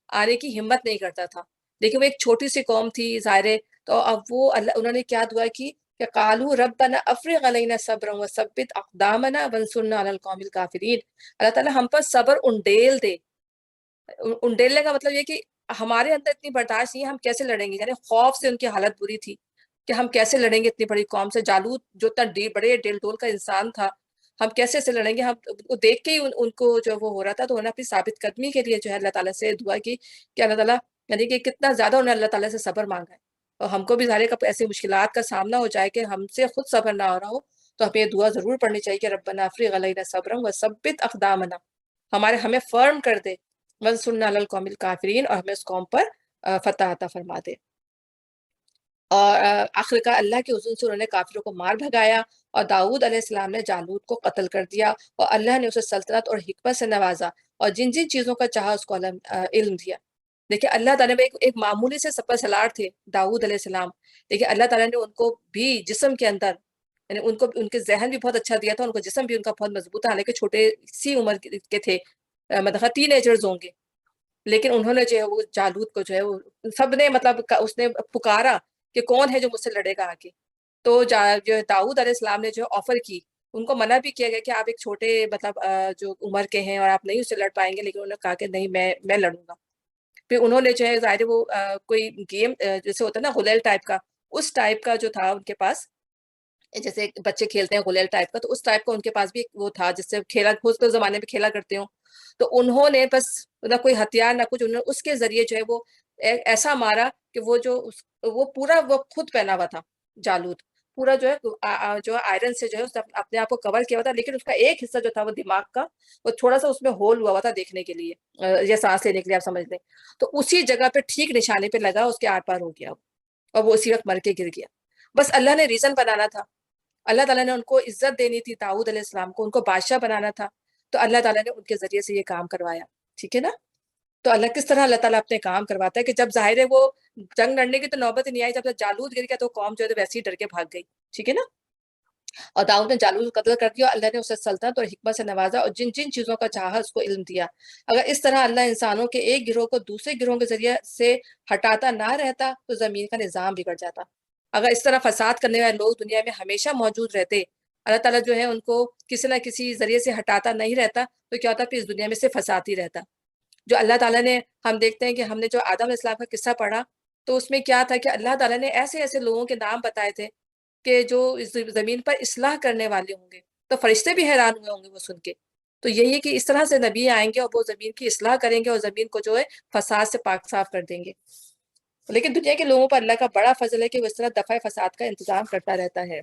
آنے کی ہمت نہیں کرتا تھا. لیکن وہ ایک چھوٹی سی قوم تھی ظاہر. تو اب وہ انہوں نے کیا دعا کی کہ قالوا ربنا افرغ علینا صبرا وثبت اقدامنا وانصرنا علی القوم الکافرین. اللہ تعالیٰ ہم پر صبر انڈیل دے. انڈیلنے کا مطلب یہ کہ ہمارے اندر اتنی برداشت نہیں ہے, ہم کیسے لڑیں گے. یعنی خوف سے ان کی حالت بری تھی کہ ہم کیسے لڑیں گے اتنی بڑی قوم سے. جالوت جو اتنا بڑے ڈیل ڈول کا انسان تھا, ہم کیسے سے لڑیں گے. ہم دیکھ کے ہی ان کو جو وہ ہو رہا تھا. تو انہوں نے اپنی ثابت قدمی کے لیے جو ہے اللہ تعالیٰ سے دعا کی کہ اللہ تعالیٰ, یعنی کہ کتنا زیادہ انہوں نے اللہ تعالیٰ سے صبر مانگا ہے. اور ہم کو بھی ظاہر ایسی مشکلات کا سامنا ہو جائے کہ ہم سے خود صبر نہ ہو رہا ہو تو ہمیں یہ دعا ضرور پڑھنی چاہیے کہ ربنا افرغ علینا صبرا وثبت اقدامنا, ہمیں فرم کر دے, وانصرنا علی القوم الکافرین, اور ہمیں اس قوم پر فتح عطا فرما دے. اور آخر کا اللہ کے حضور سے انہوں نے کافروں کو مار بھگایا، اور داؤد علیہ السلام نے جالوت کو قتل کر دیا، اور اللہ نے اسے سلطنت اور حکمت سے نوازا، اور جن جن چیزوں کا چاہا اس کو علم دیا۔ دیکھیں اللہ تعالیٰ نے ایک معمولی سے سپر سالار تھے داؤد علیہ السلام، لیکن اللہ تعالیٰ نے ان کو بھی جسم کے اندر، یعنی ان کو ان کے ذہن بھی بہت اچھا دیا تھا، ان کو جسم بھی ان کا بہت مضبوط تھا، حالانکہ چھوٹے سی عمر کے تھے، مطلب ٹین ایجرز ہوں گے، لیکن انہوں نے جو ہے وہ جالوت کو جو ہے وہ سب نے مطلب اس نے پکارا کہ کون ہے جو مجھ سے لڑے گا آگے، تو جو داؤد علیہ السلام نے جو آفر کی، ان کو منع بھی کیا گیا کہ آپ ایک چھوٹے مطلب جو عمر کے ہیں اور آپ نہیں اس سے لڑ پائیں گے، لیکن انہوں نے کہا کہ نہیں میں لڑوں گا۔ پھر انہوں نے جو ہے ظاہر وہ کوئی گیم جیسے ہوتا ہے نا غلیل ٹائپ کا، اس ٹائپ کا جو تھا ان کے پاس، جیسے بچے کھیلتے ہیں غلیل ٹائپ کا، تو اس ٹائپ کا ان کے پاس بھی وہ تھا جس سے کھیلا اس زمانے میں کھیلا کرتے ہوں، تو انہوں نے بس نہ کوئی ہتھیار نہ کچھ، انہوں نے اس کے ذریعے جو ہے وہ ایسا مارا کہ وہ پورا وہ خود پہنا ہوا تھا جالوت، پورا جو ہے جو آئرن سے جو ہے اس نے اپنے آپ کو کور کیا ہوا تھا، لیکن اس کا ایک حصہ جو تھا وہ دماغ کا وہ تھوڑا سا اس میں ہول ہوا تھا دیکھنے کے لیے، یا سانس لینے کے لیے آپ سمجھ لیں، تو اسی جگہ پہ ٹھیک نشانے پہ لگا، اس کے آر پار ہو گیا اور وہ اسی وقت مر کے گر گیا۔ بس اللہ نے ریزن بنانا تھا، اللہ تعالیٰ نے ان کو عزت دینی تھی، داؤد علیہ السلام کو ان کو بادشاہ بنانا تھا، تو اللہ تعالیٰ نے ان کے ذریعے سے یہ کام کروایا، ٹھیک ہے نا۔ تو اللہ کس طرح اللہ تعالیٰ اپنے کام کرواتا ہے کہ جب ظاہر ہے وہ جنگ لڑنے کی تو نوبت ہی نہیں آئی، جب جالوت گر گیا تو قوم جو ہے ویسے ہی ڈر کے بھاگ گئی، ٹھیک ہے نا۔ اور داؤد نے جالوت کو قتل کر دیا، اور اللہ نے اسے سلطنت اور حکمت سے نوازا، اور جن جن چیزوں کا چاہا اس کو علم دیا۔ اگر اس طرح اللہ انسانوں کے ایک گروہ کو دوسرے گروہ کے ذریعے سے ہٹاتا نہ رہتا تو زمین کا نظام بگڑ جاتا۔ اگر اس طرح فساد کرنے والے لوگ دنیا میں ہمیشہ موجود رہتے، اللہ تعالیٰ جو ہے ان کو کسی نہ کسی ذریعے سے ہٹاتا نہیں رہتا، تو کیا ہوتا پھر اس دنیا میں سے فساد ہی رہتا۔ جو اللہ تعالیٰ نے، ہم دیکھتے ہیں کہ ہم نے جو آدم علیہ السلام کا قصہ پڑھا، تو اس میں کیا تھا کہ اللہ تعالیٰ نے ایسے ایسے لوگوں کے نام بتائے تھے کہ جو اس زمین پر اصلاح کرنے والے ہوں گے، تو فرشتے بھی حیران ہوئے ہوں گے وہ سن کے۔ تو یہی ہے کہ اس طرح سے نبی آئیں گے اور وہ زمین کی اصلاح کریں گے اور زمین کو جو ہے فساد سے پاک صاف کر دیں گے۔ لیکن دنیا کے لوگوں پر اللہ کا بڑا فضل ہے کہ وہ اس طرح دفع فساد کا انتظام کرتا رہتا ہے۔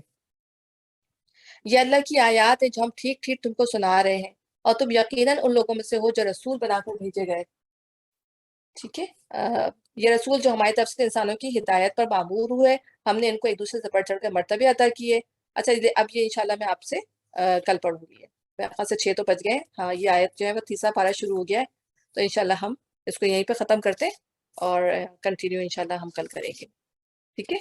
یہ اللہ کی آیات ہے جو ہم ٹھیک ٹھیک تم کو سنا رہے ہیں، اور تم یقیناً ان لوگوں میں سے ہو جو رسول بنا کر بھیجے گئے، ٹھیک ہے۔ یہ رسول جو ہماری طرف سے انسانوں کی ہدایت پر معمور ہوئے، ہم نے ان کو ایک دوسرے سے بڑھ چڑھ کر مرتبے عطا کیے۔ اچھا اب یہ انشاءاللہ میں آپ سے کل پڑھوں گی، میرے خیال سے 6 تو بج گئے، ہاں یہ آیت جو ہے وہ تیسرا پارہ شروع ہو گیا ہے، تو انشاءاللہ ہم اس کو یہیں پہ ختم کرتے ہیں اور کنٹینیو انشاءاللہ ہم کل کریں گے، ٹھیک ہے۔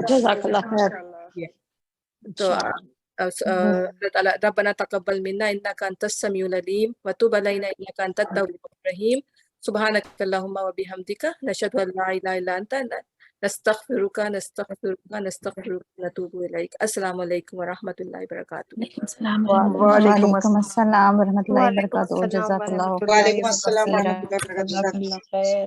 جزاک اللہ خیر۔ تو اللہ تعالیٰ ربنا تقبل منا انک انت السمیع العلیم وتب علینا انک انت التواب الرحیم سبحانک اللہم وبحمدک نشہد ان لا الہ الا انت نستغفرک ونتوب الیک۔ السلام علیکم ورحمۃ اللہ وبرکاتہ۔ وعلیکم السلام ورحمۃ اللہ وبرکاتہ۔ جزاک اللہ وعلیکم السلام ورحمۃ اللہ وبرکاتہ۔ جزاک اللہ خیر۔